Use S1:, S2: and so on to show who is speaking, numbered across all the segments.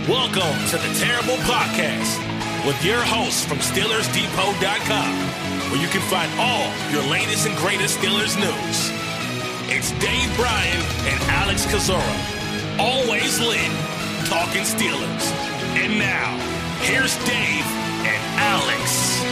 S1: Welcome to the Terrible Podcast with your hosts from SteelersDepot.com, where you can find all your latest and greatest Steelers news. It's Dave Bryan and Alex Kozora, always lit, talking Steelers. And now, here's Dave and Alex.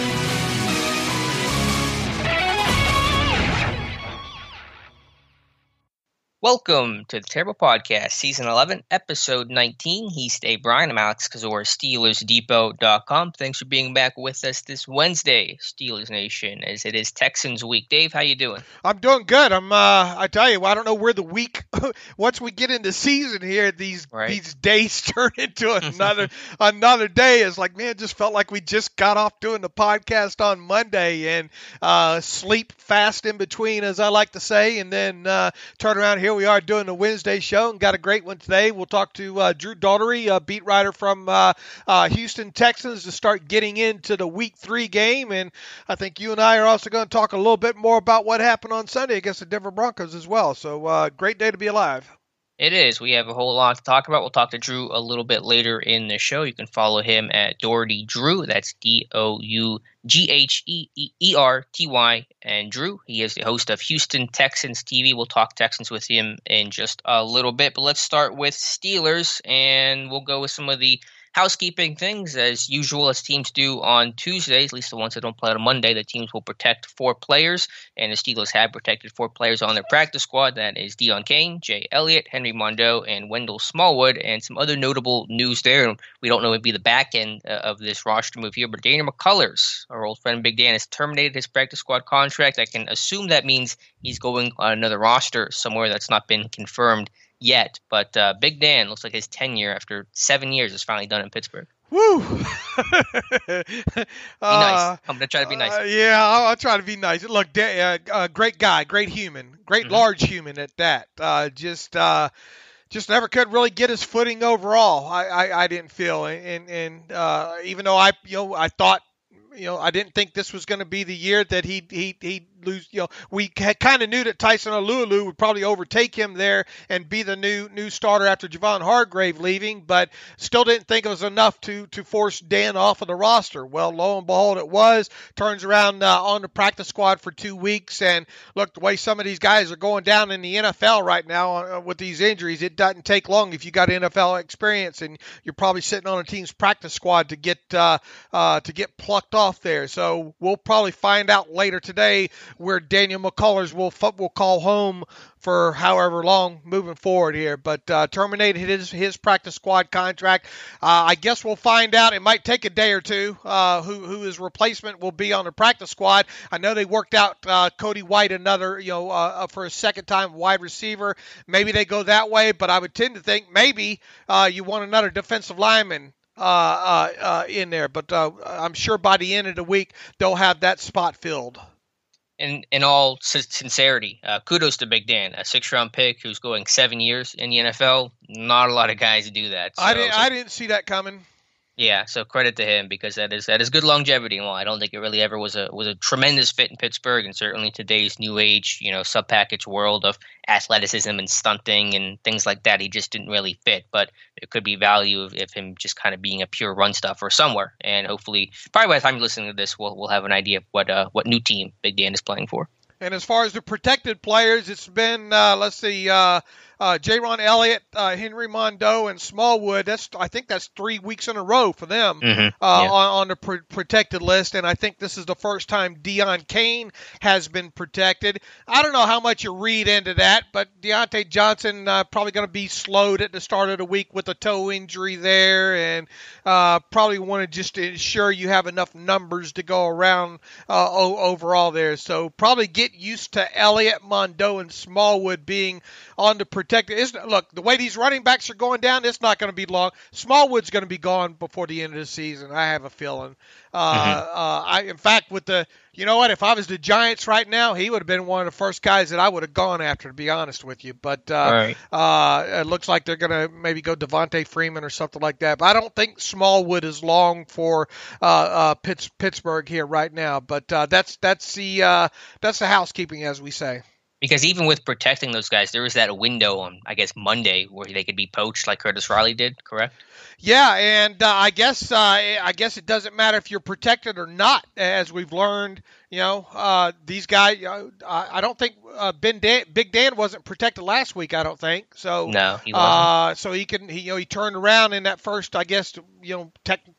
S2: Welcome to the Terrible Podcast, Season 11, Episode 19. He's Dave Bryan. I'm Alex Kozora, SteelersDepot.com. Thanks for being back with us this Wednesday, Steelers Nation, as it is Texans Week. Dave, how you doing?
S3: I'm doing good. I tell you, I don't know where the week, once we get into season here, these days turn into another day. It's like, man, it just felt like we just got off doing the podcast on Monday and sleep fast in between, as I like to say, and then turn around here. We are doing the Wednesday show and got a great one today. We'll talk to Drew Daugherty, a beat writer from Houston Texans, to start getting into the Week 3 game. And I think you and I are also going to talk a little bit more about what happened on Sunday against the Denver Broncos as well. So great day to be alive.
S2: It is. We have a whole lot to talk about. We'll talk to Drew a little bit later in the show. You can follow him at Daugherty Drew. That's DOUGHEERTY. And Drew, he is the host of Houston Texans TV. We'll talk Texans with him in just a little bit. But let's start with Steelers, and we'll go with some of the housekeeping things, as usual, as teams do on Tuesdays, at least the ones that don't play on Monday. The teams will protect 4 players, and the Steelers have protected 4 players on their practice squad. That is Deon Cain, Jay Elliott, Henry Mondeau, and Wendell Smallwood. And some other notable news there, we don't know what would be the back end of this roster move here, but Daniel McCullers, our old friend Big Dan, has terminated his practice squad contract. I can assume that means he's going on another roster somewhere. That's not been confirmed yet, but Big Dan looks like his tenure after 7 years is finally done in Pittsburgh.
S3: Woo!
S2: Be nice. I'm going to try to be nice.
S3: Yeah, I'll try to be nice. Look, great guy, great human, great large human at that. Just never could really get his footing overall. I didn't feel, and even though I thought, I didn't think this was going to be the year that he'd lose. We kind of knew that Tyson Alualu would probably overtake him there and be the new starter after Javon Hargrave leaving, but still didn't think it was enough to force Dan off of the roster. Well, lo and behold, it was. Turns around on the practice squad for 2 weeks, and look, the way some of these guys are going down in the NFL right now with these injuries, it doesn't take long if you got NFL experience, and you're probably sitting on a team's practice squad to get plucked off there. So we'll probably find out later today where Daniel McCullers will call home for however long moving forward here, but terminated his practice squad contract. I guess we'll find out. It might take a day or two who his replacement will be on the practice squad. I know they worked out Cody White, another for a second time wide receiver. Maybe they go that way, but I would tend to think maybe you want another defensive lineman in there, but I'm sure by the end of the week they'll have that spot filled.
S2: In all sincerity, kudos to Big Dan, a 6th-round pick who's going 7 years in the NFL. Not a lot of guys do that. So,
S3: I didn't see that coming.
S2: Yeah, so credit to him, because that is good longevity. Well, I don't think it really ever was a tremendous fit in Pittsburgh, and certainly today's new age, sub-package world of athleticism and stunting and things like that, he just didn't really fit. But there could be value of him just kind of being a pure run stuffer somewhere, and hopefully, probably by the time you're listening to this, we'll have an idea of what new team Big Dan is playing for.
S3: And as far as the protected players, it's been Jaron Elliott, Henry Mondeau, and Smallwood. I think that's 3 weeks in a row for them on the protected list. And I think this is the first time Deon Cain has been protected. I don't know how much you read into that, but Deontay Johnson probably going to be slowed at the start of the week with a toe injury there, and probably want to just ensure you have enough numbers to go around overall there. So probably get used to Elliott, Mondeau, and Smallwood being on the protected. Look, the way these running backs are going down, it's not going to be long. Smallwood's going to be gone before the end of the season, I have a feeling. In fact, if I was the Giants right now, he would have been one of the first guys that I would have gone after, to be honest with you. But it looks like they're going to maybe go Devontae Freeman or something like that. But I don't think Smallwood is long for Pittsburgh here right now. But that's the housekeeping, as we say.
S2: Because even with protecting those guys, there was that window on, I guess, Monday where they could be poached like Curtis Riley did, correct?
S3: Yeah, and I guess it doesn't matter if you're protected or not, as we've learned. These guys. I don't think Big Dan wasn't protected last week. I don't think so.
S2: No, he wasn't.
S3: So he turned around in that first, I guess,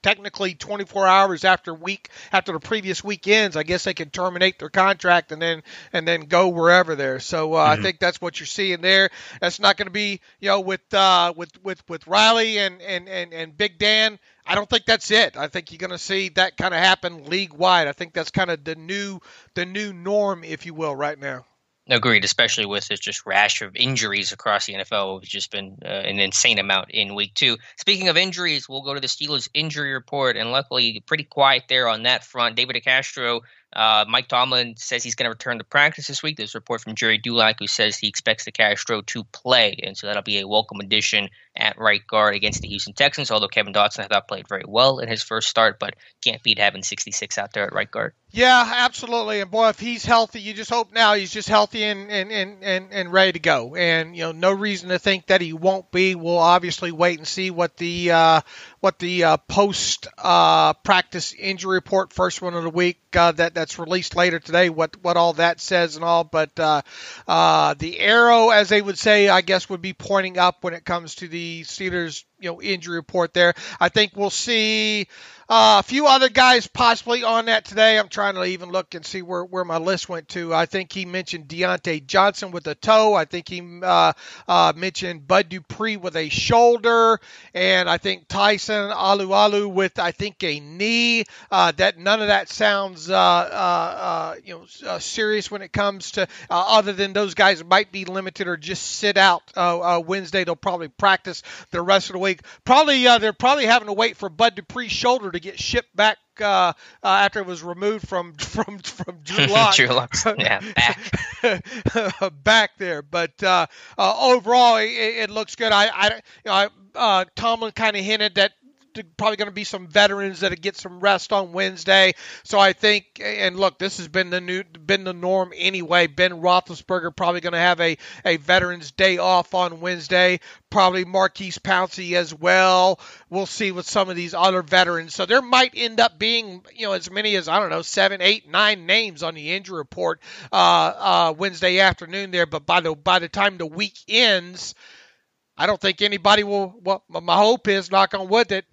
S3: technically 24 hours after the previous weekends. I guess they can terminate their contract and then go wherever there. So I think that's what you're seeing there. That's not going to be with Riley and Big Dan. I don't think that's it. I think you're going to see that kind of happen league wide. I think that's kind of the new norm, if you will, right now.
S2: Agreed, especially with this just rash of injuries across the NFL. It's just been an insane amount in week 2. Speaking of injuries, we'll go to the Steelers injury report, and luckily pretty quiet there on that front. David DeCastro, Mike Tomlin says he's going to return to practice this week. There's a report from Jerry Dulac who says he expects DeCastro to play, and so that'll be a welcome addition at right guard against the Houston Texans, although Kevin Dotson, I thought, played very well in his first start, but can't beat having 66 out there at right guard.
S3: Yeah, absolutely. And boy, if he's healthy, you just hope now he's just healthy and ready to go. And no reason to think that he won't be. We'll obviously wait and see what the post practice injury report, first one of the week, that's released later today, what all that says and all. But the arrow, as they would say, I guess, would be pointing up when it comes to the Steelers injury report there. I think we'll see a few other guys possibly on that today. I'm trying to even look and see where my list went to. I think he mentioned Deontay Johnson with a toe. I think he mentioned Bud Dupree with a shoulder. And I think Tyson Alualu with, I think, a knee. That none of that sounds serious when it comes to other than those guys might be limited or just sit out Wednesday. They'll probably practice the rest of the week. They're probably having to wait for Bud Dupree's shoulder to get shipped back after it was removed from Drew Lock.
S2: Drew Lock's,
S3: back there. But overall, it looks good. Tomlin kind of hinted that probably going to be some veterans that get some rest on Wednesday. So I think, and look, this has been the norm anyway. Ben Roethlisberger probably going to have a Veterans Day off on Wednesday. Probably Marquise Pouncey as well. We'll see with some of these other veterans. So there might end up being, as many as, 7, 8, 9 names on the injury report Wednesday afternoon there. But by the time the week ends, I don't think anybody will. Well, my hope is, knock on wood, that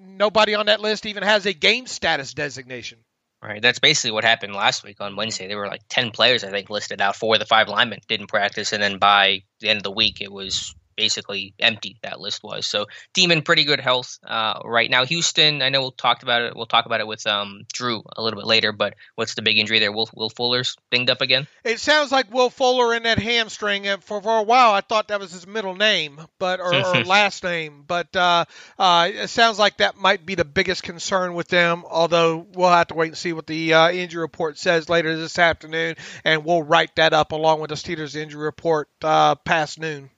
S3: nobody on that list even has a game status designation.
S2: Right. That's basically what happened last week on Wednesday. There were like 10 players, I think, listed out. 4 of the 5 linemen didn't practice, and then by the end of the week, it was basically empty. That list was. So team in pretty good health right now. Houston, I know we'll talk about it with Drew a little bit later, but what's the big injury there? Will Fuller's banged up again? It
S3: sounds like Will Fuller in that hamstring, and for a while I thought that was his middle name, or last name, but it sounds like that might be the biggest concern with them, although we'll have to wait and see what the injury report says later this afternoon, and we'll write that up along with the Steelers injury report past noon.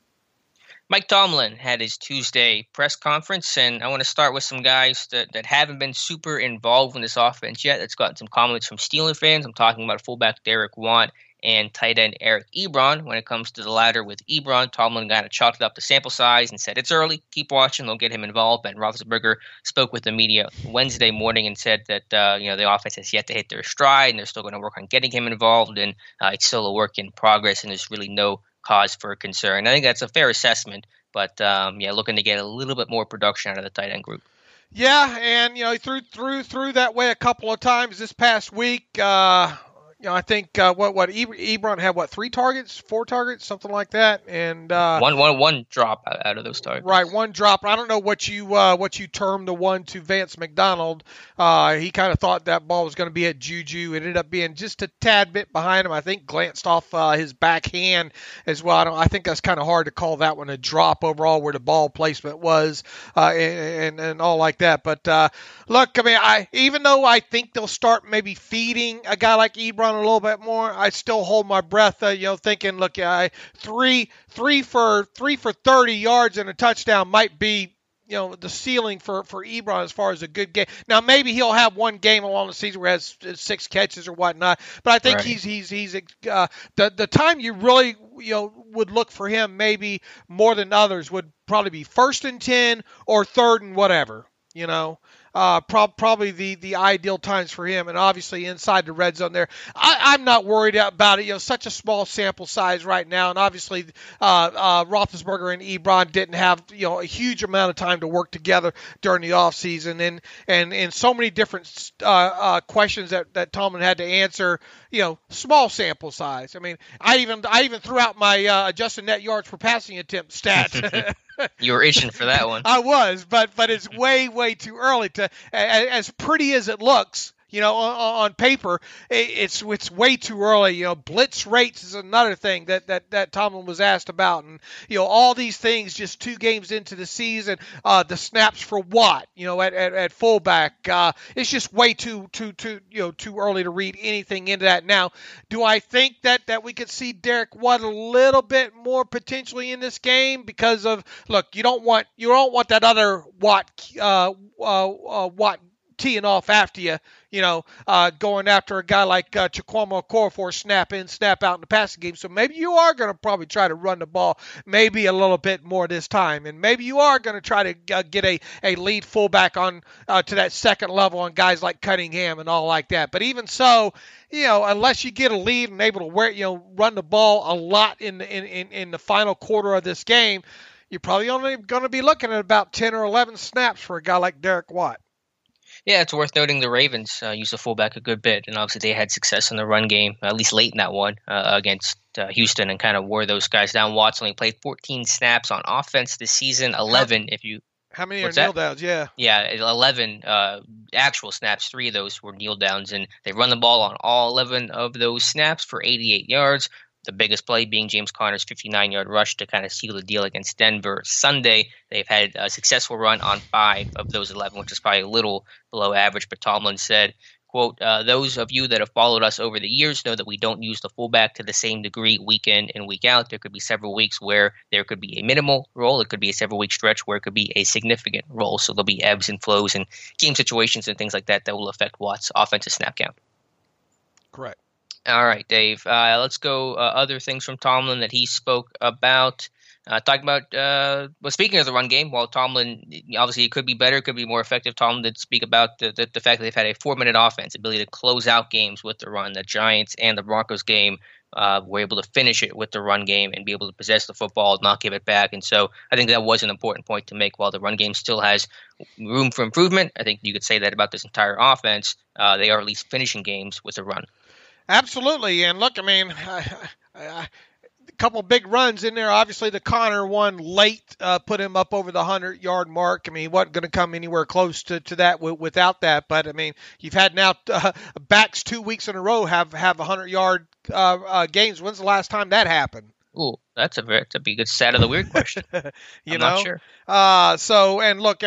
S2: Mike Tomlin had his Tuesday press conference, and I want to start with some guys that haven't been super involved in this offense yet. That's gotten some comments from Steelers fans. I'm talking about fullback Derek Watt and tight end Eric Ebron. When it comes to the latter with Ebron, Tomlin kind of chalked up the sample size and said, it's early, keep watching, they'll get him involved. Ben Roethlisberger spoke with the media Wednesday morning and said that the offense has yet to hit their stride, and they're still going to work on getting him involved, and it's still a work in progress, and there's really no cause for concern. I think that's a fair assessment, but looking to get a little bit more production out of the tight end group.
S3: Yeah, and he threw that way a couple of times this past week. I think Ebron had 3 targets, 4 targets, something like that, and
S2: one drop out of those targets.
S3: Right, one drop. I don't know what you termed the one to Vance McDonald. He kind of thought that ball was going to be at Juju. It ended up being just a tad bit behind him. I think glanced off his backhand as well. I think that's kind of hard to call that one a drop overall, where the ball placement was and all like that. But look, even though I think they'll start maybe feeding a guy like Ebron a little bit more, I still hold my breath, thinking, look, three for 30 yards and a touchdown might be the ceiling for Ebron as far as a good game. Now maybe he'll have one game along the season where he has 6 catches or whatnot, but I think
S2: Right.
S3: he's the time you really would look for him maybe more than others would probably be 1st and 10 or 3rd and whatever. Probably the ideal times for him, and obviously inside the red zone there. I'm not worried about it. Such a small sample size right now, and obviously Roethlisberger and Ebron didn't have a huge amount of time to work together during the offseason, and so many different questions that Tomlin had to answer. Small sample size. I mean, I even threw out my adjusted net yards per passing attempt stat.
S2: You were itching for that one.
S3: I was, but it's way too early to, as pretty as it looks, on paper, it's way too early. Blitz rates is another thing that Tomlin was asked about, and all these things just 2 games into the season. The snaps for Watt, at fullback, it's just way too early to read anything into that. Now, do I think that we could see Derek Watt a little bit more potentially in this game because of, look, you don't want that other Watt Watt teeing off after you, going after a guy like Chikwama Okorafor, snap in, snap out in the passing game. So maybe you are going to probably try to run the ball maybe a little bit more this time. And maybe you are going to try to get a lead fullback on to that second level on guys like Cunningham and all like that. But even so, unless you get a lead and able to run the ball a lot in the final quarter of this game, you're probably only going to be looking at about 10 or 11 snaps for a guy like Derek Watt.
S2: Yeah, it's worth noting the Ravens used the fullback a good bit, and obviously they had success in the run game, at least late in that one, against Houston, and kind of wore those guys down. Watts only played 14 snaps on offense this season, 11 if you...
S3: How many are kneel downs? Yeah.
S2: Yeah, 11 actual snaps. 3 of those were kneel downs, and they run the ball on all 11 of those snaps for 88 yards. The biggest play being James Conner's 59-yard rush to kind of seal the deal against Denver Sunday. They've had a successful run on 5 of those 11, which is probably a little below average. But Tomlin said, quote, those of you that have followed us over the years know that we don't use the fullback to the same degree week in and week out. There could be several weeks where there could be a minimal role. It could be a several-week stretch where it could be a significant role. So there'll be ebbs and flows and game situations and things like that will affect Watt's offensive snap count.
S3: Correct.
S2: All right, Dave. Let's go other things from Tomlin that he spoke about. Talking about, speaking of the run game, while Tomlin, obviously it could be better, could be more effective, Tomlin did speak about the fact that they've had a 4-minute offense, ability to close out games with the run. The Giants and the Broncos game were able to finish it with the run game and be able to possess the football, not give it back. And so I think that was an important point to make. While the run game still has room for improvement, I think you could say that about this entire offense. They are at least finishing games with a run.
S3: Absolutely. And look, I mean, a couple big runs in there. Obviously, the Connor one late put him up over the 100-yard mark. I mean, he wasn't going to come anywhere close to that without that. But, I mean, you've had now backs 2 weeks in a row have 100-yard games. When's the last time that happened?
S2: Ooh, that'd be a good stat of the weird question. I'm not sure.
S3: And look,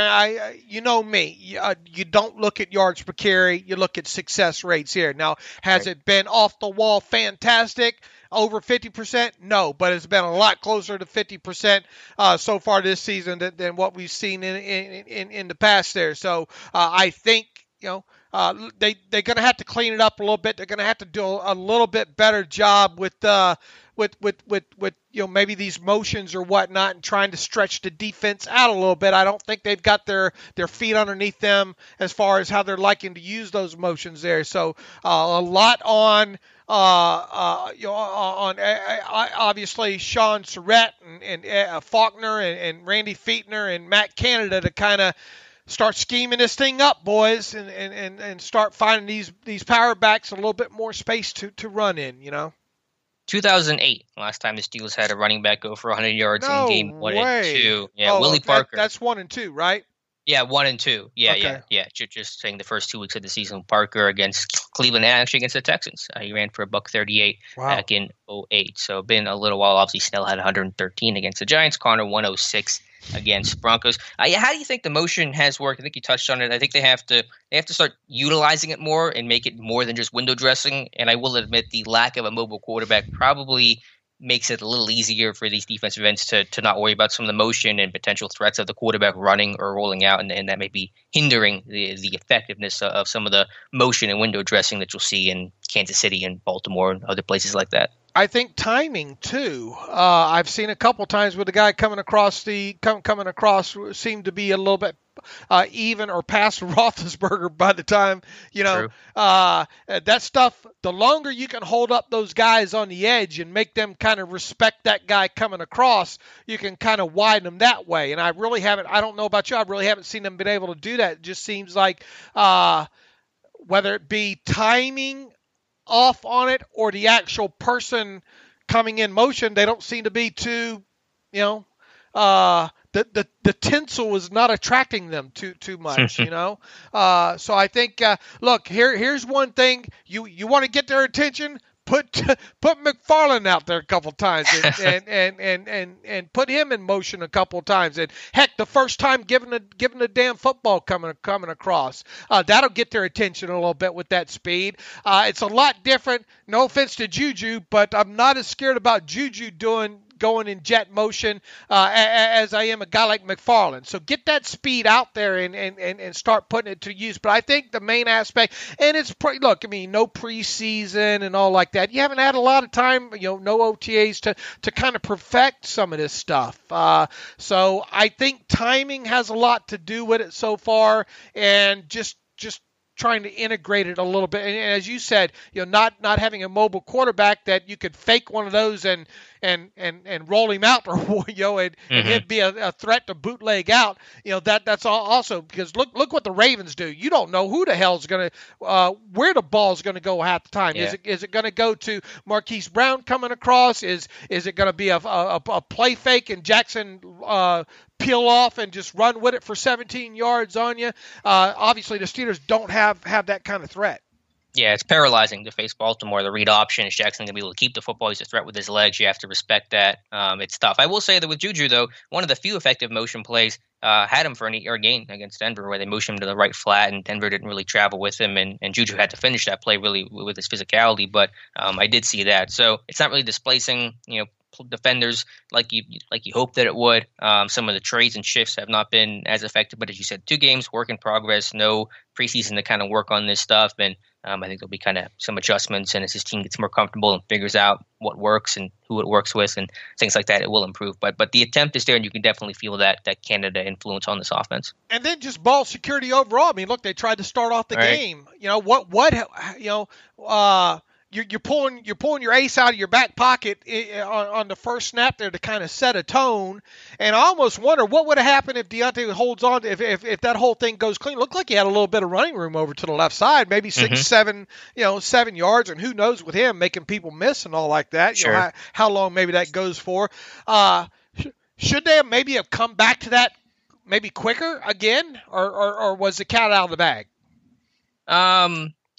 S3: you know me. You don't look at yards per carry. You look at success rates here. Now, has it been off the wall fantastic? Over 50%? No, but it's been a lot closer to 50% so far this season than what we've seen in the past there. So I think, they're going to have to clean it up a little bit. They're going to have to do a little bit better job with maybe these motions or whatnot and trying to stretch the defense out a little bit. I don't think they've got their feet underneath them as far as how they're liking to use those motions there. So a lot on obviously Sean Surratt and Faulkner and Randy Fichtner and Matt Canada to kind of start scheming this thing up, boys, and start finding these power backs a little bit more space to run in,
S2: 2008, last time the Steelers had a running back go for 100 yards in game 1 and 2. Yeah, Willie Parker.
S3: That's 1 and 2, right?
S2: Yeah, 1 and 2. Yeah,
S3: okay.
S2: yeah. Just saying the first 2 weeks of the season, Parker against Cleveland and actually against the Texans. He ran for $138 back in 2008. So been a little while. Obviously, Snell had 113 against the Giants. Connor 106 against Broncos. How do you think the motion has worked? I think you touched on it. I think they have to start utilizing it more and make it more than just window dressing. And I will admit the lack of a mobile quarterback probably makes it a little easier for these defensive ends to not worry about some of the motion and potential threats of the quarterback running or rolling out, and that may be hindering the effectiveness of some of the motion and window dressing that you'll see in Kansas City and Baltimore and other places like that.
S3: I think timing too. I've seen a couple times where the guy coming across seemed to be a little bit even or past Roethlisberger by the time, that stuff. The longer you can hold up those guys on the edge and make them kind of respect that guy coming across, you can kind of widen them that way. And I don't know about you, I really haven't seen them been able to do that. It just seems like whether it be timing off on it or the actual person coming in motion, they don't seem to be too, the tinsel is not attracting them too much, So I think, look, here's one thing you want to get their attention. Put McFarland out there a couple times and put him in motion a couple times. And heck, the first time giving a damn football coming across, that'll get their attention a little bit with that speed. It's a lot different. No offense to Juju, but I'm not as scared about Juju going in jet motion as I am a guy like McFarland. So get that speed out there and start putting it to use. But I think the main aspect, and it's no preseason and all like that. You haven't had a lot of time, no OTAs to kind of perfect some of this stuff. So I think timing has a lot to do with it so far, and just trying to integrate it a little bit. And as you said, not having a mobile quarterback that you could fake one of those and roll him out, or and he'd be a threat to bootleg out. That's also because look what the Ravens do. You don't know who the hell's going to where the ball's going to go half the time.
S2: Yeah.
S3: Is it going to go to Marquise Brown coming across? Is it going to be a play fake and Jackson peel off and just run with it for 17 yards on you? Obviously, the Steelers don't have that kind of threat.
S2: Yeah, it's paralyzing to face Baltimore. The read option is Jackson going to be able to keep the football. He's a threat with his legs. You have to respect that. It's tough. I will say that with Juju, though, one of the few effective motion plays had him for an 8-yard gain against Denver, where they motioned him to the right flat, and Denver didn't really travel with him, and Juju had to finish that play really with his physicality. But I did see that. So it's not really displacing, defenders like you hope that it would. Some of the trades and shifts have not been as effective, but as you said, 2 games, work in progress, no preseason to kind of work on this stuff, and I think there'll be kind of some adjustments, and as his team gets more comfortable and figures out what works and who it works with and things like that, it will improve. But the attempt is there, and you can definitely feel that Canada influence on this offense.
S3: And then just ball security overall. I mean, look, they tried to start off the game. You're pulling your ace out of your back pocket on the first snap there to kind of set a tone, and I almost wonder what would have happened if Deontay holds on, if that whole thing goes clean. It looked like he had a little bit of running room over to the left side, maybe 7 yards, and who knows with him making people miss and all like that.
S2: Sure.
S3: How long maybe that goes for. Should they maybe have come back to that maybe quicker again, or was the cat out of the bag?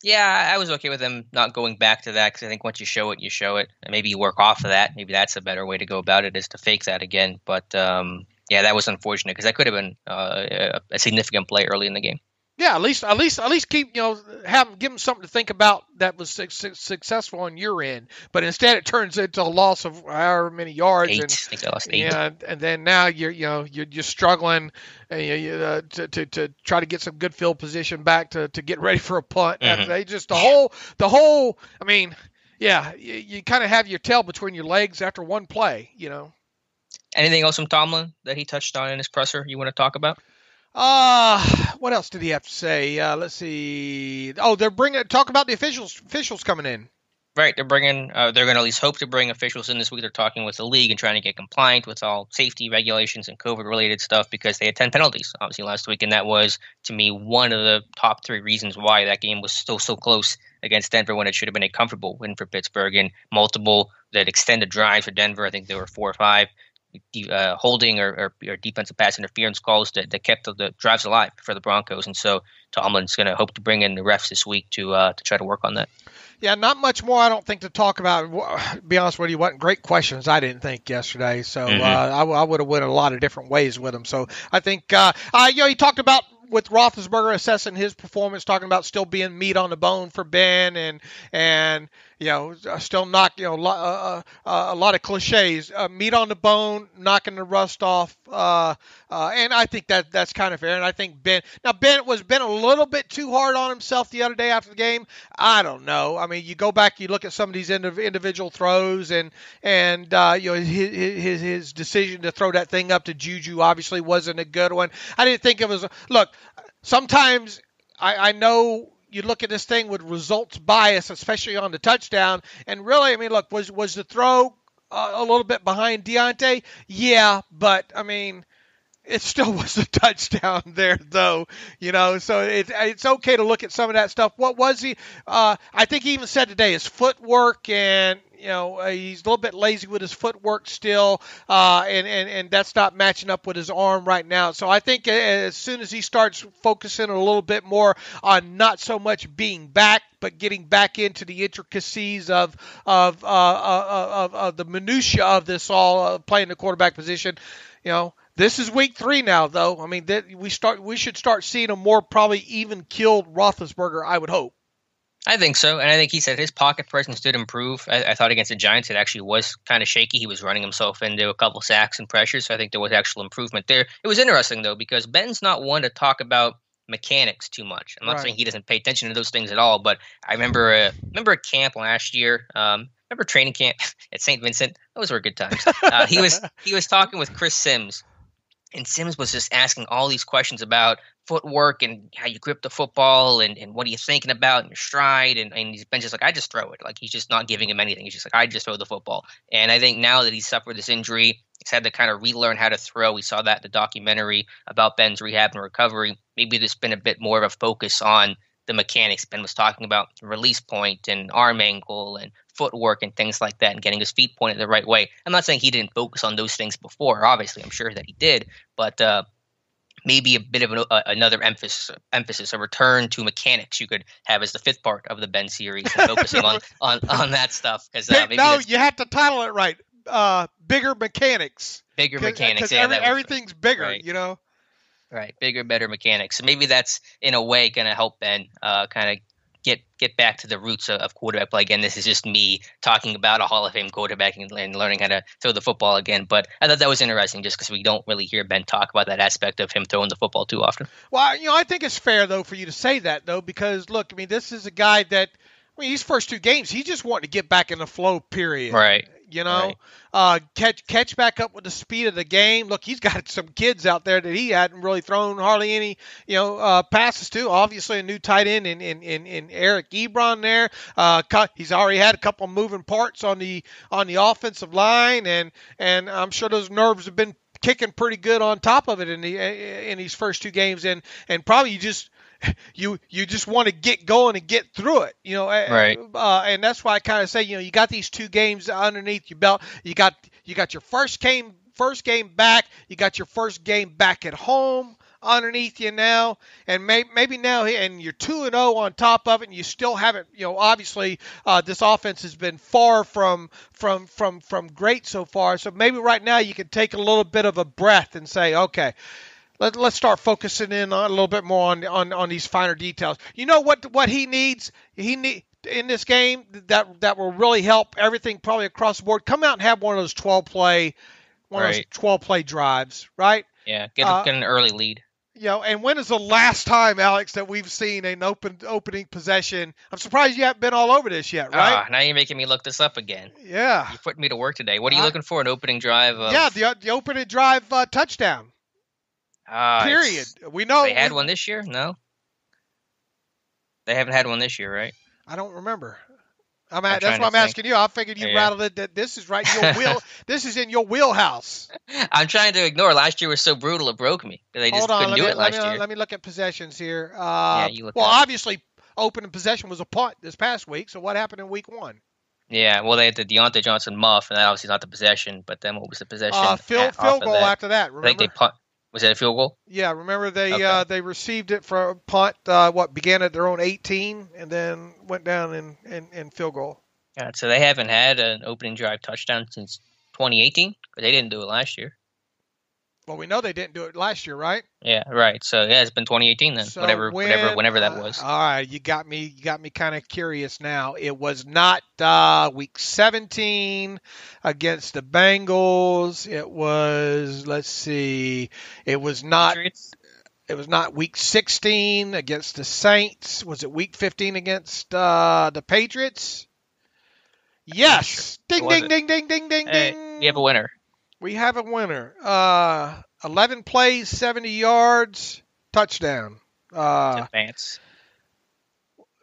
S2: Yeah, I was okay with them not going back to that because I think once you show it, you show it. And maybe you work off of that. Maybe that's a better way to go about it, is to fake that again. But, that was unfortunate because that could have been a significant play early in the game.
S3: Yeah, at least keep, give them something to think about that was successful on your end. But instead, it turns into a loss of however many yards.
S2: 8. I think they lost 8.
S3: Yeah, and then now you're struggling to try to get some good field position back to get ready for a punt. They just the whole. I mean, yeah, you kind of have your tail between your legs after one play.
S2: Anything else from Tomlin that he touched on in his presser you want to talk about?
S3: What else did he have to say? Let's see. Oh, talk about the officials coming in.
S2: Right. They're going to at least hope to bring officials in this week. They're talking with the league and trying to get compliant with all safety regulations and COVID related stuff because they had 10 penalties obviously last week. And that was, to me, one of the top 3 reasons why that game was still so close against Denver when it should have been a comfortable win for Pittsburgh, and multiple that extended drives for Denver. I think there were 4 or 5. Holding or defensive pass interference calls that kept the drives alive for the Broncos. And so Tomlin's going to hope to bring in the refs this week to try to work on that.
S3: Yeah, not much more, I don't think, to talk about. To be honest with you, wasn't great questions, I didn't think, yesterday. So I would have went a lot of different ways with them. So I think, he talked about with Roethlisberger assessing his performance, talking about still being meat on the bone for Ben, and still knock, a lot of cliches, meat on the bone, knocking the rust off. And I think that's kind of fair. And I think Ben was Ben a little bit too hard on himself the other day after the game. I don't know. I mean, you go back, you look at some of these individual throws, and his decision to throw that thing up to Juju obviously wasn't a good one. I didn't think it was. Look, sometimes I know you look at this thing with results bias, especially on the touchdown. And really, I mean, look, was the throw a little bit behind Deontay? Yeah, but I mean, it still was a touchdown there, though. So it's okay to look at some of that stuff. What was he? I think he even said today his footwork, and he's a little bit lazy with his footwork still, and that's not matching up with his arm right now. So I think as soon as he starts focusing a little bit more on not so much being back, but getting back into the intricacies of the minutia of this all, playing the quarterback position, This is week 3 now, though. I mean, we should start seeing a more probably even killed Roethlisberger, I would hope.
S2: I think so, and I think he said his pocket presence did improve. I thought against the Giants it actually was kind of shaky. He was running himself into a couple sacks and pressures, so I think there was actual improvement there. It was interesting, though, because Ben's not one to talk about mechanics too much. I'm not saying he doesn't pay attention to those things at all, but I remember a camp last year. Remember training camp at St. Vincent? Those were good times. He was talking with Chris Sims. And Sims was just asking all these questions about footwork and how you grip the football and what are you thinking about in your stride. And he's been just like, I just throw it. Like, he's just not giving him anything. He's just like, I just throw the football. And I think now that he's suffered this injury, he's had to kind of relearn how to throw. We saw that in the documentary about Ben's rehab and recovery. Maybe there's been a bit more of a focus on the mechanics. Ben was talking about release point and arm angle and footwork and things like that and getting his feet pointed the right way. I'm not saying he didn't focus on those things before. Obviously, I'm sure that he did. But maybe a bit of another emphasis, a return to mechanics you could have as the 5th part of the Ben series, and focusing on that stuff.
S3: You have to title it right. Bigger mechanics.
S2: Bigger mechanics.
S3: Yeah, everything's bigger,
S2: right. Right, bigger, better mechanics. So maybe that's in a way going to help Ben kind of get back to the roots of quarterback play again. This is just me talking about a Hall of Fame quarterback and learning how to throw the football again. But I thought that was interesting, just because we don't really hear Ben talk about that aspect of him throwing the football too often.
S3: Well, I think it's fair though for you to say that though, because look, I mean, this is a guy that, these first 2 games, he just wanted to get back in the flow, period.
S2: Right.
S3: Catch back up with the speed of the game. Look, he's got some kids out there that he hadn't really thrown hardly any, passes to. Obviously, a new tight end in Eric Ebron there. He's already had a couple of moving parts on the offensive line, and I'm sure those nerves have been kicking pretty good on top of it in these first 2 games, and probably you just want to get going and get through it,
S2: right.
S3: And that's why I kind of say, you got these 2 games underneath your belt. You got your first game back. You got your first game back at home underneath you now, and maybe now, and you're 2-0 on top of it, and you still haven't, obviously this offense has been far from great so far. So maybe right now you can take a little bit of a breath and say, okay, let's start focusing in on a little bit more on these finer details. You know what he needs? He need in this game that will really help everything probably across the board. Come out and have one of those 12 play drives, right?
S2: Yeah, get an early lead.
S3: And when is the last time, Alex, that we've seen an opening possession? I'm surprised you haven't been all over this yet, right?
S2: Now you're making me look this up again.
S3: Yeah.
S2: You're putting me to work today. What are you looking for? An opening drive?
S3: The opening drive touchdown. Period. We know
S2: they had one this year. No, they haven't had one this year, right?
S3: I don't remember. That's why I'm asking you. I figured you rattled it. That this is right in your This is in your wheelhouse.
S2: I'm trying to ignore. Last year was so brutal it broke me. They just couldn't do it last year.
S3: Let me look at possessions here. Obviously, opening possession was a punt this past week. So what happened in week 1?
S2: Yeah, well, they had the Deontay Johnson muff, and that obviously not the possession. But then what was the possession?
S3: Field goal after that. Remember?
S2: I think they punt. Was that a field goal?
S3: Yeah, remember they received it for a punt. Began at their own 18 and then went down in field goal.
S2: Yeah, so they haven't had an opening drive touchdown since 2018, because they didn't do it last year.
S3: Well, we know they didn't do it last year, right?
S2: Yeah, right. So yeah, it's been 2018 then.
S3: So
S2: whenever that was.
S3: All right, you got me kind of curious now. It was not week 17 against the Bengals. It was, let's see, it was not
S2: Patriots?
S3: It was not week 16 against the Saints. Was it week 15 against the Patriots? Yes. Ding, ding, ding, ding, ding, ding,
S2: Hey,
S3: ding.
S2: we have a winner.
S3: We have a winner. 11 plays, 70 yards, touchdown.
S2: Advance.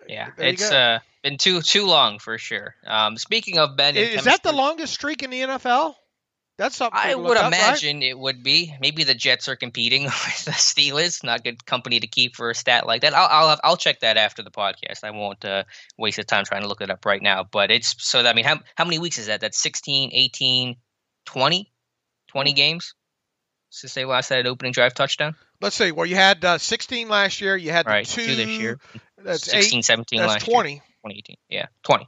S2: Yeah, it's been too long for sure. Speaking of Ben,
S3: is that the longest streak in the NFL? That's something
S2: I
S3: to look
S2: would
S3: up,
S2: imagine
S3: right?
S2: It would be. Maybe the Jets are competing with the Steelers. Not good company to keep for a stat like that. I'll check that after the podcast. I won't waste the time trying to look it up right now. But it's so that, I mean, how many weeks is that? That's 16, 18, 20 games since they last had an opening drive touchdown.
S3: Let's see. Well, you had 16 last year. You had the two
S2: this year.
S3: That's
S2: 16, 17
S3: that's
S2: last
S3: 20.
S2: year. 2018. Yeah, 20.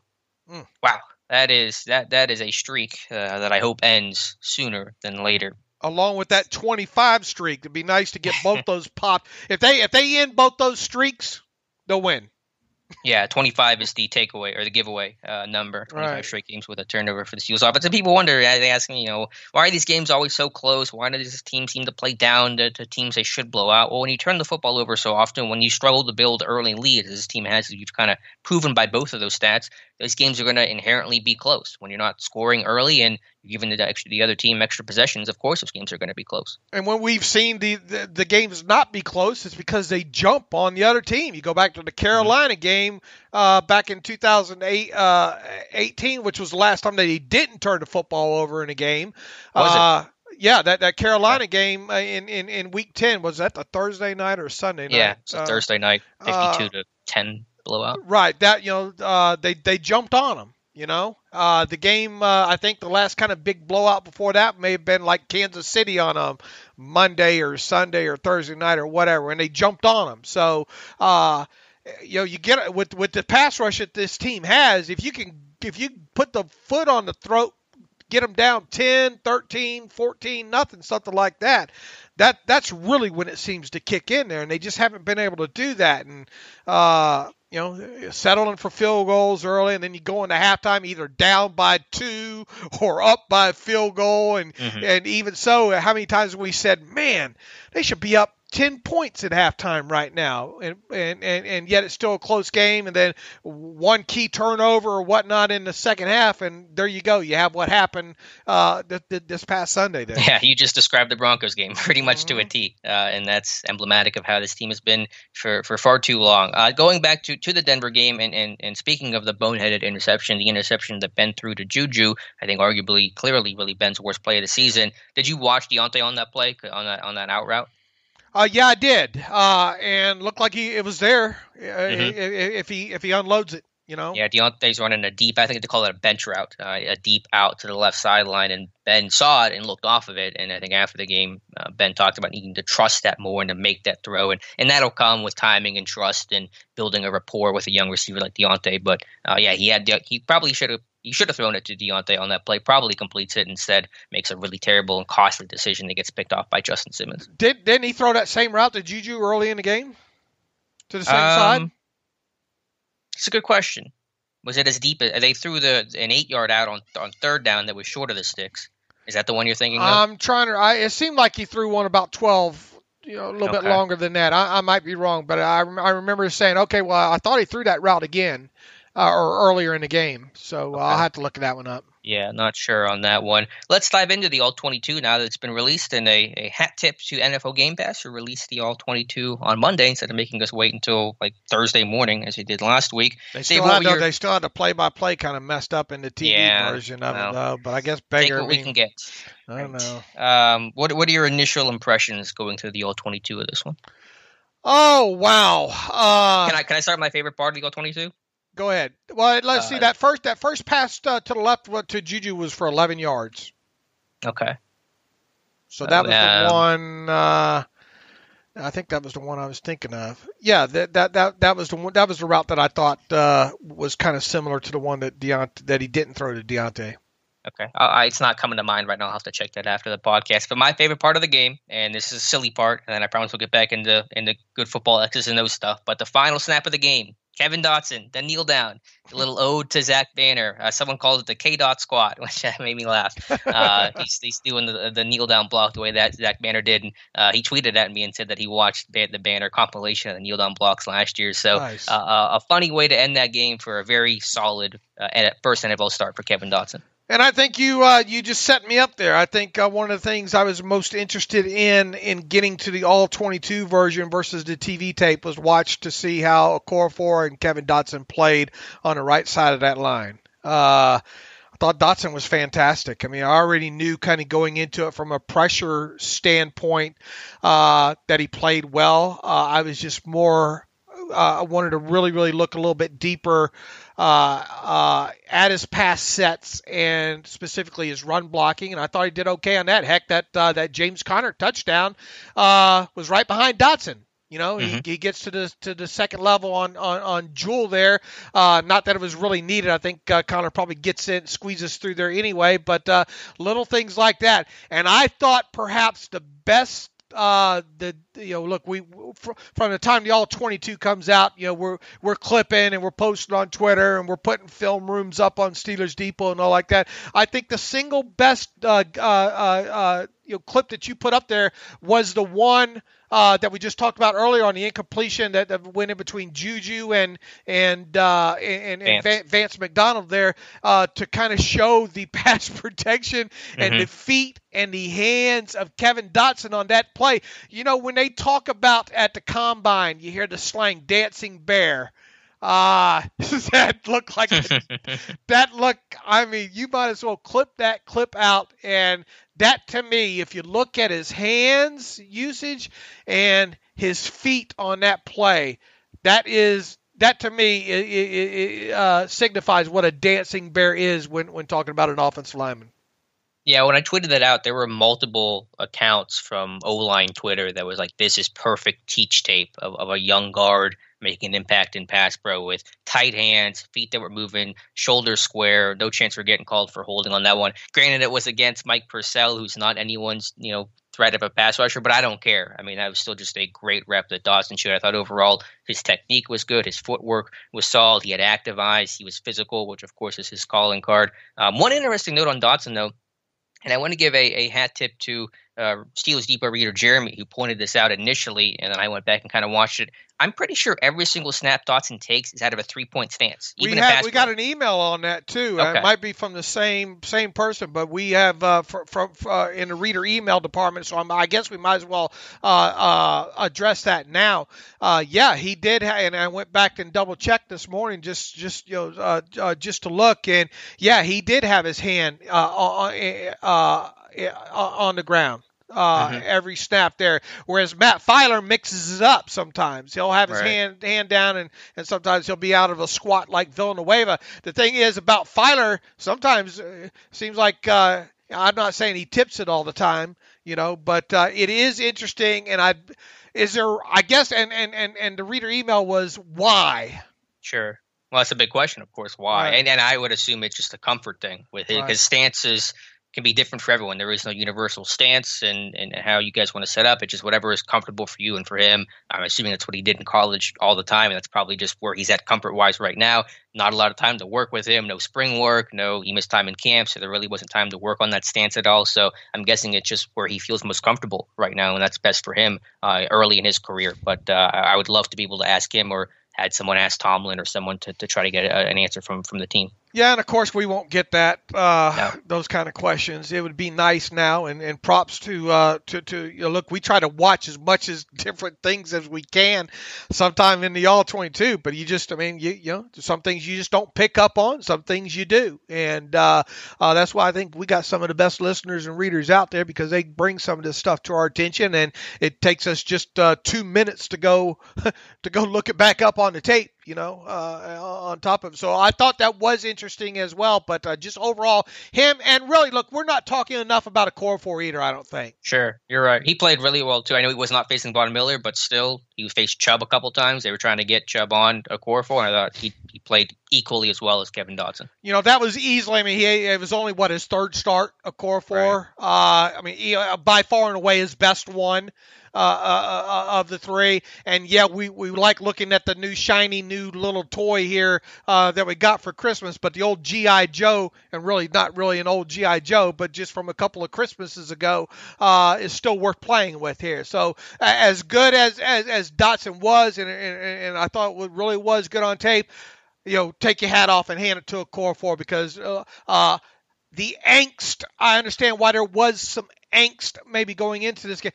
S2: Wow. That is a streak that I hope ends sooner than later.
S3: Along with that 25 streak, it'd be nice to get both those popped. If they end both those streaks, they'll win.
S2: Yeah, 25 is the takeaway or the giveaway number. 25
S3: right.
S2: Straight games with a turnover for the Steelers offense. And people wonder, they ask me, why are these games always so close? Why does this team seem to play down to teams they should blow out? Well, when you turn the football over so often, when you struggle to build early leads, as this team has, you've kind of proven by both of those stats, those games are going to inherently be close. When you're not scoring early and you're giving the other team extra possessions, of course those games are going to be close.
S3: And when we've seen the games not be close, it's because they jump on the other team. You go back to the Carolina game back in 2018, which was the last time they didn't turn the football over in a game.
S2: Was it?
S3: Yeah, that Carolina game in week 10, was that the Thursday night or Sunday night?
S2: Yeah, it's a Thursday night, 52-10 blowout.
S3: Right. That they jumped on them. The game, I think the last kind of big blowout before that may have been like Kansas City on a Monday or Sunday or Thursday night or whatever, and they jumped on them. So, you get it with the pass rush that this team has. If you put the foot on the throat, get them down 10, 13, 14, nothing, something like that. That's really when it seems to kick in there, and they just haven't been able to do that. And settling for field goals early, and then you go into halftime either down by 2 or up by a field goal. And even so, how many times have we said, man, they should be up 10 points at halftime right now, and yet it's still a close game, and then one key turnover or whatnot in the second half, and there you go. You have what happened this past Sunday there.
S2: Yeah, you just described the Broncos game pretty much to a T, and that's emblematic of how this team has been for far too long. Going back to the Denver game, and speaking of the boneheaded interception, the interception that Ben threw to Juju, I think arguably, clearly, really Ben's worst play of the season. Did you watch Deontay on that play, on that out route?
S3: Yeah, I did, and looked like it was there if he unloads it,
S2: Yeah, Deontay's running a deep, I think they call it a bench route, a deep out to the left sideline, and Ben saw it and looked off of it, and I think after the game, Ben talked about needing to trust that more and to make that throw, and that'll come with timing and trust and building a rapport with a young receiver like Deontay, but he probably should have thrown it to Deontay on that play, probably completes it, instead makes a really terrible and costly decision that gets picked off by Justin Simmons.
S3: Didn't he throw that same route to Juju early in the game? To the same side?
S2: It's a good question. Was it as deep? They threw an 8-yard out on third down that was short of the sticks. Is that the one you're thinking of?
S3: I'm trying to. It seemed like he threw one about 12, a little bit longer than that. I might be wrong, but I remember saying, okay, well, I thought he threw that route again or earlier in the game. So I'll have to look that one up.
S2: Yeah, not sure on that one. Let's dive into the All-22 now that it's been released, and a hat tip to NFL Game Pass who released the All-22 on Monday instead of making us wait until like Thursday morning as they did last week.
S3: They still had the play-by-play kind of messed up in the TV version of it, though. But I guess
S2: take what we can get.
S3: I don't know.
S2: What are your initial impressions going through the All-22 of this one?
S3: Oh, wow.
S2: Can I start with my favorite part of the All-22?
S3: Go ahead. Well, let's see. That first pass to the left to Juju was for 11 yards.
S2: Okay.
S3: So that was the one. I think that was the one I was thinking of. Yeah, that was the one. That was the route that I thought was kind of similar to the one that he didn't throw to Deontay.
S2: Okay. It's not coming to mind right now. I'll have to check that after the podcast. But my favorite part of the game, and this is a silly part, and then I promise we'll get back into good football X's and O's stuff. But the final snap of the game, Kevin Dotson, the kneel down, the little ode to Zach Banner. Someone called it the K-Dot squat, which made me laugh. He's doing the kneel down block the way that Zach Banner did. And he tweeted at me and said that he watched the Banner compilation of the kneel down blocks last year. So
S3: Nice.
S2: A funny way to end that game for a very solid first NFL start for Kevin Dotson.
S3: And I think you just set me up there. I think one of the things I was most interested in getting to the all-22 version versus the TV tape was watch to see how Okorafor and Kevin Dotson played on the right side of that line. I thought Dotson was fantastic. I mean, I already knew kind of going into it from a pressure standpoint that he played well. I was just more I wanted to really, really look a little bit deeper at his pass sets and specifically his run blocking, and I thought he did okay on that. Heck, that James Conner touchdown was right behind Dotson. You know, he gets to the second level on Jewel there. Not that it was really needed. I think Conner probably gets in, squeezes through there anyway. But little things like that. And I thought perhaps the best. Look, from the time the all-22 comes out, we're clipping and we're posting on Twitter and we're putting film rooms up on Steelers Depot and all like that. I think the single best clip that you put up there was the one that we just talked about earlier on the incompletion that went in between Juju and Vance McDonald there to kind of show the pass protection and the feet and the hands of Kevin Dotson on that play. When they talk about at the combine, you hear the slang dancing bear. That looked like I mean, you might as well clip that clip out. And that, to me, if you look at his hands usage and his feet on that play, that to me signifies what a dancing bear is when talking about an offensive lineman.
S2: Yeah, when I tweeted that out, there were multiple accounts from O-line Twitter that was like, this is perfect teach tape of a young guard making an impact in pass pro with tight hands, feet that were moving, shoulders square, no chance for getting called for holding on that one. Granted, it was against Mike Purcell, who's not anyone's, threat of a pass rusher, but I don't care. I mean, that was still just a great rep that Dawson showed. I thought overall his technique was good. His footwork was solid. He had active eyes. He was physical, which of course is his calling card. One interesting note on Dotson, though, and I want to give a hat tip to Steelers Depot reader Jeremy, who pointed this out initially, and then I went back and kind of watched it. I'm pretty sure every single snap Dotson takes is out of a 3-point stance.
S3: We got an email on that too.
S2: Okay.
S3: It might be from the same person, but we have from in the reader email department. So I guess we might as well address that now. Yeah, he did, and I went back and double checked this morning just to look, and yeah, he did have his hand on the ground. Every snap there, whereas Matt Filer mixes it up sometimes. He'll have his hand down, and sometimes he'll be out of a squat like Villanueva. The thing is about Filer, sometimes seems like I'm not saying he tips it all the time, but it is interesting. And the reader email was why?
S2: Sure. Well, that's a big question, of course. Why? Right. And I would assume it's just a comfort thing with his, because stances can be different for everyone. There is no universal stance and how you guys want to set up. It's just whatever is comfortable for you and for him. I'm assuming that's what he did in college all the time, and that's probably just where he's at comfort-wise right now. Not a lot of time to work with him. No spring work. No, he missed time in camp, so there really wasn't time to work on that stance at all. So I'm guessing it's just where he feels most comfortable right now, and that's best for him early in his career. But I would love to be able to ask him, or had someone ask Tomlin or someone to try to get an answer from the team.
S3: Yeah, and of course we won't get that those kind of questions. It would be nice now, and props to look. We try to watch as much as different things as we can. Sometime in the all-22, but some things you just don't pick up on. Some things you do, and that's why I think we got some of the best listeners and readers out there, because they bring some of this stuff to our attention, and it takes us just 2 minutes to go look it back up on the tape. on top of it. So I thought that was interesting as well. But just overall, him, and really, look, we're not talking enough about a core four either, I don't think.
S2: Sure, you're right. He played really well, too. I know he was not facing Von Miller, but still, he faced Chubb a couple times. They were trying to get Chubb on a core four, and I thought he played equally as well as Kevin Dotson.
S3: That was easily, it was only, his third start, a core four. Right. By far and away his best one. Of the three, and we like looking at the new shiny new little toy here that we got for Christmas, but the old G.I. Joe, and really not really an old G.I. Joe, but just from a couple of Christmases ago, is still worth playing with here. So as good as Dotson was, and I thought it really was good on tape, take your hat off and hand it to a core four, because the angst, I understand why there was some angst maybe going into this game.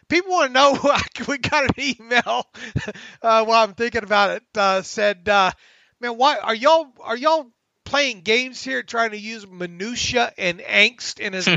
S3: People want to know. We got an email while I'm thinking about it. Said, "Man, why are y'all playing games here, trying to use minutia and angst in as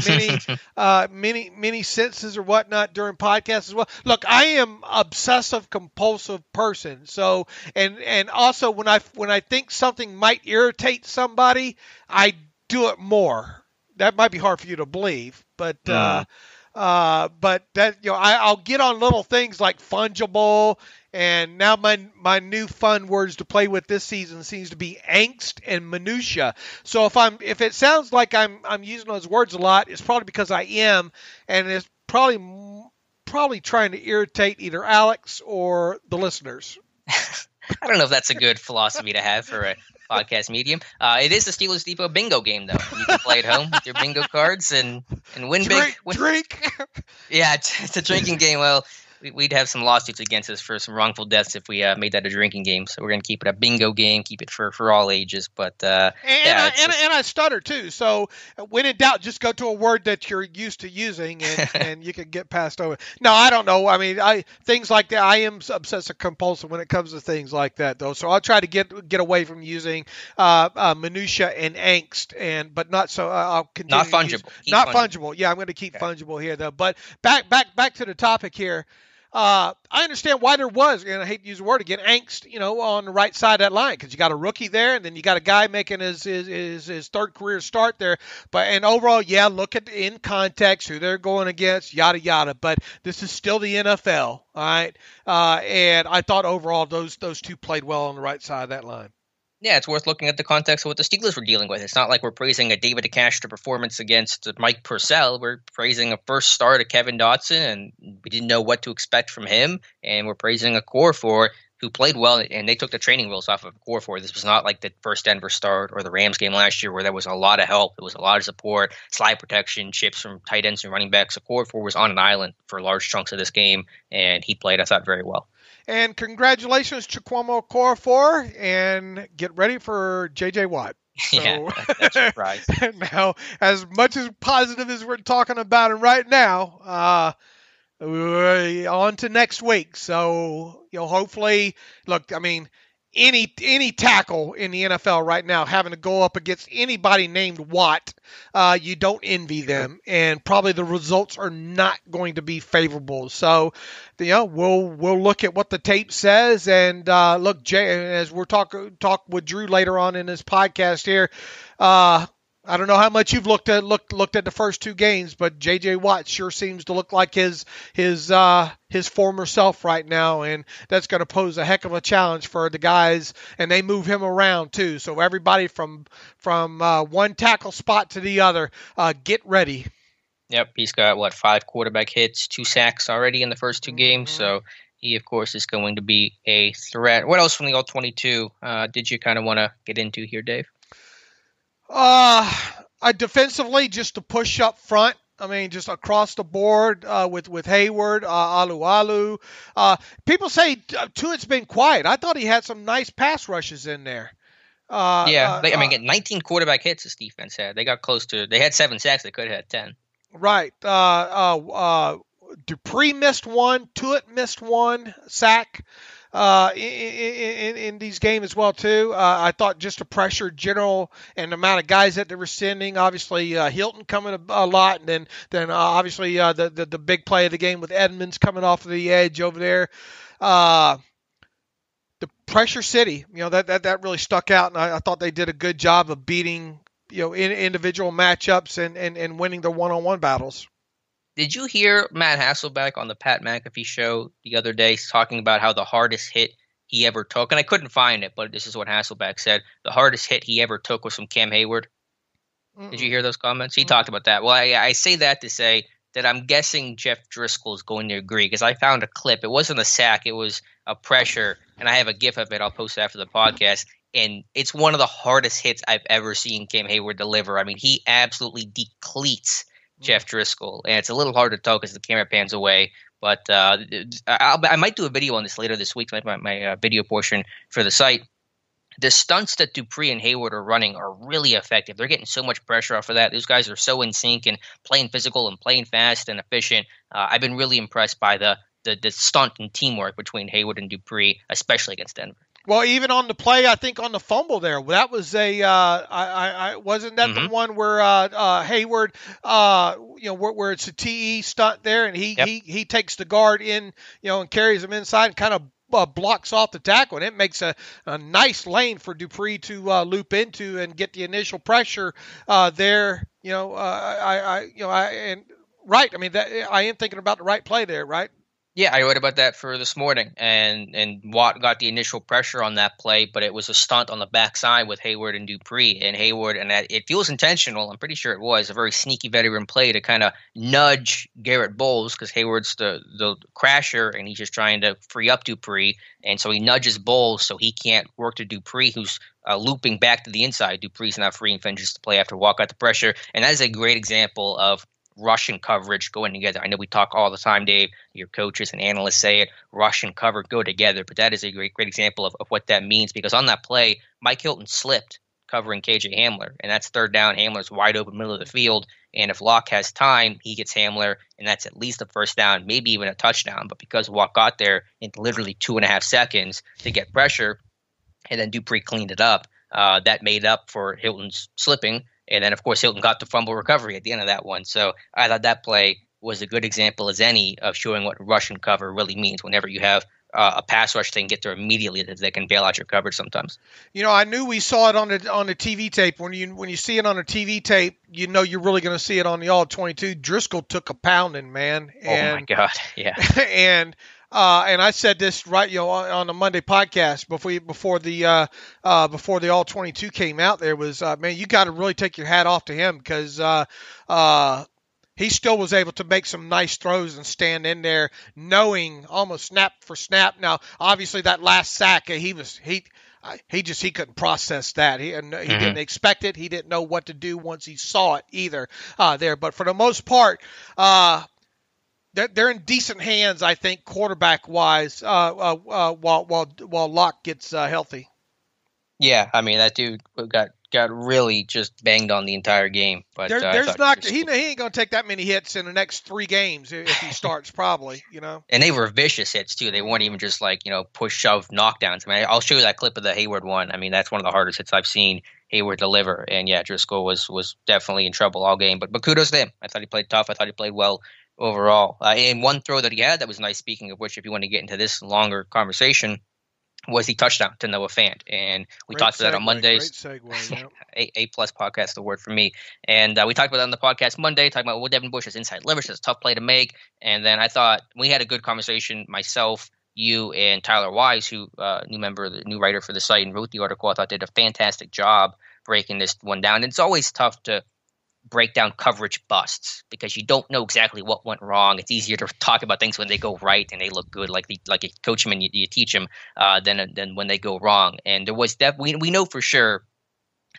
S3: many senses or whatnot during podcasts as well?" Look, I am obsessive compulsive person. So and also when I think something might irritate somebody, I do it more. That might be hard for you to believe, but that I'll get on little things like fungible, and now my new fun words to play with this season seems to be angst and minutia. So if it sounds like I'm using those words a lot, it's probably because I am, and it's probably trying to irritate either Alex or the listeners.
S2: I don't know if that's a good philosophy to have for a podcast medium. It is the Steelers Depot bingo game, though. You can play at home with your bingo cards and win big.
S3: Drink.
S2: Yeah, it's a drinking game. Well, we'd have some lawsuits against us for some wrongful deaths if we made that a drinking game. So we're going to keep it a bingo game, keep it for all ages. But
S3: I stutter too. So when in doubt, just go to a word that you're used to using, and you can get passed over. No, I don't know. Things like that. I am obsessive compulsive when it comes to things like that, though. So I'll try to get away from using minutia and angst, but not so. I'll continue.
S2: Not fungible.
S3: Not fungible. Yeah, I'm going to keep fungible here, though. But back to the topic here. I understand why there was, and I hate to use the word again, angst, on the right side of that line, because you got a rookie there, and then you got a guy making his third career start there. And overall, look at in context who they're going against, yada yada. But this is still the NFL, all right. And I thought overall those two played well on the right side of that line.
S2: Yeah, it's worth looking at the context of what the Steelers were dealing with. It's not like we're praising a David DeCastro performance against Mike Purcell. We're praising a first start of Kevin Dotson, and we didn't know what to expect from him. And we're praising a core four who played well, and they took the training wheels off of core four. This was not like the first Denver start or the Rams game last year where there was a lot of help. There was a lot of support, slide protection, chips from tight ends and running backs. The core four was on an island for large chunks of this game, and he played, I thought, very well.
S3: And congratulations, Chiquamo Core, and get ready for J.J. Watt.
S2: So, yeah, that's right.
S3: Now, as much as positive as we're talking about him right now, on to next week. So, hopefully, look, any tackle in the NFL right now having to go up against anybody named Watt, you don't envy them, and probably the results are not going to be favorable. So, we'll look at what the tape says, and look, Jay, as we're talk with Drew later on in this podcast here. I don't know how much you've looked at the first two games, but J.J. Watt sure seems to look like his former self right now, and that's going to pose a heck of a challenge for the guys. And they move him around too, so everybody from one tackle spot to the other, get ready.
S2: Yep, he's got 5 quarterback hits, 2 sacks already in the first 2 games, so he of course is going to be a threat. What else from the All-22 did you kind of want to get into here, Dave?
S3: Defensively, just to push up front. Just across the board with Hayward, Alu. People say Tuitt's been quiet. I thought he had some nice pass rushes in there.
S2: 19 quarterback hits this defense had. They got close to. They had 7 sacks. They could have had 10.
S3: Right. Dupree missed 1. Tuitt missed 1 sack. In these games as well too. I thought just the pressure general and the amount of guys that they were sending. Obviously Hilton coming a lot, and then obviously the big play of the game with Edmonds coming off of the edge over there. The pressure city. That really stuck out, and I thought they did a good job of beating in individual matchups and winning their one-on-one battles.
S2: Did you hear Matt Hasselbeck on the Pat McAfee show the other day talking about how the hardest hit he ever took, and I couldn't find it, but this is what Hasselbeck said, the hardest hit he ever took was from Cam Hayward? Did you hear those comments? He talked about that. Well, I say that to say that I'm guessing Jeff Driscoll is going to agree, because I found a clip. It wasn't a sack. It was a pressure, and I have a GIF of it. I'll post it after the podcast, and it's one of the hardest hits I've ever seen Cam Hayward deliver. I mean, he absolutely decleats Jeff Driscoll, and it's a little hard to tell because the camera pans away. But I might do a video on this later this week, my video portion for the site. The stunts that Dupree and Hayward are running are really effective. They're getting so much pressure off of that. Those guys are so in sync and playing physical and playing fast and efficient. I've been really impressed by the stunt and teamwork between Hayward and Dupree, especially against Denver.
S3: Well, even on the play, I think on the fumble there, that was wasn't that the one where Hayward, where it's a TE stunt there, and he takes the guard in, and carries him inside and kind of blocks off the tackle, and it makes a nice lane for Dupree to loop into and get the initial pressure there. I am thinking about the right play there, right?
S2: Yeah, I wrote about that for this morning, and Watt got the initial pressure on that play, but it was a stunt on the backside with Hayward and Dupree. And Hayward, and it feels intentional, I'm pretty sure it was, a very sneaky veteran play to kind of nudge Garrett Bowles, because Hayward's the crasher, and he's just trying to free up Dupree. And so he nudges Bowles so he can't work to Dupree, who's looping back to the inside. Dupree's not free and finishes the play after Watt got the pressure. And that is a great example of rush and coverage going together. I know we talk all the time, Dave. Your coaches and analysts say it. Rush and cover go together. But that is a great example of what that means, because on that play, Mike Hilton slipped covering KJ Hamler, and that's third down. Hamler's wide open middle of the field, and if Locke has time, he gets Hamler, and that's at least a first down, maybe even a touchdown. But because Watt got there in literally 2.5 seconds to get pressure, and then Dupree cleaned it up, that made up for Hilton's slipping. And then, of course, Hilton got the fumble recovery at the end of that one. So I thought that play was a good example as any of showing what rush and cover really means. Whenever you have a pass rush, they can get there immediately. They can bail out your coverage sometimes.
S3: I knew we saw it on the TV tape. When you see it on a TV tape, you're really going to see it on the all-22. Driscoll took a pounding, man.
S2: Oh, my God. Yeah.
S3: And I said this right, on the Monday podcast before the all-22 came out. There was man, you got to really take your hat off to him, because he still was able to make some nice throws and stand in there, knowing almost snap for snap. Now, obviously, that last sack, he couldn't process that. He didn't expect it. He didn't know what to do once he saw it either there. But for the most part, they're in decent hands, I think, quarterback-wise, while Locke gets healthy.
S2: Yeah, I mean, that dude got really just banged on the entire game. But
S3: there's not he ain't going to take that many hits in the next 3 games if he starts, probably,
S2: And they were vicious hits too. They weren't even just like push shove knockdowns. I mean, I'll show you that clip of the Hayward one. I mean, that's one of the hardest hits I've seen Hayward deliver. And yeah, Driscoll was definitely in trouble all game. But kudos to him. I thought he played tough. I thought he played well overall. And one throw that he had that was nice, speaking of which, if you want to get into this longer conversation, was the touchdown to Noah Fant. And we talked about that on Mondays.
S3: Great segue, yep.
S2: A+ podcast award for me. And we talked about that on the podcast Monday, talking about Devin Bush's inside leverage. It's a tough play to make. And then I thought we had a good conversation, myself, you, and Tyler Wise, who new writer for the site and wrote the article. I thought did a fantastic job breaking this one down. And it's always tough to break down coverage busts because you don't know exactly what went wrong. It's easier to talk about things when they go right and they look good, like you coach them and you teach them, than when they go wrong. And there was we know for sure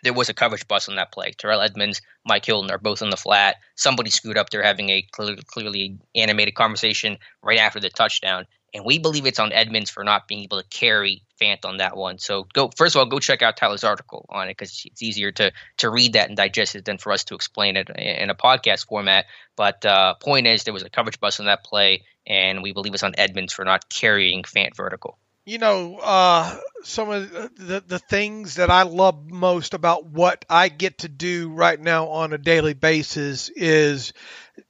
S2: there was a coverage bust on that play. Terrell Edmonds, Mike Hilton are both on the flat. Somebody screwed up. They're having a clearly animated conversation right after the touchdown. And we believe it's on Edmonds for not being able to carry Fant on that one. So first of all, go check out Tyler's article on it, because it's easier to read that and digest it than for us to explain it in a podcast format. But point is, there was a coverage bust on that play, and we believe it's on Edmonds for not carrying Fant vertical.
S3: Some of the things that I love most about what I get to do right now on a daily basis is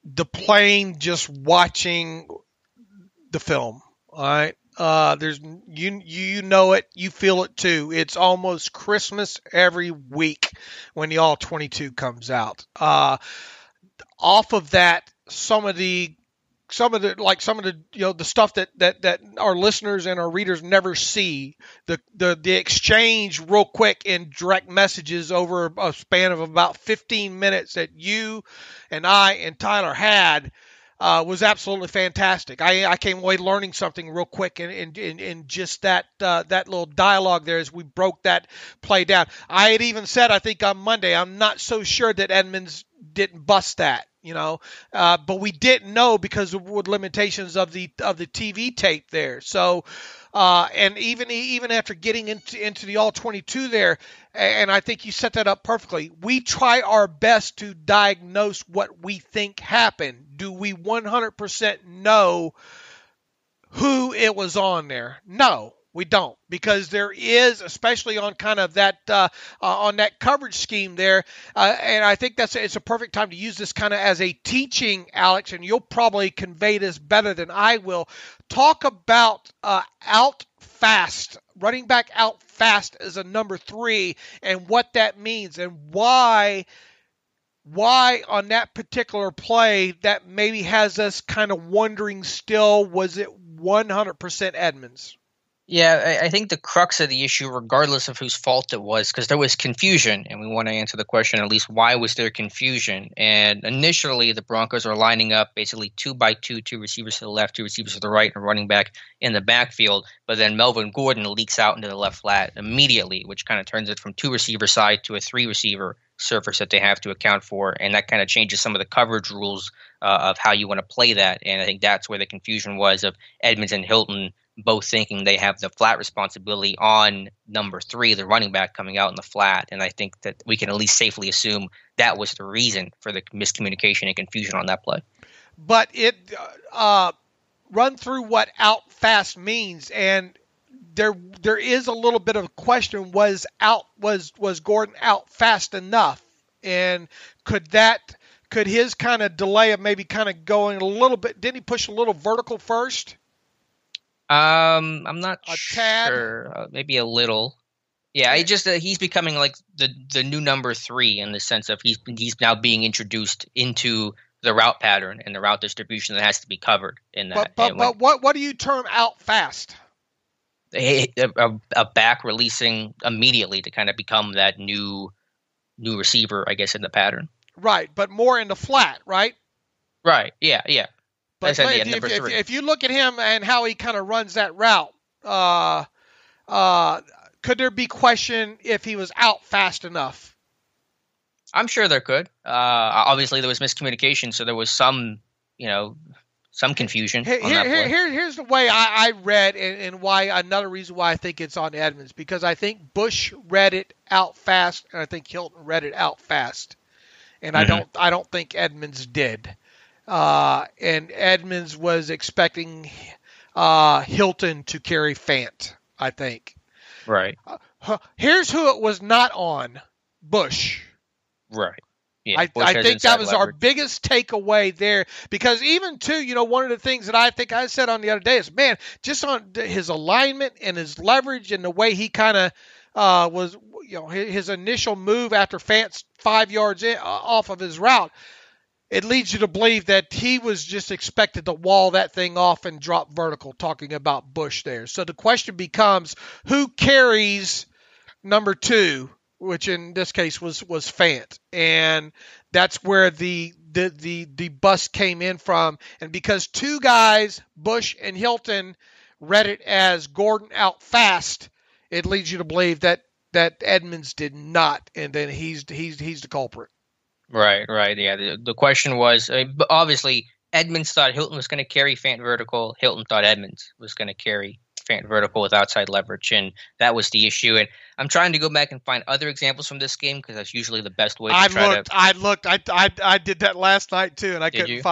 S3: the plain just watching the film. All right. There's you know it, you feel it too. It's almost Christmas every week when the all 22 comes out. Off of that, some of the the stuff that our listeners and our readers never see, the exchange real quick in direct messages over a span of about 15 minutes that you and I and Tyler had was absolutely fantastic. I came away learning something real quick in just that little dialogue there as we broke that play down. I had even said, I think on Monday, I'm not so sure that Edmonds didn't bust that. But we didn't know because of limitations of the TV tape there. So, and even after getting into the all 22 there, and I think you set that up perfectly. We try our best to diagnose what we think happened. Do we 100% know who it was on there? No. We don't, because there is, especially on kind of that on that coverage scheme there, and I think it's a perfect time to use this kind of as a teaching, Alex, and you'll probably convey this better than I will. Talk about out fast, running back out fast as a number 3, and what that means, and why on that particular play that maybe has us kind of wondering still, was it 100% Edmonds?
S2: Yeah, I think the crux of the issue, regardless of whose fault it was, because there was confusion, and we want to answer the question, at least why was there confusion? And initially, the Broncos are lining up basically 2 by 2, 2 receivers to the left, 2 receivers to the right, and a running back in the backfield. But then Melvin Gordon leaks out into the left flat immediately, which kind of turns it from 2 receiver side to a 3 receiver surface that they have to account for. And that kind of changes some of the coverage rules of how you want to play that. And I think that's where the confusion was, of Edmonds and Hilton both thinking they have the flat responsibility on number 3, the running back, coming out in the flat. And I think that we can at least safely assume that was the reason for the miscommunication and confusion on that play.
S3: But it run through what out fast means, and there is a little bit of a question: was Gordon out fast enough? And could his kind of delay of maybe kind of going a little bit? Didn't he push a little vertical first?
S2: I'm not
S3: tad?
S2: sure. Maybe a little. Yeah, he's becoming like the new number 3 in the sense of he's now being introduced into the route pattern and the route distribution that has to be covered in that.
S3: But what do you term out fast?
S2: A back releasing immediately to kind of become that new receiver, I guess, in the pattern.
S3: Right, but more in the flat, right?
S2: Right. Yeah.
S3: But if you look at him and how he kind of runs that route, could there be question if he was out fast enough?
S2: I'm sure there could. Obviously, there was miscommunication, so there was some confusion on that play.
S3: Here's the way I read, and why another reason why I think it's on Edmonds, because I think Bush read it out fast, and I think Hilton read it out fast, and I don't think Edmonds did. And Edmonds was expecting Hilton to carry Fant, I think.
S2: Right.
S3: Here's who it was not on: Bush.
S2: Right. Yeah,
S3: I think that was our biggest takeaway there, because even too, one of the things that I think I said on the other day is, man, just on his alignment and his leverage and the way he kind of was, his initial move after Fant's 5 yards off of his route. It leads you to believe that he was just expected to wall that thing off and drop vertical, talking about Bush there. So the question becomes, who carries number 2, which in this case was Fant. And that's where the bust came in from. And because 2 guys, Bush and Hilton, read it as Gordon out fast, it leads you to believe that Edmonds did not, and then he's the culprit.
S2: Right. Yeah. The question was, obviously, Edmonds thought Hilton was going to carry Fant vertical. Hilton thought Edmonds was going to carry Fant vertical with outside leverage, and that was the issue. And I'm trying to go back and find other examples from this game, because that's usually the best way to
S3: I looked. I did that last night too, and I couldn't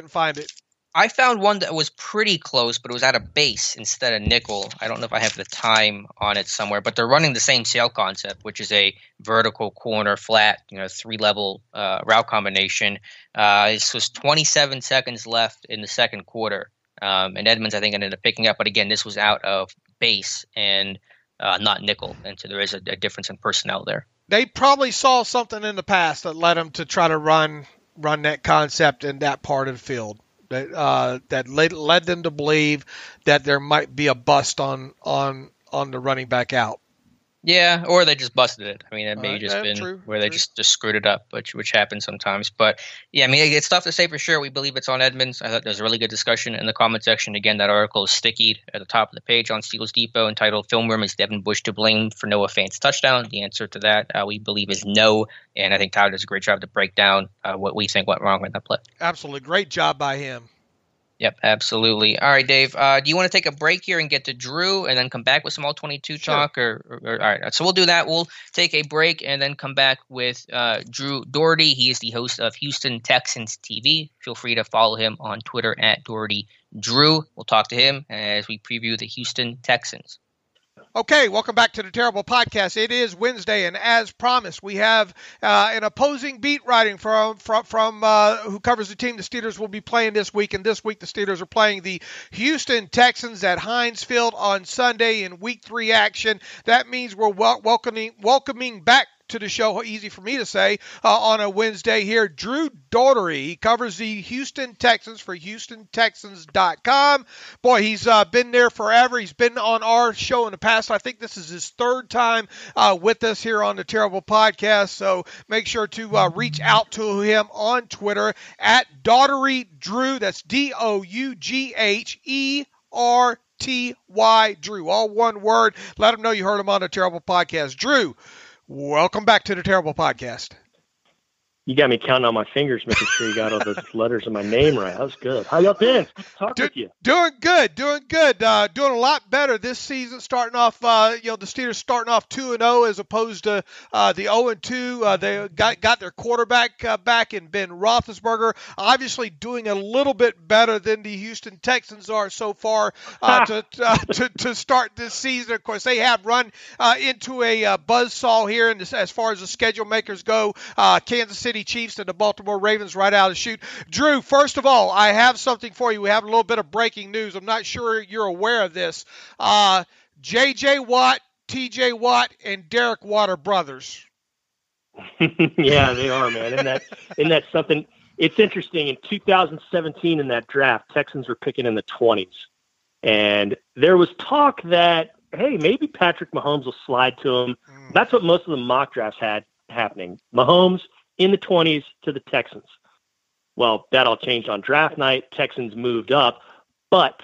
S3: find it.
S2: I found one that was pretty close, but it was at a base instead of nickel. I don't know if I have the time on it somewhere, but they're running the same sail concept, which is a vertical corner flat, 3-level route combination. This was 27 seconds left in the second quarter. And Edmonds, I think, ended up picking up. But again, this was out of base and not nickel. And so there is a difference in personnel there.
S3: They probably saw something in the past that led them to try to run that concept in that part of the field. That led them to believe that there might be a bust on the running back out.
S2: Yeah, or they just busted it. I mean, it may just been
S3: true,
S2: where they just screwed it up, which happens sometimes. But yeah, I mean, it's tough to say for sure. We believe it's on Edmonds. I thought there was a really good discussion in the comment section. Again, that article is stickied at the top of the page on Steelers Depot entitled "Film Room: Is Devin Bush to blame for Noah Fant's touchdown?" The answer to that we believe is no, and I think Tyler does a great job to break down what we think went wrong with that play.
S3: Absolutely, great job by him.
S2: Yep, absolutely. All right, Dave. Do you want to take a break here and get to Drew and then come back with some All-22 talk? Or all right, so we'll do that. We'll take a break and then come back with Drew Doherty. He is the host of Houston Texans TV. Feel free to follow him on Twitter at Doherty Drew. We'll talk to him as we preview the Houston Texans.
S3: Okay, welcome back to the Terrible Podcast. It is Wednesday, and as promised, we have an opposing beat writing from who covers the team the Steelers will be playing this week. And this week, the Steelers are playing the Houston Texans at Heinz Field on Sunday in Week 3 action. That means we're welcoming back to the show, easy for me to say, on a Wednesday here, Drew Doherty. He covers the Houston Texans for HoustonTexans.com. Boy, he's been there forever. He's been on our show in the past. I think this is his third time with us here on the Terrible Podcast, so make sure to reach out to him on Twitter at Dougherty Drew. That's DOUGHERTY Drew. All one word. Let him know you heard him on the Terrible Podcast. Drew, welcome back to the Terrible Podcast.
S4: You got me counting on my fingers, making sure you got all those letters of my name right. That was good. How y'all been? Good to talk with you.
S3: Doing good. Doing a lot better this season. Starting off, the Steelers starting off 2-0 as opposed to the 0-2. They got their quarterback back in Ben Roethlisberger. Obviously, doing a little bit better than the Houston Texans are so far to start this season. Of course, they have run into a buzzsaw here, and as far as the schedule makers go, Kansas City Chiefs and the Baltimore Ravens right out of the chute. Drew, first of all, I have something for you. We have a little bit of breaking news. I'm not sure you're aware of this. J.J. Watt, T.J. Watt, and Derek Watt are brothers.
S4: Yeah, they are, man. Isn't that something? It's interesting. In 2017 in that draft, Texans were picking in the 20s. And there was talk that, hey, maybe Patrick Mahomes will slide to him. That's what most of the mock drafts had happening. Mahomes in the 20s to the Texans. Well, that all changed on draft night. Texans moved up. But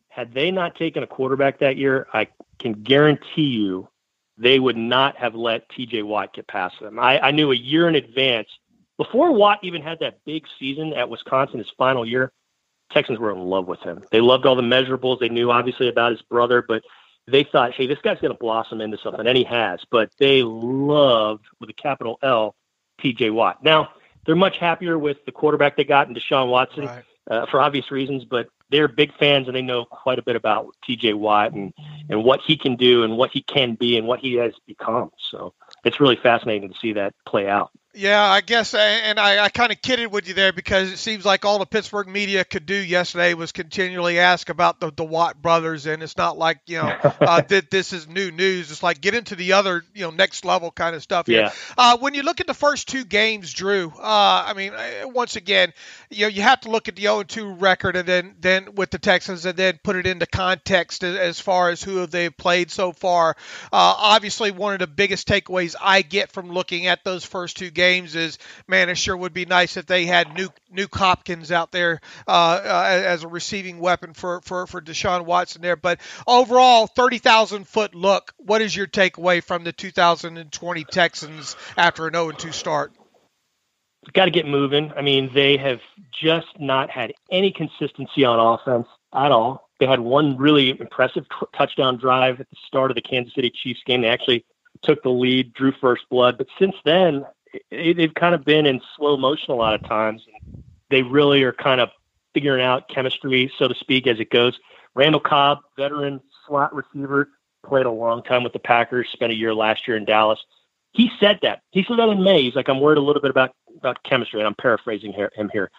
S4: had they not taken a quarterback that year, I can guarantee you they would not have let T.J. Watt get past them. I knew a year in advance, before Watt even had that big season at Wisconsin, his final year, Texans were in love with him. They loved all the measurables. They knew, obviously, about his brother, but they thought, hey, this guy's going to blossom into something, and he has. But they loved, with a capital L, T.J. Watt. Now, they're much happier with the quarterback they got in Deshaun Watson, right, for obvious reasons, but they're big fans, and they know quite a bit about T.J. Watt and what he can do and what he can be and what he has become. So it's really fascinating to see that play out.
S3: Yeah, I guess, and I kind of kidded with you there because it seems like all the Pittsburgh media could do yesterday was continually ask about the Watt brothers, and it's not like, that this is new news. It's like get into the other, next level kind of stuff here.
S4: Yeah.
S3: When you look at the first two games, Drew, once again, you have to look at the 0-2 record and then with the Texans and then put it into context as far as who they've played so far. Obviously, one of the biggest takeaways I get from looking at those first two games is, man, it sure would be nice if they had Nuke Hopkins out there as a receiving weapon for Deshaun Watson there. But overall, 30,000-foot look, what is your takeaway from the 2020 Texans after an 0-2 start?
S4: Got to get moving. I mean, they have just not had any consistency on offense at all. They had one really impressive touchdown drive at the start of the Kansas City Chiefs game. They actually took the lead, drew first blood. But since then, they've kind of been in slow motion a lot of times. They really are kind of figuring out chemistry, so to speak, as it goes. Randall Cobb, veteran slot receiver, played a long time with the Packers, spent a year last year in Dallas. He said that. He said that in May. He's like, I'm worried a little bit about chemistry, and I'm paraphrasing him here.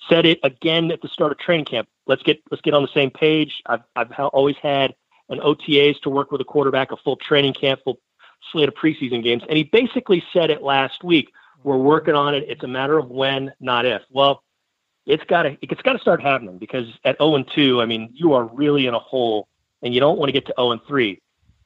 S4: Said it again at the start of training camp. Let's get on the same page. I've always had an OTAs to work with a quarterback, a full training camp, full slate of preseason games. And he basically said it last week. We're working on it. It's a matter of when, not if. Well, it's got to start happening, because at 0-2, I mean, you are really in a hole, and you don't want to get to 0-3.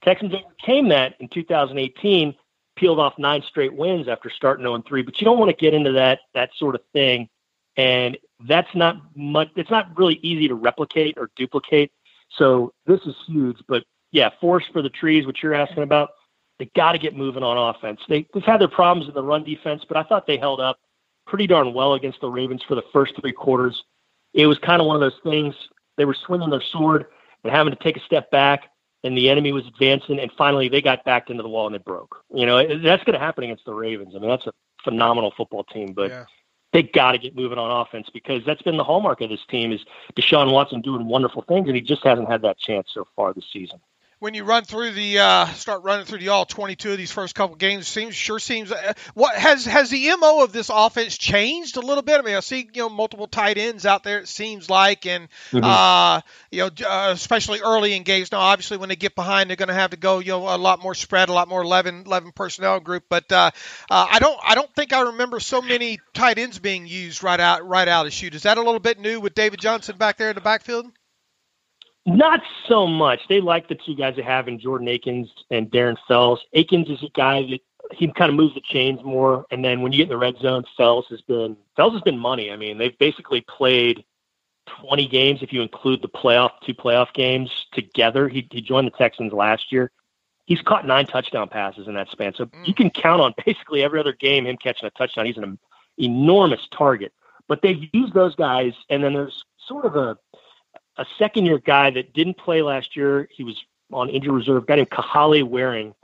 S4: Texans overcame that in 2018, peeled off 9 straight wins after starting 0-3, but you don't want to get into that sort of thing. And that's not much. It's not really easy to replicate or duplicate. So this is huge, but yeah, forest for the trees, what you're asking about, they got to get moving on offense. They've had their problems in the run defense, but I thought they held up pretty darn well against the Ravens for the first 3 quarters. It was kind of one of those things. They were swinging their sword and having to take a step back, and the enemy was advancing, and finally they got backed into the wall and it broke. You know, that's going to happen against the Ravens. I mean, that's a phenomenal football team, but they got to get moving on offense, because that's been the hallmark of this team, is Deshaun Watson doing wonderful things, and he just hasn't had that chance so far this season.
S3: When you run through start running through all 22 of these first couple games, seems what has the MO of this offense changed a little bit? I mean, I see multiple tight ends out there, it seems like, and especially early in games. Now, obviously, when they get behind, they're going to have to go a lot more spread, a lot more 11 personnel group. But I don't think I remember so many tight ends being used right out of the chute. Is that a little bit new with David Johnson back there in the backfield?
S4: Not so much. They like the 2 guys they have in Jordan Akins and Darren Fells. Akins is a guy that he kind of moves the chains more. And then when you get in the red zone, Fells has been money. I mean, they've basically played 20 games if you include the 2 playoff games together. He joined the Texans last year. He's caught 9 touchdown passes in that span. So you can count on basically every other game him catching a touchdown. He's an enormous target. But they've used those guys, and then there's sort of a second-year guy that didn't play last year. He was on injury reserve, guy named Kahale Waring,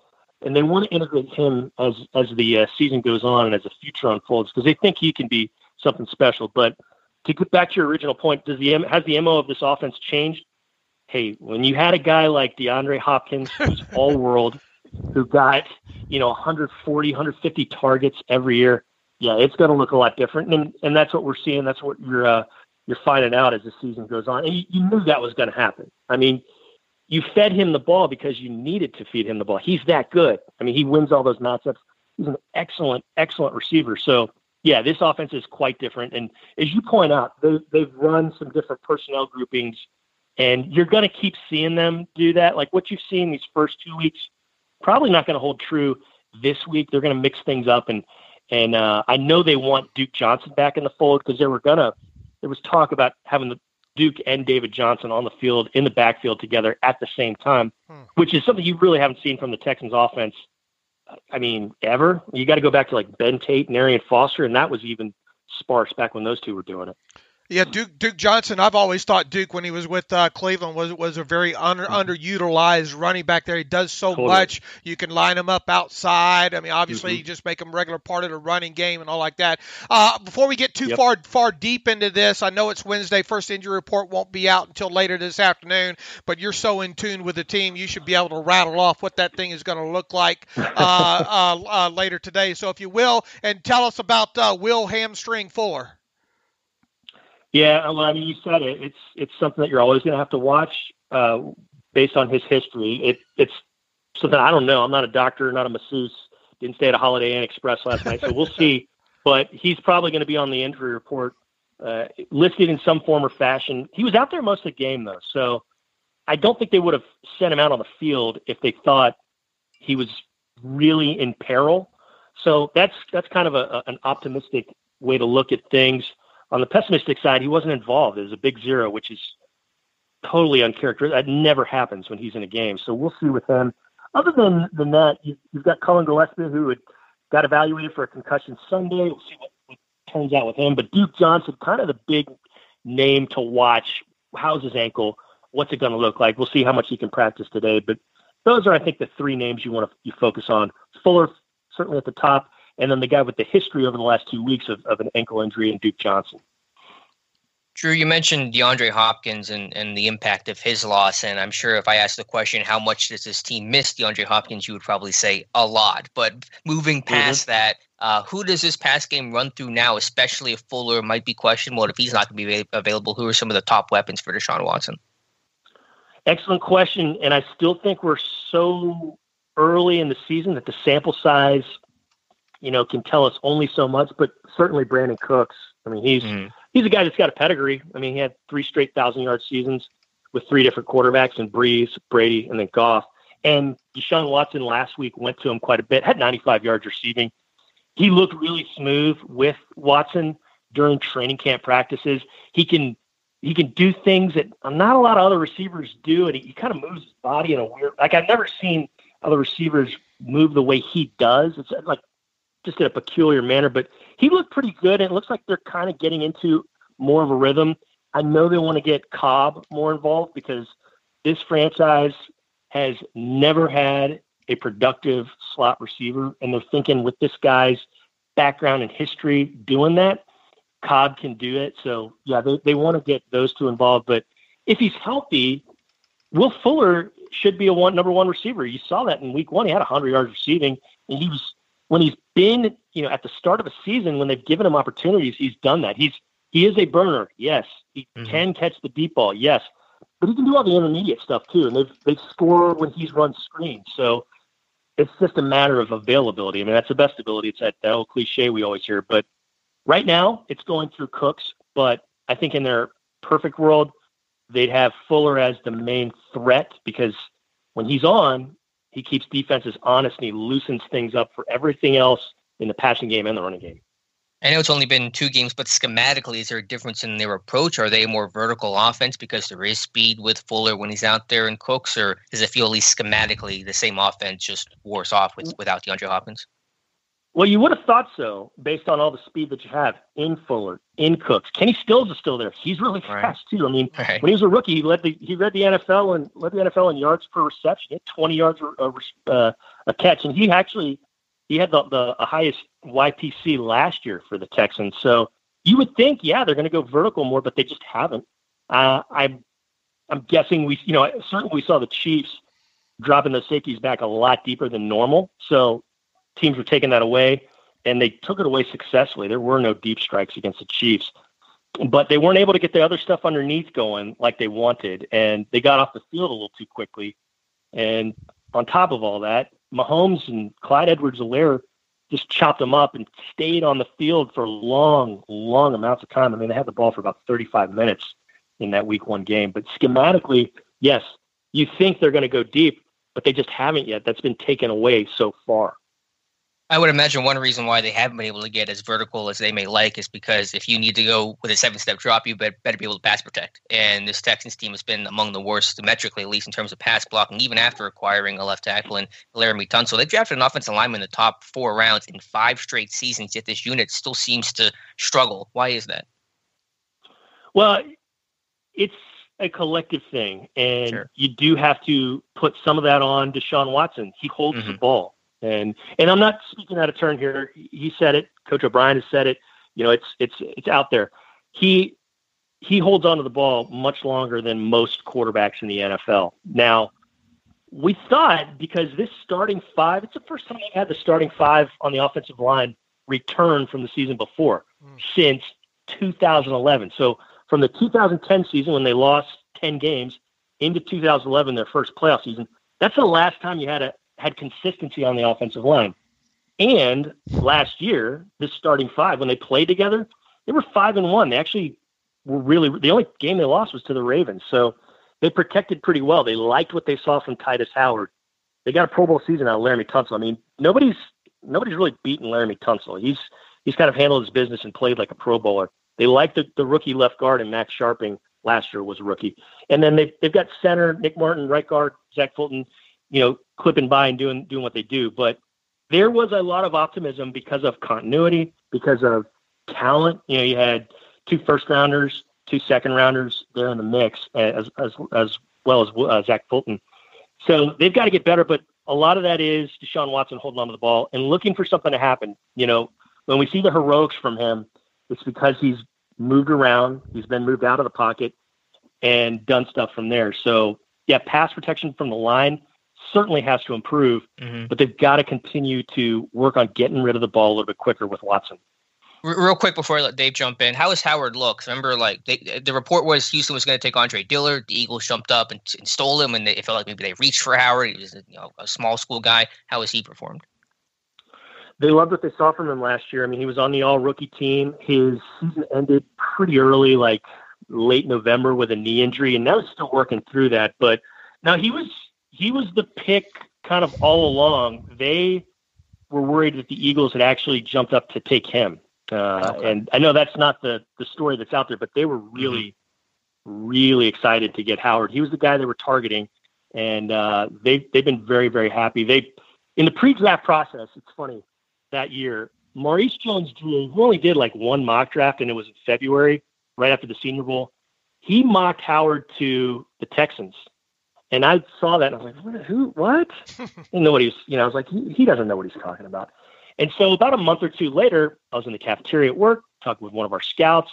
S4: and they want to integrate him as the season goes on and as the future unfolds, because they think he can be something special. But to get back to your original point, has the MO of this offense changed? Hey, when you had a guy like DeAndre Hopkins, who's all-world, who got 140, 150 targets every year, yeah, it's going to look a lot different, and that's what we're seeing. That's what you're finding out as the season goes on. And you knew that was going to happen. I mean, you fed him the ball because you needed to feed him the ball. He's that good. I mean, he wins all those matchups. He's an excellent, excellent receiver. So, yeah, this offense is quite different. And as you point out, they've run some different personnel groupings, and you're going to keep seeing them do that. Like what you've seen these first 2 weeks, probably not going to hold true this week. They're going to mix things up. And I know they want Duke Johnson back in the fold, because there was talk about having the Duke and David Johnson on the field in the backfield together at the same time, which is something you really haven't seen from the Texans offense. I mean, ever. You got to go back to like Ben Tate and Arian Foster, and that was even sparse back when those 2 were doing it.
S3: Yeah, Duke Johnson. I've always thought Duke, when he was with Cleveland, was a very underutilized running back there. He does so much. You can line him up outside. I mean, obviously, you just make him a regular part of the running game and all like that. Before we get too far deep into this, I know it's Wednesday. First injury report won't be out until later this afternoon. But you're so in tune with the team, you should be able to rattle off what that thing is going to look like later today. So if you will, and tell us about Will Hamstring Fuller.
S4: Yeah, well, I mean, you said it. It's something that you're always going to have to watch based on his history. It's something I don't know. I'm not a doctor, not a masseuse. Didn't stay at a Holiday Inn Express last night, so we'll see. But he's probably going to be on the injury report, listed in some form or fashion. He was out there most of the game, though, so I don't think they would have sent him out on the field if they thought he was really in peril. So that's kind of an optimistic way to look at things. On the pessimistic side, he wasn't involved. It was a big 0, which is totally uncharacteristic. That never happens when he's in a game. So we'll see with him. Other than that, you've got Cullen Gillespie, who got evaluated for a concussion Sunday. We'll see what turns out with him. But Duke Johnson, kind of the big name to watch. How's his ankle? What's it going to look like? We'll see how much he can practice today. But those are, I think, the 3 names you focus on. Fuller, certainly at the top. And then the guy with the history over the last 2 weeks of an ankle injury, and Duke Johnson.
S2: Drew, you mentioned DeAndre Hopkins and the impact of his loss, and I'm sure if I asked the question, how much does this team miss DeAndre Hopkins, you would probably say a lot. But moving past that, Who does this pass game run through now, especially if Fuller might be questionable? If he's not going to be available, who are some of the top weapons for Deshaun Watson?
S4: Excellent question, and I still think we're so early in the season that the sample size, can tell us only so much. But certainly Brandon Cooks. I mean, he's a guy that's got a pedigree. I mean, he had 3 straight 1,000-yard seasons with 3 different quarterbacks, and Breeze, Brady, and then Goff. And Deshaun Watson last week went to him quite a bit, had 95 yards receiving. He looked really smooth with Watson during training camp practices. He can do things that not a lot of other receivers do, and he kind of moves his body in a weird – like I've never seen other receivers move the way he does. It's like just in a peculiar manner, but he looked pretty good, and it looks like they're kind of getting into more of a rhythm. I know they want to get Cobb more involved because this franchise has never had a productive slot receiver, and they're thinking with this guy's background and history doing that, Cobb can do it. So, yeah, they want to get those two involved. But if he's healthy, Will Fuller should be a number one receiver. You saw that in week 1. He had 100 yards receiving, and when he's been, at the start of a season, when they've given him opportunities, he's done that. He is a burner, yes. He can catch the deep ball, yes. But he can do all the intermediate stuff too, and they score when he's run screens. So it's just a matter of availability. I mean, that's the best ability. It's that old cliche we always hear. But right now, it's going through Cooks. But I think in their perfect world, they'd have Fuller as the main threat because when he's on, he keeps defenses honest and he loosens things up for everything else in the passing game and the running game.
S2: I know it's only been 2 games, but schematically, is there a difference in their approach? Are they a more vertical offense because there is speed with Fuller when he's out there and Cooks, or does it feel at least schematically the same offense, just worse off without DeAndre Hopkins?
S4: Well, you would have thought so based on all the speed that you have in Fuller, in Cooks. Kenny Stills is still there. He's really fast too. I mean, when he was a rookie, he led the NFL in yards per reception. He had 20 yards a catch, and he had the highest YPC last year for the Texans. So you would think, they're going to go vertical more, but they just haven't. I'm guessing certainly we saw the Chiefs dropping those safeties back a lot deeper than normal. So teams were taking that away, and they took it away successfully. There were no deep strikes against the Chiefs, but they weren't able to get the other stuff underneath going like they wanted, and they got off the field a little too quickly. And on top of all that, Mahomes and Clyde Edwards-Helaire just chopped them up and stayed on the field for long, long amounts of time. I mean, they had the ball for about 35 minutes in that week 1 game. But schematically, yes, you think they're going to go deep, but they just haven't yet. That's been taken away so far.
S2: I would imagine one reason why they haven't been able to get as vertical as they may like is because if you need to go with a 7-step drop, you better be able to pass protect. And this Texans team has been among the worst, metrically at least, in terms of pass blocking, even after acquiring a left tackle and Laramie Tunsil. They've drafted an offensive lineman in the top 4 rounds in 5 straight seasons, yet this unit still seems to struggle. Why is that?
S4: Well, it's a collective thing, and you do have to put some of that on Deshaun Watson. He holds the ball. And I'm not speaking out of turn here. He said it. Coach O'Brien has said it. It's out there. He holds onto the ball much longer than most quarterbacks in the NFL. Now, we thought because this starting 5, it's the first time they've had the starting 5 on the offensive line return from the season before since 2011. So from the 2010 season when they lost 10 games into 2011, their first playoff season, that's the last time you had consistency on the offensive line. And last year, this starting 5, when they played together, they were 5-1. They actually were the only game they lost was to the Ravens. So they protected pretty well. They liked what they saw from Titus Howard. They got a Pro Bowl season out of Laramie Tunsil. I mean, nobody's really beaten Laramie Tunsil. He's kind of handled his business and played like a Pro Bowler. They liked the rookie left guard, and Max Sharping last year was a rookie. And then they've got center Nick Martin, right guard Zach Fulton, clipping by and doing what they do. But there was a lot of optimism because of continuity, because of talent. You had 2 first-rounders, 2 second-rounders there in the mix, as well as Zach Fulton. So they've got to get better, but a lot of that is Deshaun Watson holding onto the ball and looking for something to happen. When we see the heroics from him, it's because he's moved around, he's been moved out of the pocket, and done stuff from there. So, yeah, pass protection from the line certainly has to improve, but they've got to continue to work on getting rid of the ball a little bit quicker with Watson.
S2: Real quick before I let Dave jump in, how does Howard look? Remember, the report was Houston was going to take Andre Dillard. The Eagles jumped up and stole him, and it felt like maybe they reached for Howard. He was a small school guy. How has he performed?
S4: They loved what they saw from him last year. I mean, he was on the all-rookie team. His season ended pretty early, like late November, with a knee injury, and now he's still working through that. But now he was the pick kind of all along. They were worried that the Eagles had actually jumped up to take him. And I know that's not the story that's out there, but they were really, really excited to get Howard. He was the guy they were targeting, and they've been very, very happy. In the pre-draft process, it's funny, that year, Maurice Jones-Drew, who only did like one mock draft, and it was in February, right after the Senior Bowl, he mocked Howard to the Texans. And I saw that, and I was like, who, what? I didn't know what he was, I was like, he doesn't know what he's talking about. And so about a month or two later, I was in the cafeteria at work, talking with one of our scouts,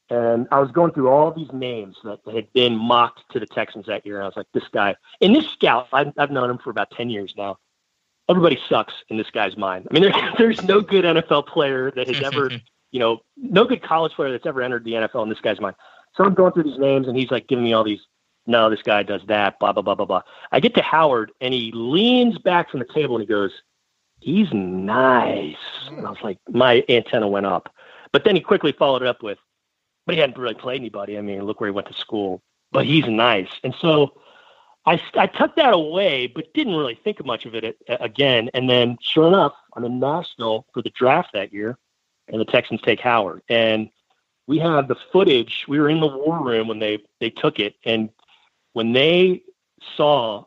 S4: and I was going through all these names that had been mocked to the Texans that year. And I was like, this guy, and this scout, I've known him for about 10 years now. Everybody sucks in this guy's mind. I mean, there's no good NFL player that has ever, no good college player that's ever entered the NFL in this guy's mind. So I'm going through these names, and he's like giving me all these, no, this guy does that, blah, blah, blah, blah, blah. I get to Howard, and he leans back from the table, and he goes, he's nice. And I was like, my antenna went up. But then he quickly followed it up with, but he hadn't really played anybody. I mean, look where he went to school. But he's nice. And so I tucked that away, but didn't really think much of it again. And then, sure enough, I'm in Nashville for the draft that year, and the Texans take Howard. And we have the footage. We were in the war room when they took it. And when they saw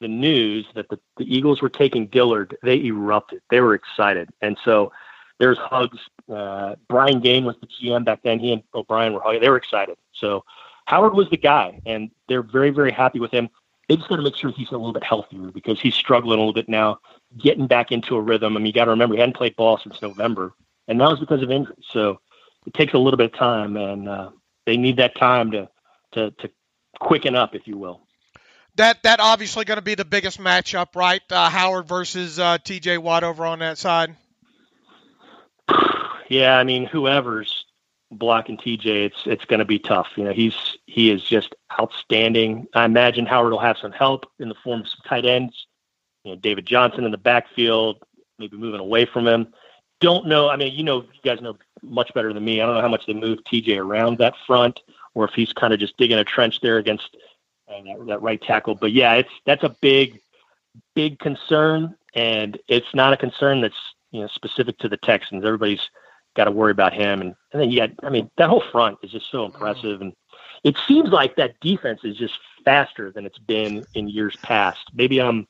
S4: the news that the Eagles were taking Dillard, they erupted. They were excited. And so there's hugs. Brian Gain was the GM back then. He and O'Brien were hugging. They were excited. So Howard was the guy, and they're very, very happy with him. They just got to make sure he's a little bit healthier because he's struggling a little bit now, getting back into a rhythm. I mean, you got to remember, he hadn't played ball since November, and that was because of injury. So it takes a little bit of time, and they need that time to quicken up, if you will.
S3: That obviously going to be the biggest matchup, right? Howard versus T.J. Watt over on that side.
S4: Yeah, I mean, whoever's blocking TJ, it's going to be tough. He is just outstanding. I imagine Howard will have some help in the form of some tight ends. David Johnson in the backfield, maybe moving away from him. Don't know. I mean, you guys know much better than me. I don't know how much they moved TJ around that front, or if he's kind of just digging a trench there against that right tackle. But yeah, that's a big, big concern, and it's not a concern that's specific to the Texans. Everybody's got to worry about him. And then that whole front is just so impressive. And it seems like that defense is just faster than it's been in years past. Maybe I'm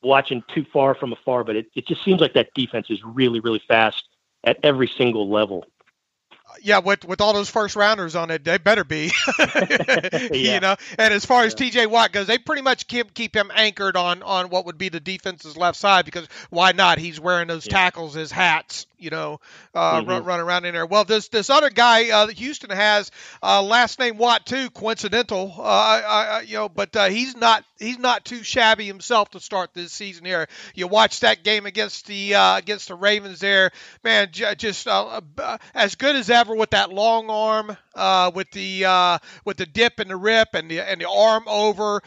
S4: watching too far from afar, but it just seems like that defense is really, really fast at every single level.
S3: Yeah, with all those first rounders on it, they better be.
S4: Yeah.
S3: And as far as T.J. Watt goes, they pretty much keep him anchored on what would be the defense's left side, because why not? He's wearing those tackles as hats, running around in there. Well, this other guy that Houston has, last name Watt too, coincidental, but he's not too shabby himself to start this season here. You watch that game against the Ravens there, man, just as good as ever with that long arm, with the dip and the rip and the arm over.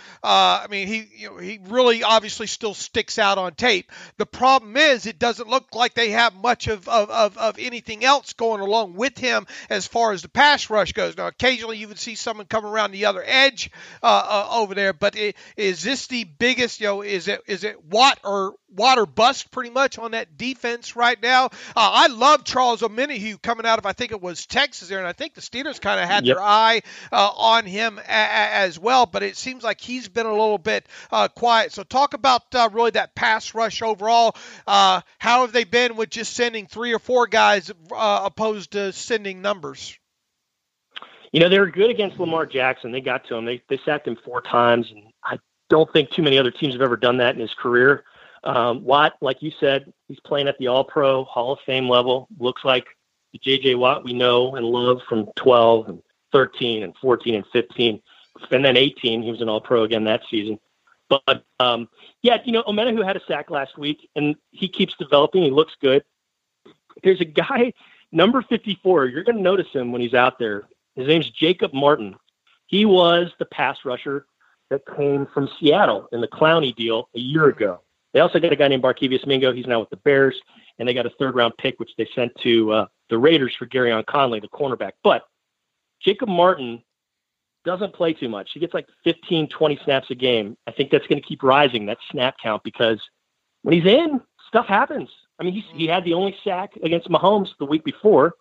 S3: He really obviously still sticks out on tape. The problem is it doesn't look like they have much of anything else going along with him as far as the pass rush goes. Now, occasionally you would see someone come around the other edge over there, but is this the biggest? Is it Watt or bust pretty much on that defense right now? I love Charles Omenihu coming out of, I think it was Texas there, and I think the Steelers kind of had their eye on him as well, but it seems like he's been a little bit quiet. So talk about really that pass rush overall. How have they been with just sending 3 or 4 guys opposed to sending numbers?
S4: They were good against Lamar Jackson. They got to him. They sacked him 4 times, and I don't think too many other teams have ever done that in his career. Watt, like you said, he's playing at the All-Pro Hall of Fame level. Looks like the J.J. Watt we know and love from 12 and 13 and 14 and 15. And then 18, he was an All-Pro again that season. But, Omenihu had a sack last week, and he keeps developing. He looks good. There's a guy, number 54. You're going to notice him when he's out there. His name's Jacob Martin. He was the pass rusher that came from Seattle in the Clowney deal a year ago. They also got a guy named Barkevious Mingo. He's now with the Bears, and they got a third-round pick, which they sent to the Raiders for Garyon Conley, the cornerback. But Jacob Martin doesn't play too much. He gets like 15, 20 snaps a game. I think that's going to keep rising, that snap count, because when he's in, stuff happens. I mean, he had the only sack against Mahomes the week before,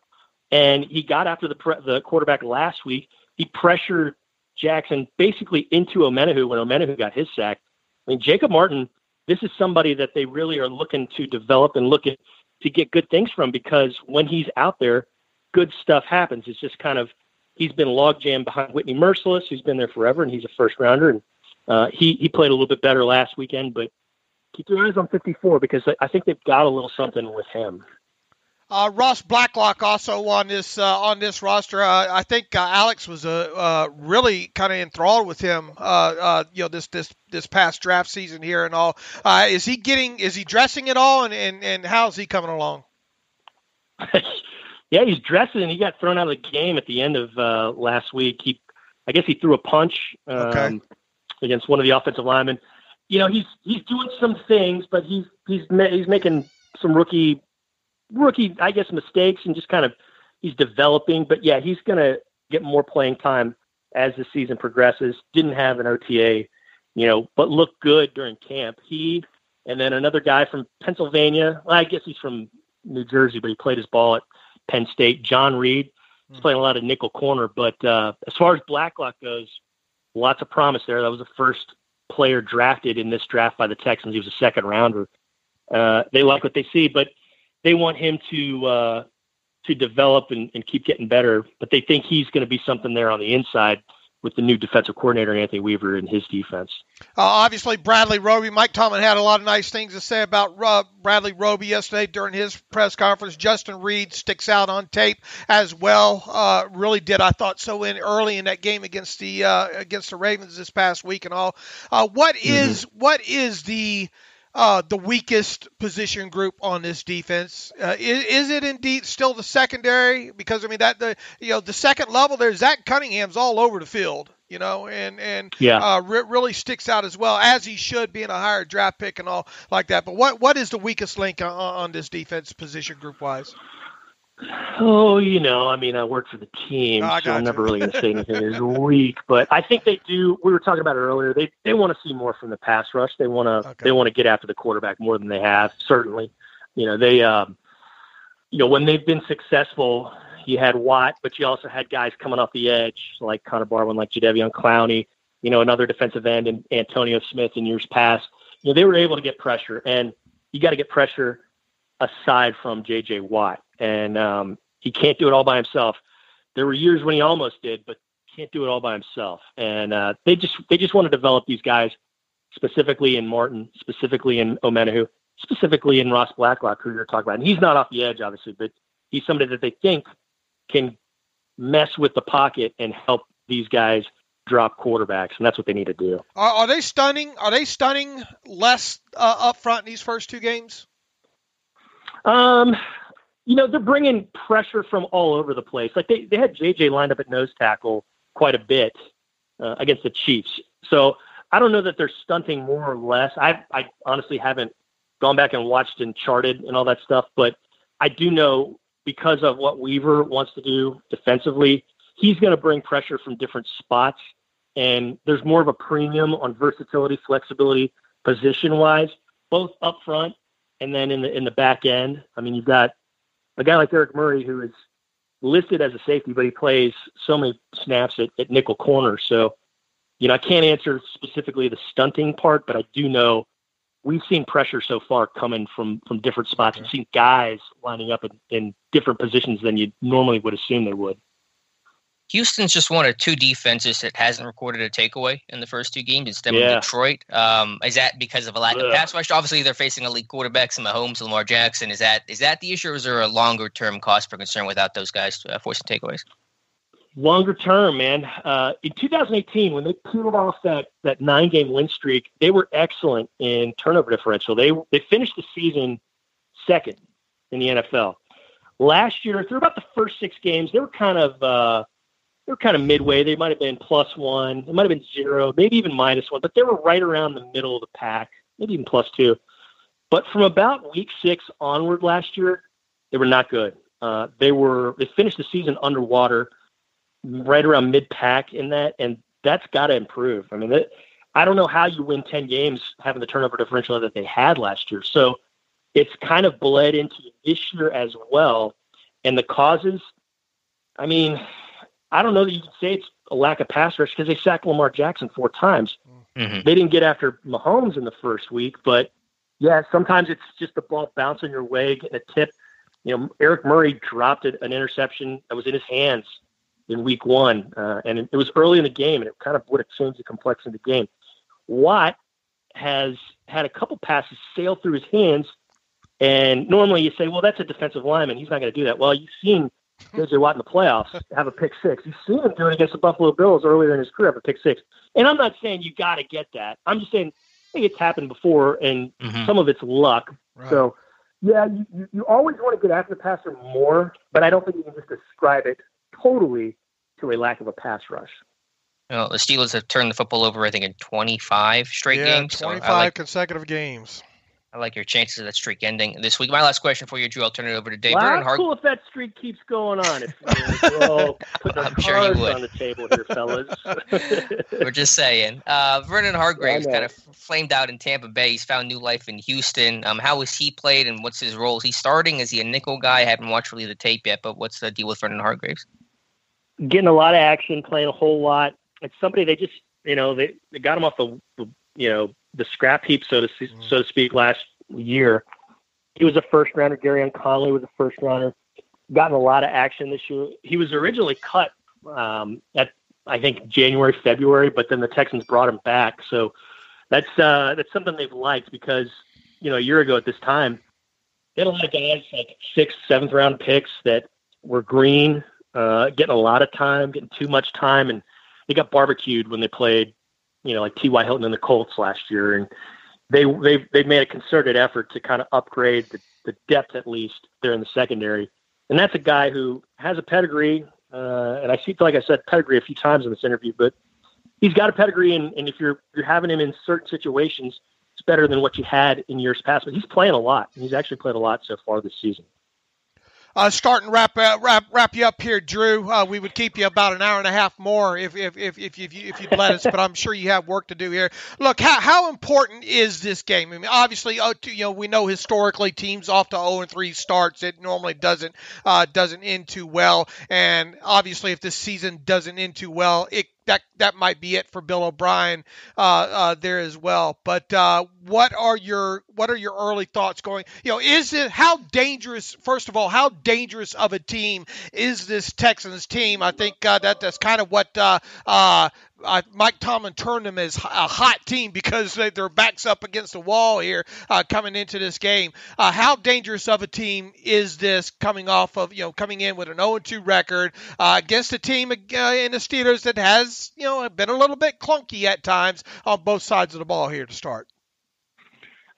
S4: and he got after the quarterback last week. He pressured Jackson basically into Omenihu when Omenihu got his sack. I mean, Jacob Martin, this is somebody that they really are looking to develop and looking to get good things from, because when he's out there, good stuff happens. It's just kind of, he's been logjammed behind Whitney Merciless, who's been there forever, and he's a first rounder. And he played a little bit better last weekend, but keep your eyes on 54, because I think they've got a little something with him.
S3: Ross Blacklock also on this roster. I think Alex was really kind of enthralled with him. This past draft season here and all. Is he dressing at all, and how's he coming along?
S4: Yeah, he's dressing, and he got thrown out of the game at the end of last week. I guess he threw a punch against one of the offensive linemen. You know, he's doing some things, but he's making some rookie, I guess, mistakes, and just kind of he's developing. But yeah, he's going to get more playing time as the season progresses. Didn't have an OTA, but looked good during camp. He and then another guy from Pennsylvania. Well, I guess he's from New Jersey, but he played his ball at Penn State. John Reed. He's playing a lot of nickel corner. But as far as Blacklock goes, lots of promise there. That was the first player drafted in this draft by the Texans. He was a second rounder. They like what they see, but they want him to develop and keep getting better. But they think he's going to be something there on the inside with the new defensive coordinator, Anthony Weaver, and his defense.
S3: Obviously, Bradley Roby. Mike Tomlin had a lot of nice things to say about Bradley Roby yesterday during his press conference. Justin Reed sticks out on tape as well. Really did, I thought, so early in that game against the Ravens this past week and all. What is the weakest position group on this defense? Is it indeed still the secondary? Because I mean the second level there's Zach Cunningham's all over the field, really sticks out as well, as he should, being a higher draft pick and all like that. But what is the weakest link on this defense position group wise?
S4: Oh, I work for the team, so I'm never really going to say anything is weak. But I think they do. We were talking about it earlier. They want to see more from the pass rush. They want to get after the quarterback more than they have. Certainly, when they've been successful, you had Watt, but you also had guys coming off the edge like Connor Barwin, like Jadeveon Clowney, another defensive end, and Antonio Smith in years past. They were able to get pressure, and you got to get pressure aside from J.J. Watt. And he can't do it all by himself. There were years when he almost did, but can't do it all by himself. And they just want to develop these guys, specifically in Martin, specifically in Omenihu, specifically in Ross Blacklock, who you're talking about. And he's not off the edge, obviously, but he's somebody that they think can mess with the pocket and help these guys drop quarterbacks, and that's what they need to do.
S3: Are they stunning? Are they stunning less up front in these first two games?
S4: They're bringing pressure from all over the place. Like they had JJ lined up at nose tackle quite a bit against the Chiefs. So I don't know that they're stunting more or less. I honestly haven't gone back and watched and charted and all that stuff, but I do know because of what Weaver wants to do defensively, he's going to bring pressure from different spots, and there's more of a premium on versatility, flexibility, position-wise, both up front and then in the back end. I mean, you've got a guy like Eric Murray who is listed as a safety, but he plays so many snaps at nickel corner. So, I can't answer specifically the stunting part, but I do know we've seen pressure so far coming from different spots. We've seen guys lining up in different positions than you normally would assume they would.
S2: Houston's just one of two defenses that hasn't recorded a takeaway in the first two games. It's them and Detroit. Is that because of a lack of pass rush? Obviously, they're facing elite quarterbacks in Mahomes and Lamar Jackson. Is that the issue, or is there a longer-term cost for concern without those guys forcing takeaways?
S4: Longer term, man. In 2018, when they peeled off that 9-game win streak, they were excellent in turnover differential. They finished the season second in the NFL. Last year, through about the first 6 games, they were kind of midway. They might have been +1, they might have been 0, maybe even -1, but they were right around the middle of the pack, maybe even +2. But from about week 6 onward last year, they were not good. They finished the season underwater, right around mid-pack in that, and that's got to improve. I mean, I don't know how you win 10 games having the turnover differential that they had last year. So it's kind of bled into this year as well. And the causes, I mean, I don't know that you can say it's a lack of pass rush because they sacked Lamar Jackson 4 times. Mm-hmm. They didn't get after Mahomes in the first week, but yeah, sometimes it's just the ball bouncing your way, getting a tip. You know, Eric Murray dropped an interception that was in his hands in week 1, and it was early in the game, and it kind of would have changed the complexion of the game. Watt has had a couple passes sail through his hands, and normally you say, well, that's a defensive lineman. He's not going to do that. Well, you've seen J.J. Watt in the playoffs have a pick 6. You've seen him do it against the Buffalo Bills earlier in his career, have a pick 6. And I'm not saying you got to get that. I'm just saying I think it's happened before, and some of it's luck. Right. So, yeah, you always want to get after the passer more, but I don't think you can just describe it totally to a lack of a pass rush.
S2: Well, the Steelers have turned the football over, I think, in 25 straight games.
S3: 25 consecutive games.
S2: I like your chances of that streak ending this week. My last question for you, Drew. I'll turn it over to Dave.
S4: Well, how cool if that streak keeps going on. I'm sure you would. On the table here, fellas.
S2: We're just saying. Vernon Hargreaves kind of flamed out in Tampa Bay. He's found new life in Houston. How has he played, and what's his role? Is he starting? Is he a nickel guy? I haven't watched really the tape yet, but what's the deal with Vernon Hargreaves?
S4: Getting a lot of action, playing a whole lot. It's somebody they just, they got him off the scrap heap, so to speak, last year. He was a first rounder. Garyon Conley was a first rounder. Gotten a lot of action this year. He was originally cut at I think January, February, but then the Texans brought him back. So that's something they've liked because a year ago at this time they had a lot of guys like 6th, 7th round picks that were green, getting a lot of time, getting too much time, and they got barbecued when they played, like T.Y. Hilton and the Colts last year. And they've made a concerted effort to kind of upgrade the depth, at least there in the secondary. And that's a guy who has a pedigree. And I see, like I said, pedigree a few times in this interview, but he's got a pedigree. And if you're having him in certain situations, it's better than what you had in years past, but he's playing a lot. He's actually played a lot so far this season.
S3: Starting wrap you up here, Drew. We would keep you about an hour and a half more if you'd let us, but I'm sure you have work to do here. Look, how important is this game? I mean, obviously, we know historically teams off to 0-3 starts, it normally doesn't end too well, and obviously, if this season doesn't end too well, that might be it for Bill O'Brien there as well. But what are your early thoughts going? Is it how dangerous? First of all, how dangerous of a team is this Texans team? I think that's kind of what Mike Tomlin termed them as a hot team because their backs up against the wall here coming into this game. How dangerous of a team is this coming off of coming in with an 0-2 record against a team in the Steelers that has been a little bit clunky at times on both sides of the ball here to start?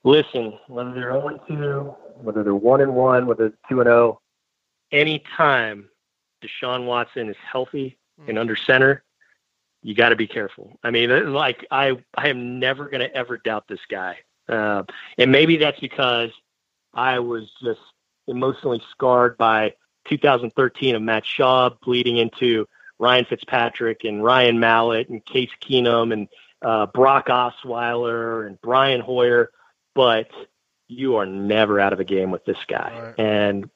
S4: Listen, whether they're 0-2, whether they're 1-1, whether they're 2-0, anytime Deshaun Watson is healthy and under center, you got to be careful. I mean, like I am never going to ever doubt this guy. And maybe that's because I was just emotionally scarred by 2013 of Matt Schaub bleeding into Ryan Fitzpatrick and Ryan Mallett and Case Keenum and Brock Osweiler and Brian Hoyer. But you are never out of a game with this guy. Right. And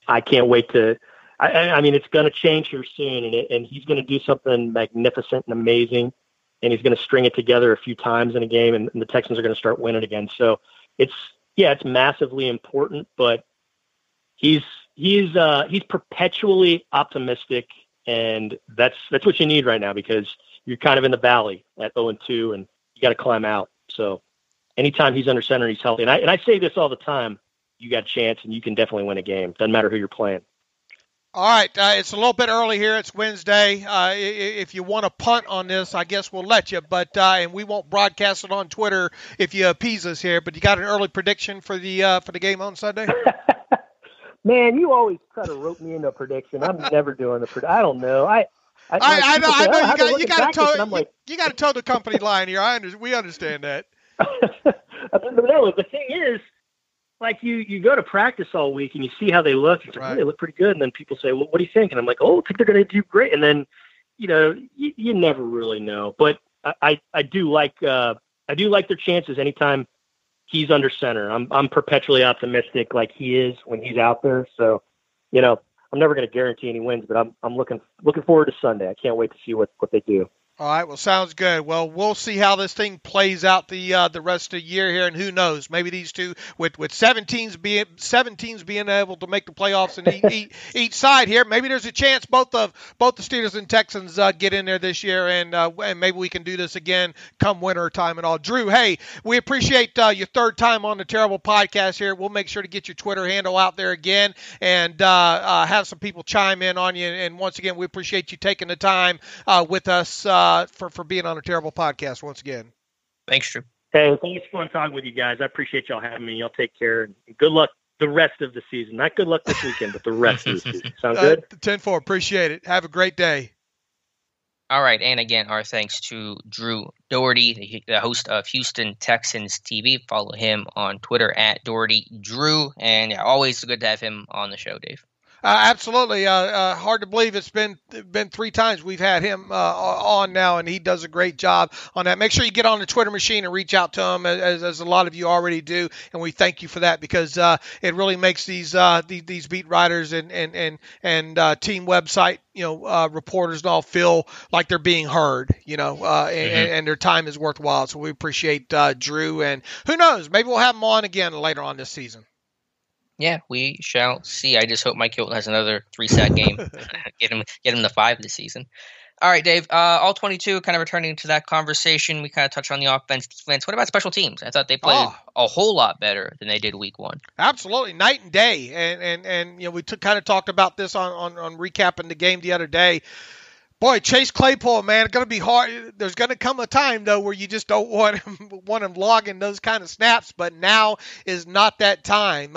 S4: I can't wait to I mean, it's going to change here soon, and he's going to do something magnificent and amazing, and he's going to string it together a few times in a game, and the Texans are going to start winning again. So it's massively important, but he's perpetually optimistic, and that's what you need right now because you're kind of in the valley at 0-2, and you got to climb out. So anytime he's under center and he's healthy, and I say this all the time, you got a chance, and you can definitely win a game. Doesn't matter who you're playing.
S3: All right, it's a little bit early here. It's Wednesday. If you want to punt on this, I guess we'll let you. But and we won't broadcast it on Twitter if you appease us here. But you got an early prediction for the game on Sunday?
S4: Man, you always try to rope me into a prediction. I'm never doing the prediction. I don't know. I know. You got
S3: to toe the company line here. We understand that.
S4: No, the thing is, like you go to practice all week and you see how they look. It's like, right. Oh, they look pretty good. And then people say, well, what do you think? And I'm like, oh, I think they're going to do great. And then, you never really know. But I do like their chances anytime he's under center. I'm perpetually optimistic like he is when he's out there. So, I'm never going to guarantee any wins, but I'm looking forward to Sunday. I can't wait to see what they do.
S3: All right, well, sounds good. Well, we'll see how this thing plays out the rest of the year here, and who knows? Maybe these two, with 7 teams being able to make the playoffs in each side here, maybe there's a chance both the Steelers and Texans get in there this year, and maybe we can do this again come winter time and all. Drew, hey, we appreciate your third time on the Terrible Podcast here. We'll make sure to get your Twitter handle out there again and have some people chime in on you. And once again, we appreciate you taking the time with us. For being on a Terrible Podcast once again.
S2: Thanks, Drew.
S4: Hey, it's always fun talking with you guys. I appreciate y'all having me. Y'all take care. And good luck the rest of the season. Not good luck this weekend, but the rest of the season. Sound good?
S3: 10-4. Appreciate it. Have a great day.
S2: All right. And again, our thanks to Drew Doherty, the host of Houston Texans TV. Follow him on Twitter at Doherty Drew. And always good to have him on the show, Dave.
S3: Absolutely. Hard to believe it's been 3 times we've had him on now, and he does a great job on that. Make sure you get on the Twitter machine and reach out to him, as a lot of you already do, and we thank you for that because it really makes these beat writers and team website reporters and all feel like they're being heard, and their time is worthwhile. So we appreciate Drew, and who knows, maybe we'll have him on again later on this season.
S2: Yeah, we shall see. I just hope Mike Hilton has another 3-sack game. Get him the 5 this season. All right, Dave. All 22, kind of returning to that conversation. We kind of touched on the offense, defense. What about special teams? I thought they played a whole lot better than they did week 1.
S3: Absolutely, night and day. And we kind of talked about this on recapping the game the other day. Boy, Chase Claypool, man, it's going to be hard. There's going to come a time, though, where you just don't want him logging those kind of snaps, but now is not that time.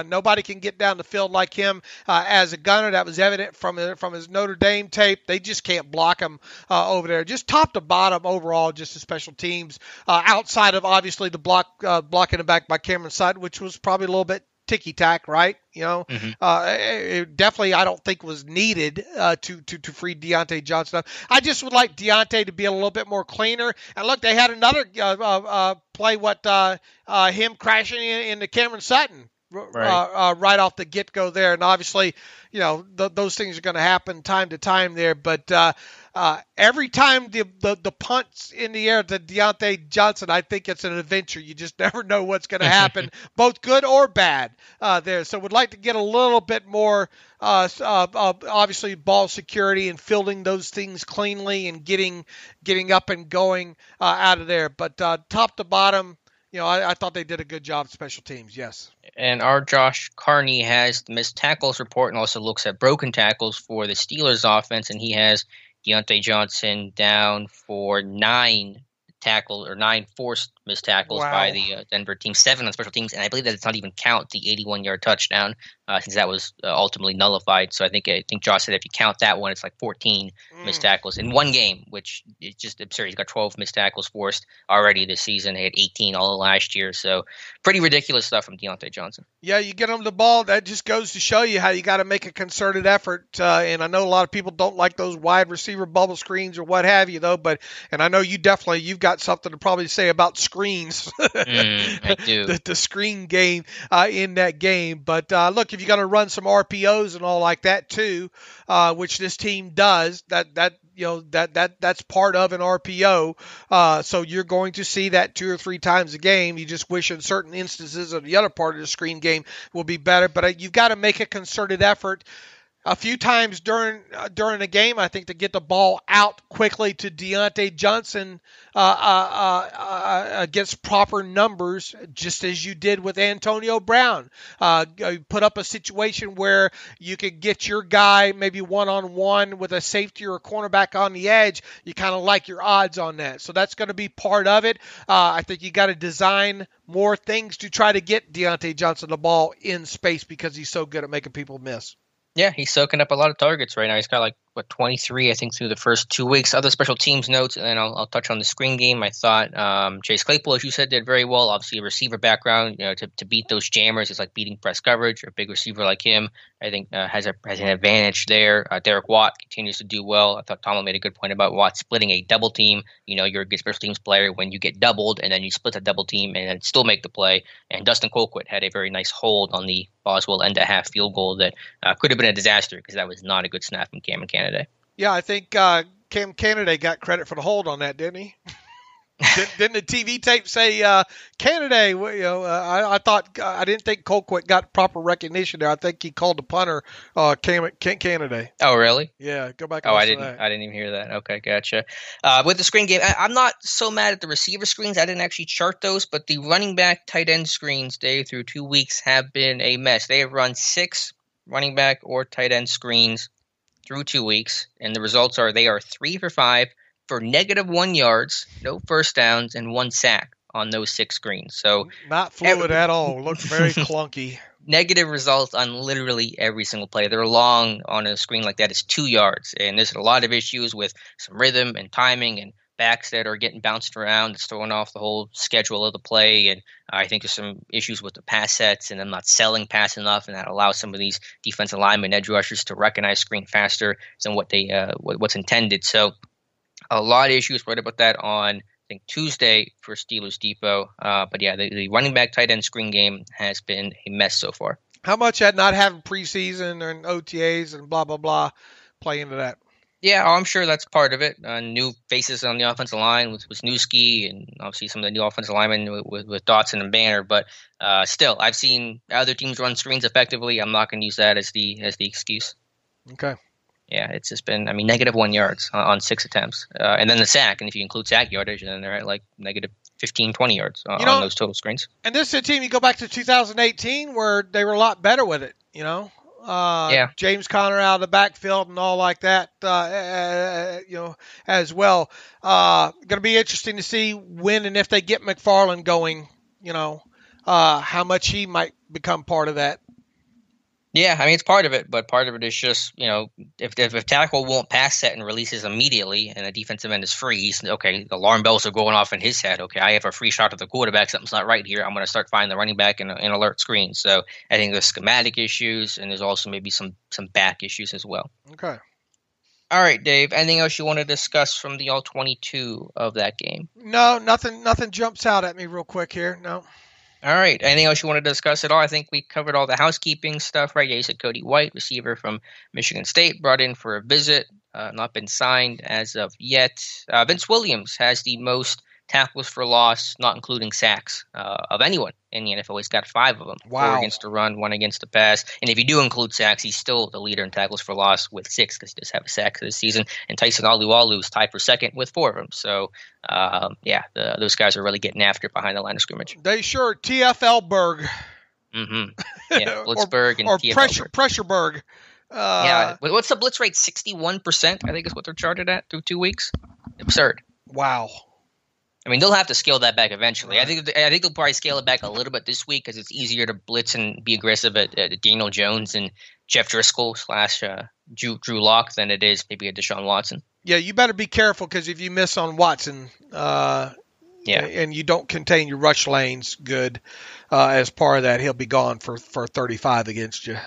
S3: Nobody can get down the field like him as a gunner. That was evident from his Notre Dame tape. They just can't block him over there. Just top to bottom overall, just the special teams, outside of, obviously, the blocking it back by Cameron Sutton, which was probably a little bit ticky-tack, right? It definitely, I don't think was needed to free Deontay Johnson up. I just would like Deontay to be a little bit more cleaner. And look, they had another play, him crashing into Cameron Sutton. Right off the get-go there. And obviously, those things are going to happen time to time there. But every time the punt's in the air to Deontay Johnson, I think it's an adventure. You just never know what's going to happen, both good or bad there. So would like to get a little bit more, obviously, ball security and fielding those things cleanly and getting up and going out of there. But top to bottom, I thought they did a good job special teams, yes.
S2: And our Josh Carney has the missed tackles report and also looks at broken tackles for the Steelers offense, and he has Deontay Johnson down for 9 tackles or 9 forced missed tackles by the Denver team, 7 on special teams, and I believe that it's not even count the 81-yard touchdown since that was ultimately nullified. So I think Josh said if you count that one, it's like 14 missed tackles in one game, which is just absurd. He's got 12 missed tackles forced already this season. He had 18 all of last year, so pretty ridiculous stuff from Deontay Johnson.
S3: Yeah, you get him the ball. That just goes to show you how you got to make a concerted effort. And I know a lot of people don't like those wide receiver bubble screens or what have you, though. And I know you've got something to probably say about screens.
S2: I do.
S3: The screen game in that game. But look, if you're going to run some RPOs and all like that too, which this team does, that's part of an RPO. So you're going to see that 2 or 3 times a game. You just wish in certain instances of the other part of the screen game will be better. But you've got to make a concerted effort. a few times during the game, I think, to get the ball out quickly to Deontay Johnson against proper numbers, just as you did with Antonio Brown. Put up a situation where you could get your guy maybe one-on-one with a safety or a cornerback on the edge. You kind of like your odds on that. So that's going to be part of it. I think you got to design more things to try to get Deontay Johnson the ball in space because he's so good at making people miss.
S2: Yeah, he's soaking up a lot of targets right now. He's got 23, I think, through the first 2 weeks. Other special teams notes, and then I'll touch on the screen game. I thought Chase Claypool, as you said, did very well. Obviously, a receiver background, to beat those jammers is like beating press coverage. A big receiver like him, I think, has an advantage there. Derek Watt continues to do well. I thought Tomlin made a good point about Watt splitting a double team. You're a good special teams player when you get doubled, and then you split a double team and then still make the play. And Dustin Colquitt had a very nice hold on the Boswell end-to-half field goal that could have been a disaster because that was not a good snap from Cameron Canada.
S3: Yeah, I think Cam Canada got credit for the hold on that, didn't he? Didn't the TV tape say Canada? I didn't think Colquitt got proper recognition there. I think he called the punter Canada.
S2: Oh, really?
S3: Yeah, go back. And
S2: I didn't even hear that. Okay, gotcha. With the screen game, I'm not so mad at the receiver screens. I didn't actually chart those, but the running back, tight end screens, Dave, through 2 weeks have been a mess. They have run 6 running back or tight end screens through 2 weeks, and the results are they are 3 for 5 for -1 yards, no first downs, and 1 sack on those 6 screens. So
S3: not fluid at all. Looked very clunky.
S2: Negative results on literally every single play. They're long on a screen like that. It's 2 yards, and there's a lot of issues with some rhythm and timing and backs that are getting bounced around. It's throwing off the whole schedule of the play, and I think there's some issues with the pass sets and them not selling pass enough, and that allows some of these defensive linemen, edge rushers, to recognize screen faster than what's intended. So a lot of issues. Right about that on, I think, Tuesday for Steelers Depot. But yeah, the running back tight end screen game has been a mess so far.
S3: How much had not having preseason and OTAs and blah, blah, blah play into that?
S2: Yeah, I'm sure that's part of it. New faces on the offensive line with Wisniewski, and obviously some of the new offensive linemen with Dotson and Banner. But still, I've seen other teams run screens effectively. I'm not going to use that as the excuse.
S3: Okay.
S2: Yeah, it's just been, -1 yards on 6 attempts. And then the sack, and if you include sack yardage, then they're at -15, 20 yards on those total screens.
S3: And this is a team, you go back to 2018 where they were a lot better with it,
S2: Yeah.
S3: James Conner out of the backfield and all like that, as well. Going to be interesting to see when and if they get McFarland going, how much he might become part of that.
S2: Yeah, it's part of it, but part of it is just, if tackle won't pass set and releases immediately and the defensive end is free, okay, the alarm bells are going off in his head. Okay, I have a free shot at the quarterback. Something's not right here. I'm going to start finding the running back in alert screen. So I think there's schematic issues, and there's also maybe some back issues as well.
S3: Okay.
S2: All right, Dave, anything else you want to discuss from the All-22 of that game?
S3: No, nothing jumps out at me real quick here. No.
S2: All right. Anything else you want to discuss at all? I think we covered all the housekeeping stuff, right? Yeah, you said Cody White, receiver from Michigan State, brought in for a visit, not been signed as of yet. Vince Williams has the most tackles for loss, not including sacks, of anyone in the NFL. He's got 5 of them.
S3: Wow.
S2: 4 against the run, 1 against the pass. And if you do include sacks, he's still the leader in tackles for loss with 6 because he does have a sack this season. And Tyson Alualu is tied for second with 4 of them. So, those guys are really getting after it behind the line of scrimmage.
S3: They sure TFL-berg.
S2: Mm-hmm. Yeah, Blitzberg and
S3: or
S2: TFL.
S3: Pressureberg.
S2: Yeah. What's the blitz rate? 61%, I think is what they're charted at through 2 weeks. Absurd.
S3: Wow.
S2: They'll have to scale that back eventually. Right. I think they'll probably scale it back a little bit this week because it's easier to blitz and be aggressive at Daniel Jones and Jeff Driscoll / Drew Lock than it is maybe a Deshaun Watson.
S3: Yeah, you better be careful because if you miss on Watson, and you don't contain your rush lanes good as part of that, he'll be gone for 35 against you.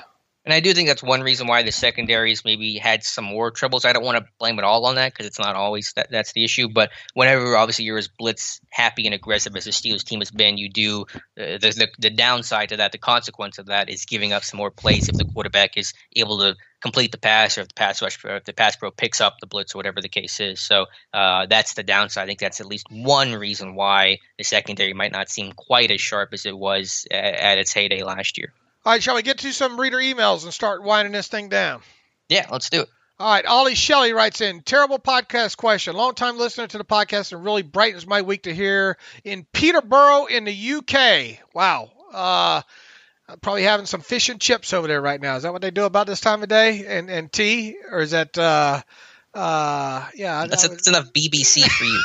S2: And I do think that's one reason why the secondaries maybe had some more troubles. I don't want to blame it all on that because it's not always that's the issue. But whenever obviously you're as blitz happy and aggressive as the Steelers team has been, you do the downside to that, the consequence of that is giving up some more plays if the quarterback is able to complete the pass or if the pass pro picks up the blitz or whatever the case is. So that's the downside. I think that's at least one reason why the secondary might not seem quite as sharp as it was at its heyday last year.
S3: All right, shall we get to some reader emails and start winding this thing down?
S2: Yeah, let's do it.
S3: All right, Ollie Shelley writes in, terrible podcast question. Long-time listener to the podcast and really brightens my week to hear in Peterborough in the UK. Wow. Probably having some fish and chips over there right now. Is that what they do about this time of day? And tea? Or is that, yeah.
S2: That's enough BBC for you.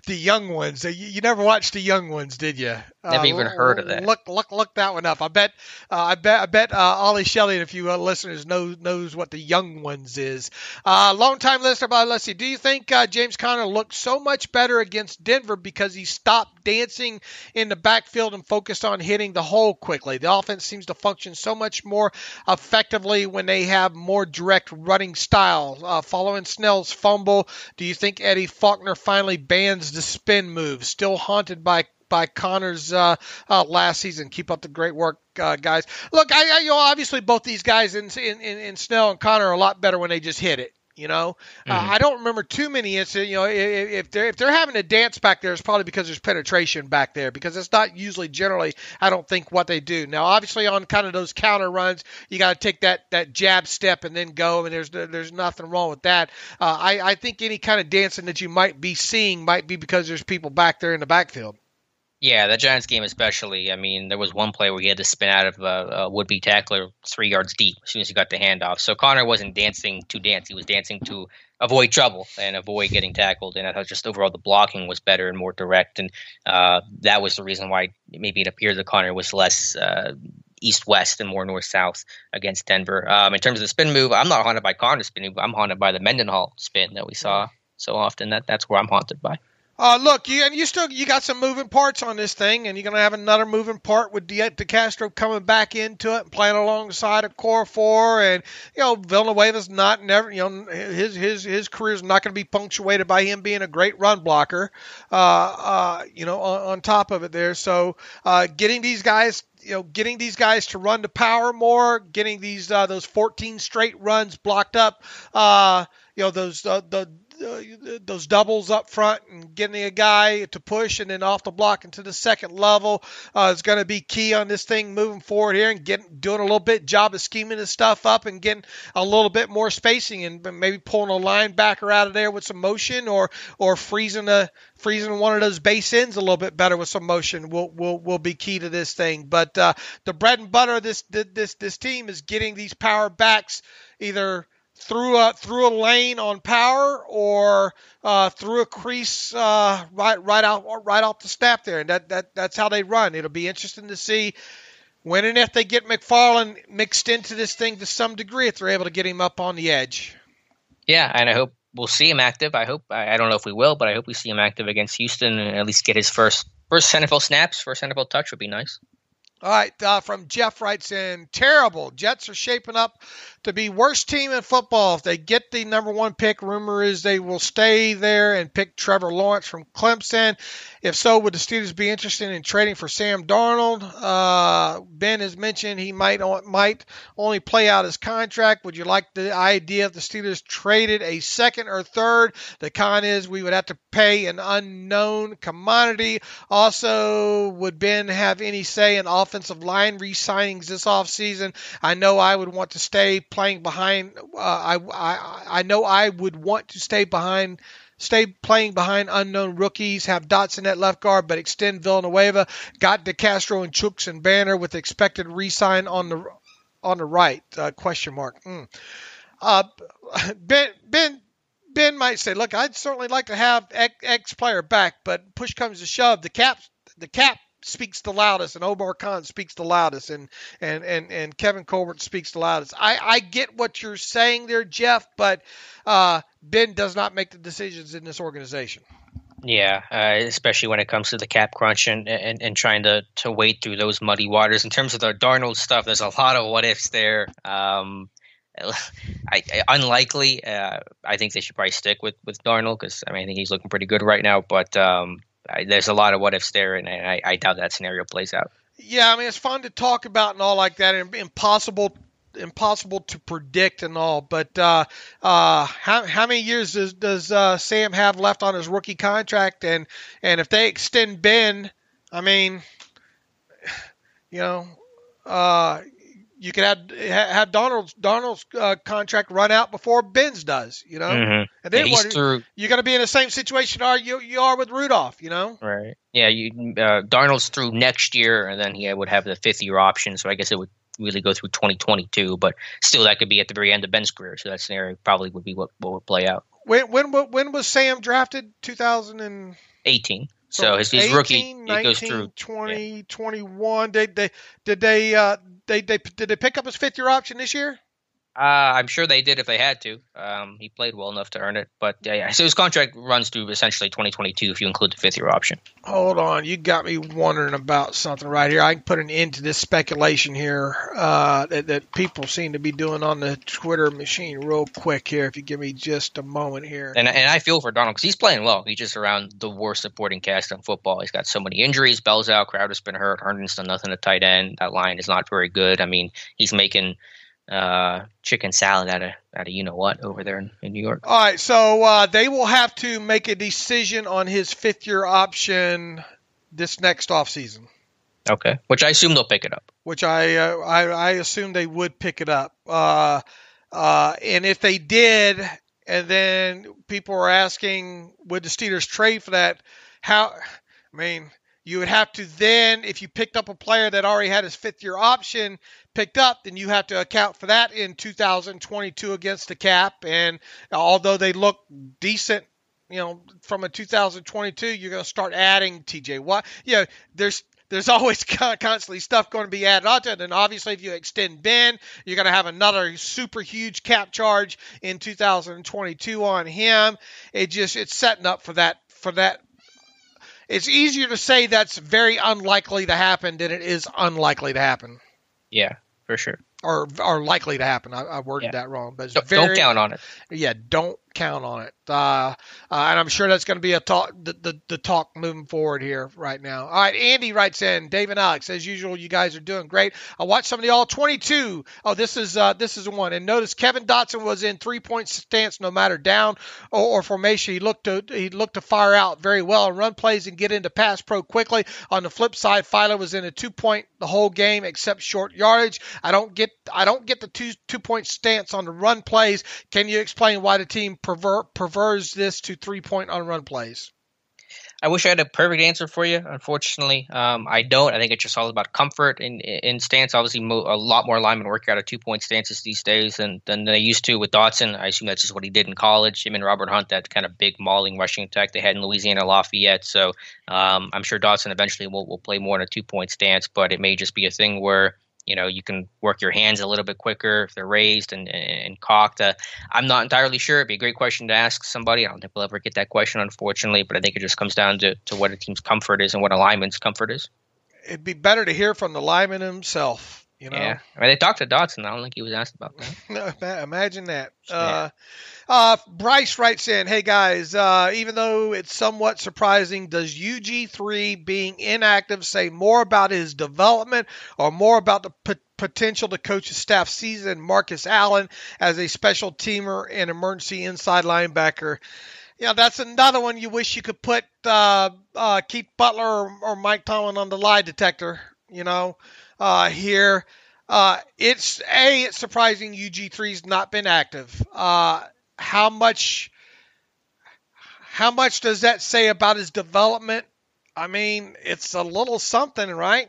S3: The Young Ones. You never watched The Young Ones, did you?
S2: Never even heard of that.
S3: Look that one up. I bet Ollie Shelley and a few listeners knows what The Young Ones is. Long time listener, but let's see. Do you think James Conner looked so much better against Denver because he stopped dancing in the backfield and focused on hitting the hole quickly? The offense seems to function so much more effectively when they have more direct running style. Following Snell's fumble, do you think Eddie Faulkner finally bans the spin move? Still haunted by Connor's last season. Keep up the great work, guys. Look, obviously both these guys in Snell and Connor are a lot better when they just hit it. I don't remember too many incidents. If they're having a dance back there, it's probably because there's penetration back there, because it's not usually generally, I don't think, what they do. Now, obviously on kind of those counter runs, you got to take that jab step and then go, and there's nothing wrong with that. I think any kind of dancing that you might be seeing might be because there's people back there in the backfield.
S2: Yeah, the Giants game especially. I mean, there was one play where he had to spin out of a would-be tackler 3 yards deep as soon as he got the handoff. So Connor wasn't dancing to dance. He was dancing to avoid trouble and avoid getting tackled. And I thought just overall the blocking was better and more direct. And that was the reason why maybe it appeared that Connor was less east-west and more north-south against Denver. In terms of the spin move, I'm not haunted by Connor's spin move. I'm haunted by the Mendenhall spin that we saw so often. That's where I'm haunted by.
S3: Look, you got some moving parts on this thing, and you're going to have another moving part with DeCastro coming back into it and playing alongside of Core 4, and Villanueva's his career is not going to be punctuated by him being a great run blocker. On top of it there, so getting these guys to run to power more, getting those 14 straight runs blocked up, those doubles up front and getting a guy to push and then off the block into the second level is going to be key on this thing moving forward here, and doing a little bit job of scheming this stuff up and getting a little bit more spacing and maybe pulling a linebacker out of there with some motion or freezing one of those base ends a little bit better with some motion will be key to this thing. But the bread and butter of this team is getting these power backs either through a lane on power or through a crease right off the snap there, and that's how they run. It'll be interesting to see when and if they get McFarland mixed into this thing to some degree, if they're able to get him up on the edge. Yeah,
S2: and I hope we'll see him active. I don't know if we will, but I hope we see him active against Houston and at least get his first NFL snaps, first NFL touch would be nice.
S3: All right, from Jeff writes in, terrible. Jets are shaping up to be worst team in football. If they get the number 1 pick, rumor is they will stay there and pick Trevor Lawrence from Clemson. If so, would the Steelers be interested in trading for Sam Darnold? Ben has mentioned he might only play out his contract. Would you like the idea if the Steelers traded a second or third? The con is we would have to pay an unknown commodity. Also, would Ben have any say in offensive line re-signings this offseason? I know I would want to stay playing behind. I know I would want to stay playing behind unknown rookies, have Dotson at left guard, but extend Villanueva. Got DeCastro and Chooks and Banner with expected re-sign on the right? Question mark. Ben might say, look, I'd certainly like to have X player back, but push comes to shove. The cap speaks the loudest, and Omar Khan speaks the loudest, and Kevin Colbert speaks the loudest. I get what you're saying there, Jeff, but Ben does not make the decisions in this organization.
S2: Yeah, especially when it comes to the cap crunch and trying to wade through those muddy waters. In terms of the Darnold stuff, there's a lot of what ifs there. Unlikely. I think they should probably stick with Darnold because I think he's looking pretty good right now. But there's a lot of what ifs there, and I doubt that scenario plays out.
S3: Yeah, it's fun to talk about and all like that, and impossible to predict and all. But how many years does Sam have left on his rookie contract? And if they extend Ben, you could have Darnold's contract run out before Ben's does, you know.
S2: Mm-hmm.
S3: And then
S2: through.
S3: you're going to be in the same situation you are with Rudolph, you know.
S2: Right. Yeah. Darnold's through next year, and then he would have the 5th-year option. So I guess it would really go through 2022, but still that could be at the very end of Ben's career. So that scenario probably would be what would play out.
S3: When was Sam drafted? 2018.
S2: So his
S3: 18,
S2: rookie
S3: 19,
S2: it goes through
S3: 20, 21. Did they pick up his 5th-year option this year?
S2: I'm sure they did if they had to. He played well enough to earn it. But yeah. So his contract runs through essentially 2022 if you include the 5th-year option.
S3: Hold on. You got me wondering about something right here. I can put an end to this speculation here that people seem to be doing on the Twitter machine real quick here, if you give me just a moment here.
S2: And I feel for Donald because he's playing well. He's just around the worst supporting cast in football. He's got so many injuries. Bell's out. Crowder's been hurt. Herndon's done nothing at tight end. That line is not very good. I mean, he's making chicken salad out of you know what over there in New York.
S3: All right, so they will have to make a decision on his 5th-year option this next offseason.
S2: Okay, which I assume they'll pick it up.
S3: Which I assume they would pick it up. And if they did, and then people were asking, would the Steelers trade for that? You would have to then, if you picked up a player that already had his 5th-year option picked up, then you have to account for that in 2022 against the cap. And although they look decent, from a 2022, you're going to start adding TJ Watt. There's always constantly stuff going to be added onto it. And obviously, if you extend Ben, you're going to have another super huge cap charge in 2022 on him. It's setting up for that. It's easier to say that's very unlikely to happen than it is unlikely to happen.
S2: Yeah, for sure.
S3: Or likely to happen. I worded that wrong, but
S2: don't count on it.
S3: Yeah, don't count on it. And I'm sure that's going to be a talk, the talk moving forward here right now. All right, Andy writes in, Dave and Alex, as usual, you guys are doing great. I watched some of the All-22. Oh, this is one. And notice Kevin Dotson was in 3-point stance no matter down or formation. He looked to fire out very well and run plays and get into pass pro quickly. On the flip side, Filer was in a 2-point the whole game except short yardage. I don't get the 2-point stance on the run plays. Can you explain why the team prefers this to 3-point on run plays?
S2: I wish I had a perfect answer for you. Unfortunately, I don't. I think it's just all about comfort in stance. Obviously, a lot more linemen work out of 2-point stances these days than they used to with Dotson. I assume that's just what he did in college. Him and Robert Hunt, that kind of big mauling rushing attack they had in Louisiana Lafayette. So I'm sure Dotson eventually will play more in a 2-point stance, but it may just be a thing where you can work your hands a little bit quicker if they're raised and cocked. I'm not entirely sure. It'd be a great question to ask somebody. I don't think we'll ever get that question, unfortunately, but I think it just comes down to what a team's comfort is and what a lineman's comfort is.
S3: It'd be better to hear from the lineman himself,
S2: Yeah. I mean, they talked to Dotson. I don't think he was asked about that.
S3: No, imagine that.
S2: Yeah.
S3: Bryce writes in, hey guys, even though it's somewhat surprising, does UG3 being inactive say more about his development or more about the potential to coach his staff season Marcus Allen as a special teamer and emergency inside linebacker? That's another one you wish you could put Keith Butler or Mike Tomlin on the lie detector, here. It's surprising UG3's not been active. How much does that say about his development? I mean, it's a little something, right?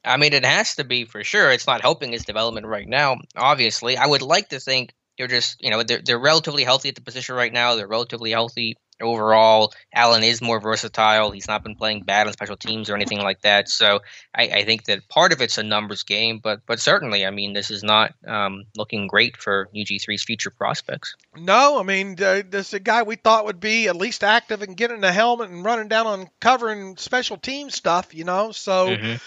S2: I mean, it has to be for sure. It's not helping his development right now, obviously. I would like to think they're just, they're relatively healthy at the position right now. They're relatively healthy overall. Allen is more versatile. He's not been playing bad on special teams or anything like that. So I think that part of it's a numbers game, but certainly, I mean, this is not looking great for UG3's future prospects.
S3: No, I mean, this is a guy we thought would be at least active and getting the helmet and running down on covering special team stuff, So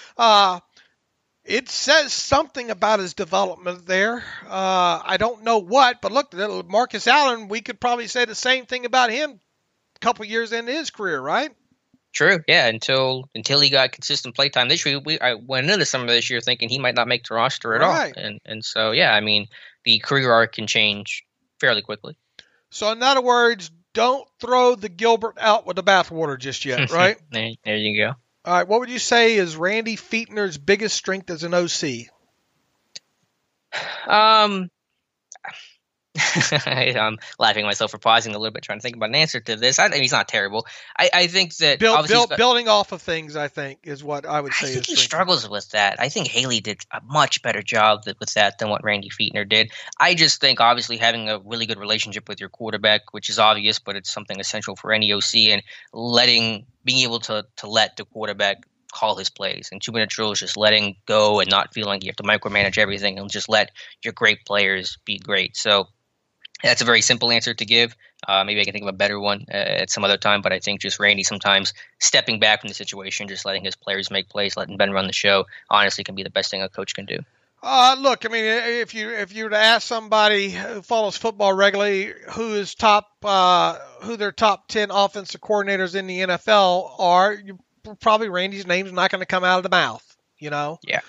S3: it says something about his development there. I don't know what, but look, Marcus Allen, we could probably say the same thing about him a couple years into his career, right?
S2: True, yeah, until he got consistent play time this year. I went into the summer this year thinking he might not make the roster at all. And so, yeah, I mean, the career arc can change fairly quickly. So
S3: in other words, don't throw the Gilbert out with the bathwater just yet, right?
S2: There you go.
S3: All right, what would you say is Randy Fichtner's biggest strength as an OC?
S2: Um, I'm laughing at myself for pausing a little bit, trying to think about an answer to this. I think he's not terrible. I think that obviously
S3: building off of things, I think, is what I would say.
S2: I think he struggles with that. I think Haley did a much better job with that than what Randy Fichtner did. I just think obviously having a really good relationship with your quarterback, which is obvious, but it's something essential for any OC, and being able to let the quarterback call his plays and 2-minute drills, just letting go and not feeling like you have to micromanage everything and just let your great players be great. So that's a very simple answer to give. Maybe I can think of a better one at some other time, but I think just Randy sometimes stepping back from the situation, just letting his players make plays, letting Ben run the show, honestly can be the best thing a coach can do.
S3: Look, I mean, if you were to ask somebody who follows football regularly who their top 10 offensive coordinators in the NFL are, probably Randy's name's not going to come out of the mouth, you know?
S2: Yeah.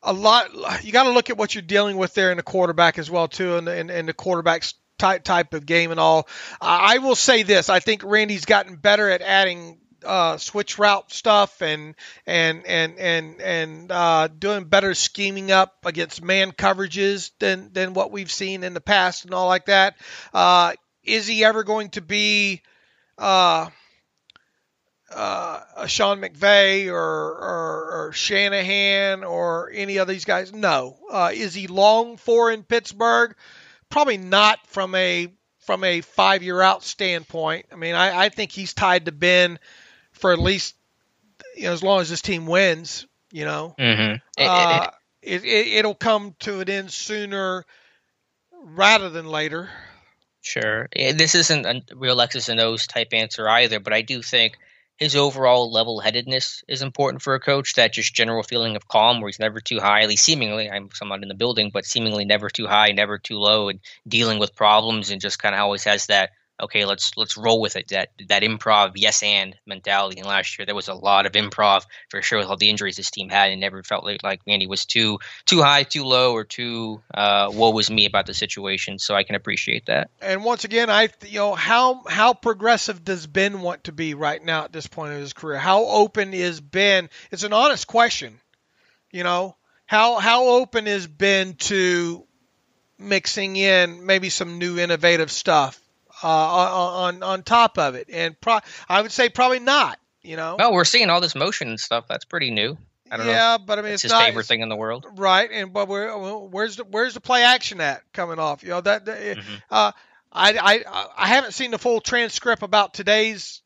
S3: A lot. You got to look at what you're dealing with there in the quarterback as well too, and the quarterback's type of game and all. I will say this: I think Randy's gotten better at adding switch route stuff and doing better scheming up against man coverages than what we've seen in the past and all like that. Is he ever going to be a Sean McVay or Shanahan or any of these guys? No. Is he long for in Pittsburgh? Probably not from a 5-year out standpoint. I mean, I think he's tied to Ben for at least, as long as this team wins,
S2: Mm-hmm.
S3: It'll come to an end sooner rather than later.
S2: Sure. This isn't a real X's and O's type answer either, but I do think his overall level-headedness is important for a coach, that just general feeling of calm where he's never too high, at least seemingly, I'm not in the building, but seemingly never too high, never too low, and dealing with problems, and just kind of always has that, okay, let's roll with it, that improv yes and mentality. And last year there was a lot of improv for sure with all the injuries this team had, and never felt like Randy was too high, too low, or too woe was me about the situation. So I can appreciate that. And
S3: once again, how progressive does Ben want to be right now at this point in his career? How open is Ben? It's an honest question. How open is Ben to mixing in maybe some new innovative stuff on top of it? And I would say probably not.
S2: Well, we're seeing all this motion and stuff. That's pretty new. I don't know.
S3: Yeah, but I mean,
S2: it's his favorite thing in the world,
S3: right? And but where's the play action at coming off? I haven't seen the full transcript about today's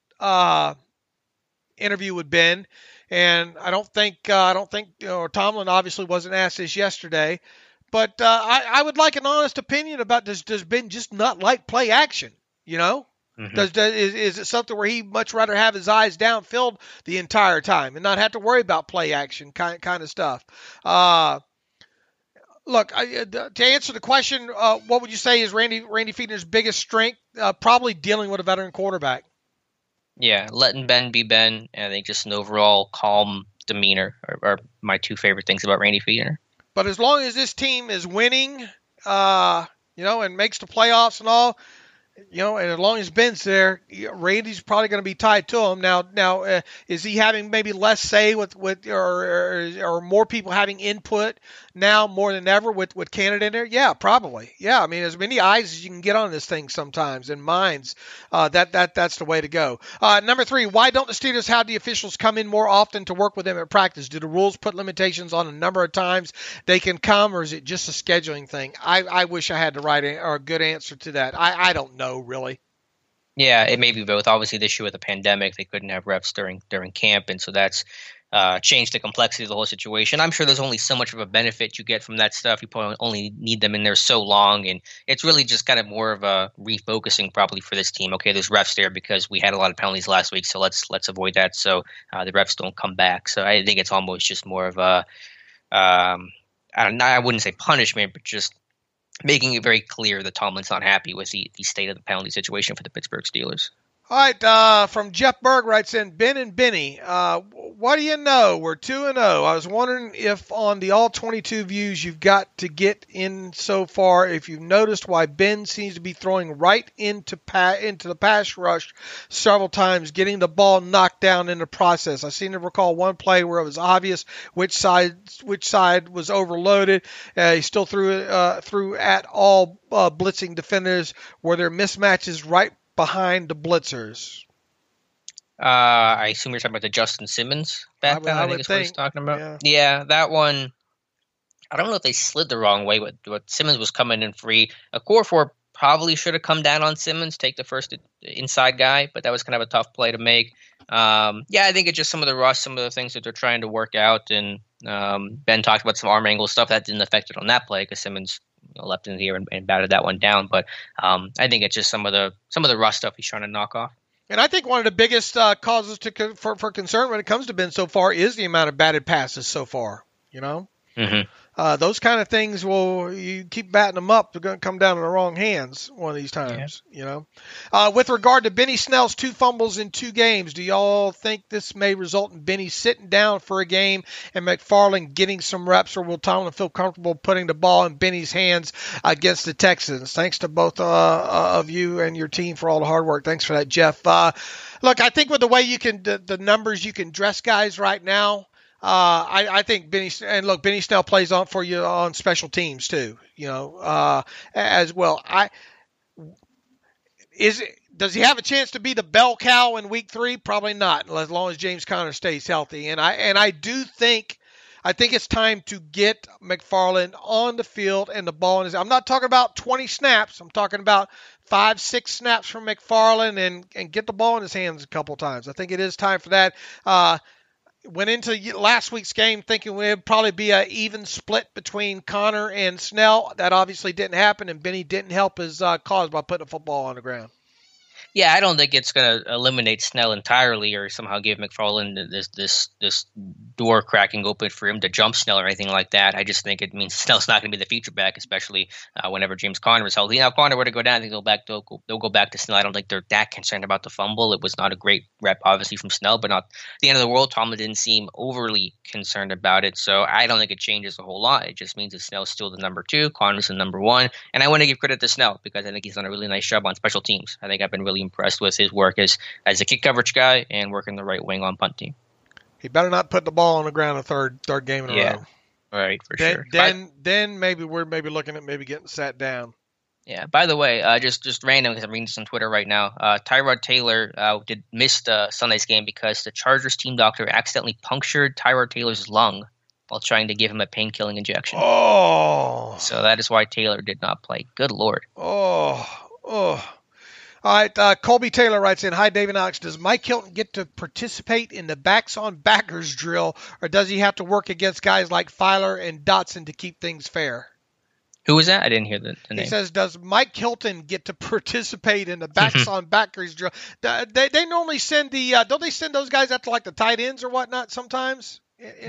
S3: interview with Ben, and I don't think Tomlin obviously wasn't asked this yesterday. But I would like an honest opinion about does Ben just not like play action? Mm-hmm. Is it something where he much rather have his eyes downfield the entire time and not have to worry about play action kind of stuff? Look, to answer the question, what would you say is Randy Fichtner's biggest strength? Probably dealing with a veteran quarterback.
S2: Yeah, letting Ben be Ben, and I think just an overall calm demeanor are my two favorite things about Randy Fichtner.
S3: But as long as this team is winning, and makes the playoffs and all, and as long as Ben's there, Randy's probably going to be tied to him. Now, is he having maybe less say with or more people having input now more than ever with Canada in there? Yeah, probably. Yeah, I mean, as many eyes as you can get on this thing sometimes, and minds. That's the way to go. Number 3, why don't the Steelers have the officials come in more often to work with them at practice? Do the rules put limitations on the number of times they can come, or is it just a scheduling thing? I wish I had the right or a good answer to that. I don't know. Really?
S2: Yeah, it may be both. Obviously, this year with the pandemic, they couldn't have reps during camp, and so that's changed the complexity of the whole situation. I'm sure there's only so much of a benefit you get from that stuff. You probably only need them in there so long, and it's really just kind of more of a refocusing probably for this team. Okay, there's refs there because we had a lot of penalties last week, so let's avoid that so the refs don't come back. So I think it's almost just more of a I wouldn't say punishment, but just making it very clear that Tomlin's not happy with the state of the penalty situation for the Pittsburgh Steelers.
S3: All right, from Jeff Berg writes in, Ben and Benny, what do you know? We're 2-0. I was wondering if on the all 22 views you've got to get in so far, if you've noticed why Ben seems to be throwing right into the pass rush several times, getting the ball knocked down in the process. I seem to recall one play where it was obvious which side was overloaded. He still threw at all blitzing defenders. Were there mismatches right behind the blitzers?
S2: I assume you're talking about the Justin Simmons back then. I think is what he's talking about. Yeah, that one. I don't know if they slid the wrong way, but Simmons was coming in free. A core four probably should have come down on Simmons, take the first inside guy, but that was kind of a tough play to make. I think it's just some of the rush, some of the things that they're trying to work out. And Ben talked about some arm angle stuff that didn't affect it on that play because Simmons left in the air and batted that one down. But I think it's just some of the rush stuff he's trying to knock off.
S3: And I think one of the biggest causes for concern when it comes to Ben so far is the amount of batted passes so far.
S2: Mm-hmm.
S3: Those kind of things, you keep batting them up, they're going to come down in the wrong hands one of these times. With regard to Benny Snell's 2 fumbles in 2 games, do y'all think this may result in Benny sitting down for a game and McFarland getting some reps, or will Tomlin feel comfortable putting the ball in Benny's hands against the Texans? Thanks to both of you and your team for all the hard work. Thanks for that, Jeff. Look, I think with the way the numbers you can dress guys right now, I think Benny Snell plays on for you on special teams too, as well. Does he have a chance to be the bell cow in week 3? Probably not, as long as James Conner stays healthy. And I do think it's time to get McFarland on the field and the ball in his. I'm not talking about 20 snaps. I'm talking about 5-6 snaps from McFarland and get the ball in his hands a couple times. I think it is time for that. Went into last week's game thinking it would probably be an even split between Connor and Snell. That obviously didn't happen, and Benny didn't help his cause by putting a football on the ground.
S2: Yeah, I don't think it's going to eliminate Snell entirely or somehow give McFarland this door cracking open for him to jump Snell or anything like that. I just think it means Snell's not going to be the feature back, especially whenever James Conner is healthy. Now, if Conner were to go down, I think they'll go back to Snell. I don't think they're that concerned about the fumble. It was not a great rep, obviously, from Snell, but not the end of the world. Tomlin didn't seem overly concerned about it, so I don't think it changes a whole lot. It just means that Snell's still the number 2, Conner's the number 1, and I want to give credit to Snell because I think he's done a really nice job on special teams. I think I've been really impressed with his work as a kick coverage guy and working the right wing on punt team.
S3: He better not put the ball on the ground a third game in a row.
S2: Right, for sure.
S3: Then maybe we're looking at getting sat down.
S2: Yeah. By the way, just random because I'm reading this on Twitter right now. Tyrod Taylor did miss Sunday's game because the Chargers team doctor accidentally punctured Tyrod Taylor's lung while trying to give him a pain-killing injection.
S3: Oh.
S2: So that is why Taylor did not play. Good Lord.
S3: Oh. All right, Colby Taylor writes in, hi, David Knox. Does Mike Hilton get to participate in the backs-on-backers drill, or does he have to work against guys like Filer and Dotson to keep things fair?
S2: Who was that? I didn't hear the name.
S3: He says, does Mike Hilton get to participate in the backs-on-backers drill? They normally send don't they send those guys out to like the tight ends or whatnot sometimes?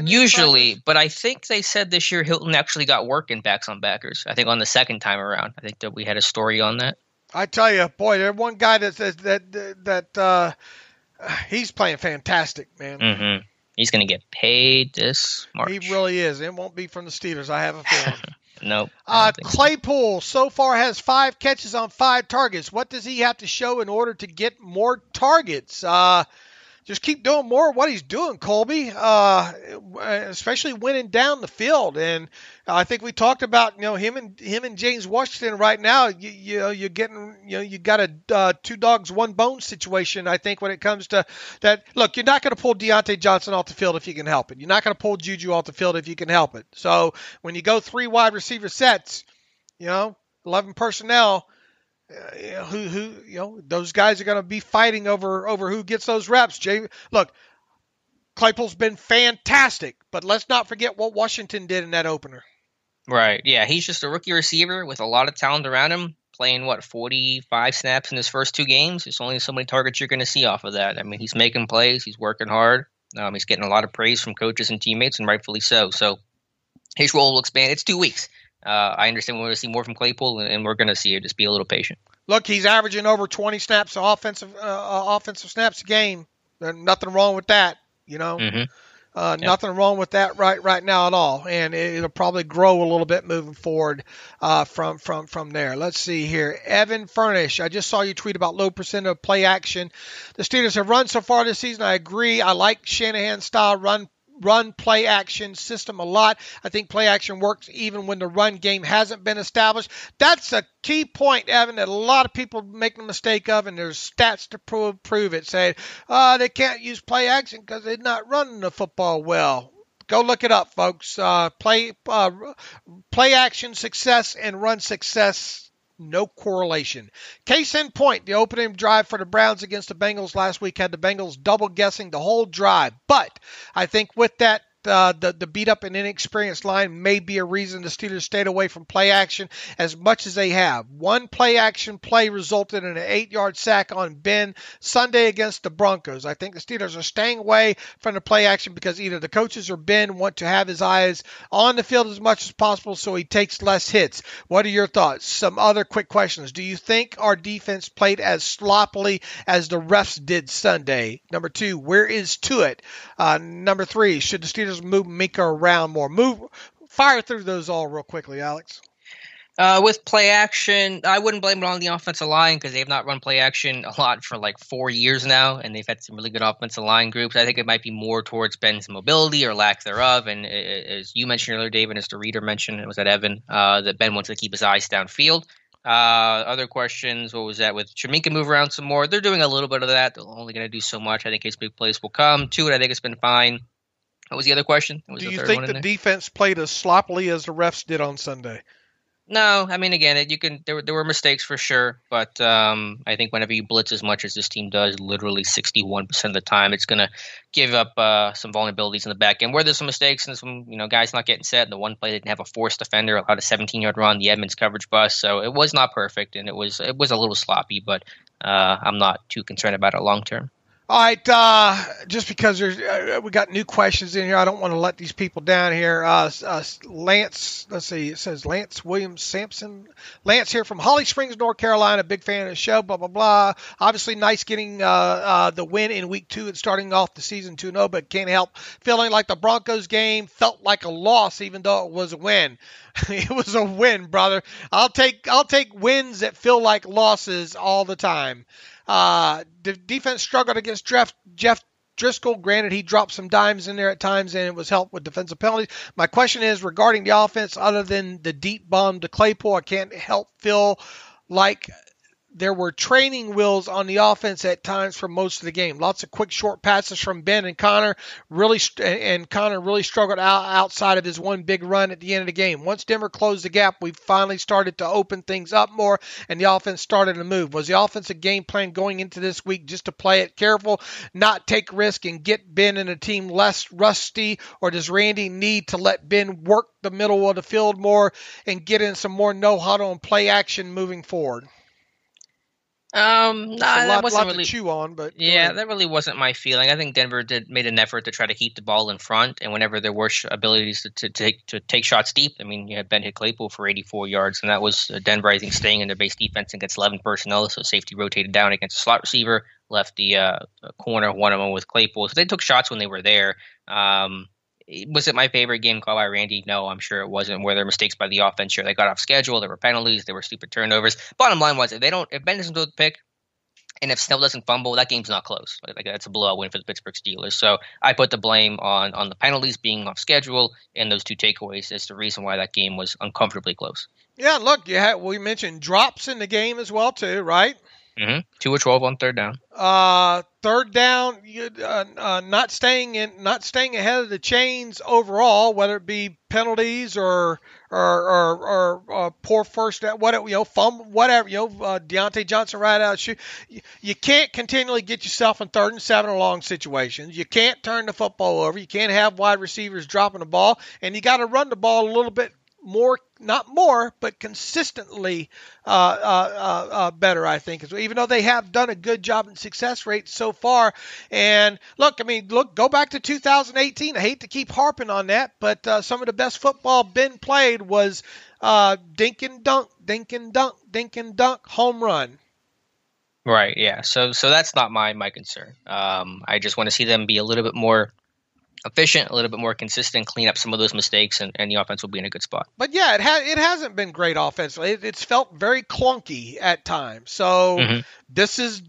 S2: Usually, but I think they said this year Hilton actually got work in backs-on-backers. I think on the second time around. I think that we had a story on that.
S3: I tell you, boy, there's one guy that says that he's playing fantastic, man.
S2: Mm-hmm. He's going to get paid this March.
S3: He really is. It won't be from the Steelers, I have a feeling.
S2: Nope.
S3: Claypool so far has 5 catches on 5 targets. What does he have to show in order to get more targets? Just keep doing more of what he's doing, Colby, especially winning down the field. And I think we talked about, him and James Washington right now. You got a 2 dogs, 1 bone situation. I think when it comes to that, look, you're not going to pull Deontay Johnson off the field if you can help it. You're not going to pull Juju off the field if you can help it. So when you go 3 wide receiver sets, 11 personnel. Those guys are going to be fighting over who gets those reps. Look, Claypool's been fantastic, but let's not forget what Washington did in that opener.
S2: Right. Yeah, he's just a rookie receiver with a lot of talent around him, playing 45 snaps in his first 2 games. There's only so many targets you're going to see off of that. I mean, he's making plays, he's working hard. He's getting a lot of praise from coaches and teammates, and rightfully so. So his role will expand. It's 2 weeks. I understand we want to see more from Claypool, and we're going to see it. Just be a little patient.
S3: Look, he's averaging over 20 snaps offensive snaps a game. There's nothing wrong with that, you know.
S2: Mm-hmm.
S3: Nothing wrong with that right now at all, and it'll probably grow a little bit moving forward from there. Let's see here. Evan Furnish, I just saw you tweet about low percent of play action the Steelers have run so far this season. I agree. I like Shanahan's style run play action system a lot. I think play action works even when the run game hasn't been established. That's a key point, Evan, that a lot of people make the mistake of, and there's stats to prove it, saying they can't use play action because they're not running the football well. Go look it up, folks. Play action success and run success, no correlation. Case in point, the opening drive for the Browns against the Bengals last week had the Bengals double guessing the whole drive. But I think with that, the beat up and inexperienced line may be a reason the Steelers stayed away from play action as much as they have. One play action play resulted in an 8-yard sack on Ben Sunday against the Broncos. I think the Steelers are staying away from the play action because either the coaches or Ben want to have his eyes on the field as much as possible so he takes less hits. What are your thoughts? Some other quick questions. Do you think our defense played as sloppily as the refs did Sunday? Number 2, where is Tuitt? Number 3, should the Steelers move Mika around more? Fire through those all real quickly, Alex.
S2: With play action, I wouldn't blame it on the offensive line because they have not run play action a lot for like 4 years now, and they've had some really good offensive line groups. I think it might be more towards Ben's mobility or lack thereof, and as you mentioned earlier, David, as the reader mentioned, it was at Evan, that Ben wants to keep his eyes downfield. Other questions, what was that with? Should Minka move around some more? They're doing a little bit of that. They're only going to do so much. I think his big plays will come. Tuitt, I think it's been fine. What was the other question?
S3: Do you think the defense played as sloppily as the refs did on Sunday?
S2: No, I mean, again, there were mistakes for sure, but I think whenever you blitz as much as this team does, literally 61% of the time, it's going to give up some vulnerabilities in the back end where there's some mistakes and some guys not getting set. The one play didn't have a forced defender, allowed a 17-yard run, the Edmonds coverage bust, so it was not perfect and it was a little sloppy, but I'm not too concerned about it long term.
S3: All right, just because we got new questions in here, I don't want to let these people down here. Lance, let's see, it says Lance Williams Sampson. Lance here from Holly Springs, North Carolina, big fan of the show, blah, blah, blah. Obviously nice getting the win in week 2 and starting off the season 2-0, but can't help feeling like the Broncos game felt like a loss even though it was a win. It was a win, brother. I'll take wins that feel like losses all the time. The defense struggled against Jeff Driscoll. Granted, he dropped some dimes in there at times, and it was helped with defensive penalties. My question is regarding the offense, other than the deep bomb to Claypool, I can't help feel like there were training wheels on the offense at times for most of the game. Lots of quick, short passes from Ben and Connor. Connor really struggled outside of his one big run at the end of the game. Once Denver closed the gap, we finally started to open things up more, and the offense started to move. Was the offensive game plan going into this week just to play it careful, not take risk, and get Ben and the team less rusty, or does Randy need to let Ben work the middle of the field more and get in some more no-huddle and play action moving forward?
S2: That wasn't really
S3: to chew on, but
S2: that really wasn't my feeling. I think Denver made an effort to try to keep the ball in front, and whenever there were abilities to take shots deep, I mean, you had Ben hit Claypool for 84 yards, and that was Denver, I think, staying in their base defense against 11 personnel, so safety rotated down against a slot receiver, left the corner one-on-one with Claypool, so they took shots when they were there. Was it my favorite game call by Randy? No, I'm sure it wasn't. Were there mistakes by the offense? Sure, they got off schedule. There were penalties. There were stupid turnovers. Bottom line was, if Ben doesn't throw the pick, and if Snell doesn't fumble, that game's not close. Like that's a blowout win for the Pittsburgh Steelers. So I put the blame on the penalties being off schedule and those two takeaways as the reason why that game was uncomfortably close.
S3: Yeah, look, we mentioned drops in the game as well too, right?
S2: Mm-hmm. 2 of 12 on third down.
S3: Third down, not staying ahead of the chains overall, whether it be penalties or poor first down, fumble, whatever. Deontay Johnson right out of shoot. You can't continually get yourself in 3rd and 7 or long situations. You can't turn the football over. You can't have wide receivers dropping the ball, and you got to run the ball a little bit but consistently better, I think. Even though they have done a good job in success rate so far. And look, go back to 2018. I hate to keep harping on that, but some of the best football been played was dink and dunk, dink and dunk, dink and dunk, home run.
S2: Right, yeah. So that's not my concern. I just want to see them be a little bit more efficient, a little bit more consistent, clean up some of those mistakes, and the offense will be in a good spot.
S3: But yeah, it hasn't been great offensively. It's felt very clunky at times. So this is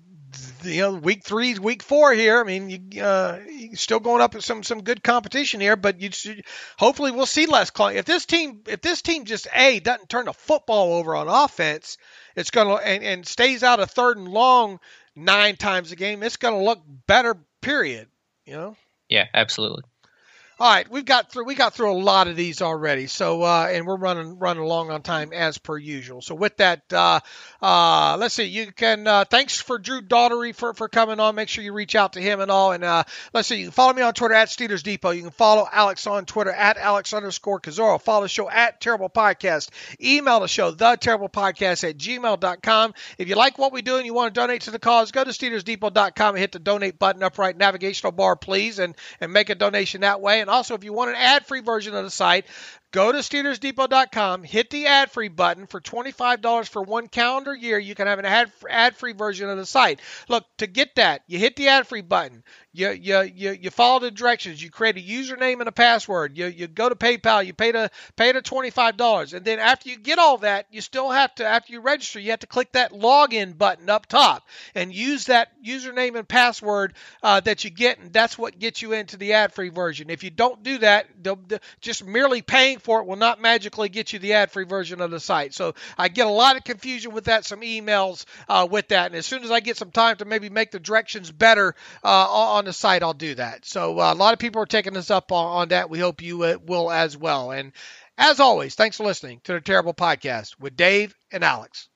S3: week 3, week 4 here. I mean, you're still going up with some good competition here, but hopefully we'll see less clunky. If this team just doesn't turn the football over on offense, it's gonna and stays out of 3rd and long 9 times a game, it's gonna look better. Period.
S2: Yeah, absolutely.
S3: All right, we got through a lot of these already, so and we're running along on time as per usual. So with that, let's see. You can thanks for Drew Daughtery for coming on. Make sure you reach out to him and all. And let's see. You can follow me on Twitter at Steelers Depot. You can follow Alex on Twitter at Alex_Kozora. Follow the show at Terrible Podcast. Email the show theterriblepodcast@gmail.com. If you like what we do and you want to donate to the cause, go to SteelersDepot.com and hit the donate button up right navigational bar, please, and make a donation that way. And also, if you want an ad-free version of the site, go to SteelersDepot.com, hit the ad-free button. For $25 for 1 calendar year, you can have an ad-free version of the site. Look, to get that, you hit the ad-free button. You follow the directions. You create a username and a password. You go to PayPal. You pay the $25, and then after you get all that, you still have to, after you register, you have to click that login button up top and use that username and password that you get, and that's what gets you into the ad-free version. If you don't do that, just merely paying for it will not magically get you the ad-free version of the site. So I get a lot of confusion with that, some emails with that, and as soon as I get some time to maybe make the directions better on the site, I'll do that. So a lot of people are taking us up on that. We hope you will as well. And as always, thanks for listening to the Terrible Podcast with Dave and Alex.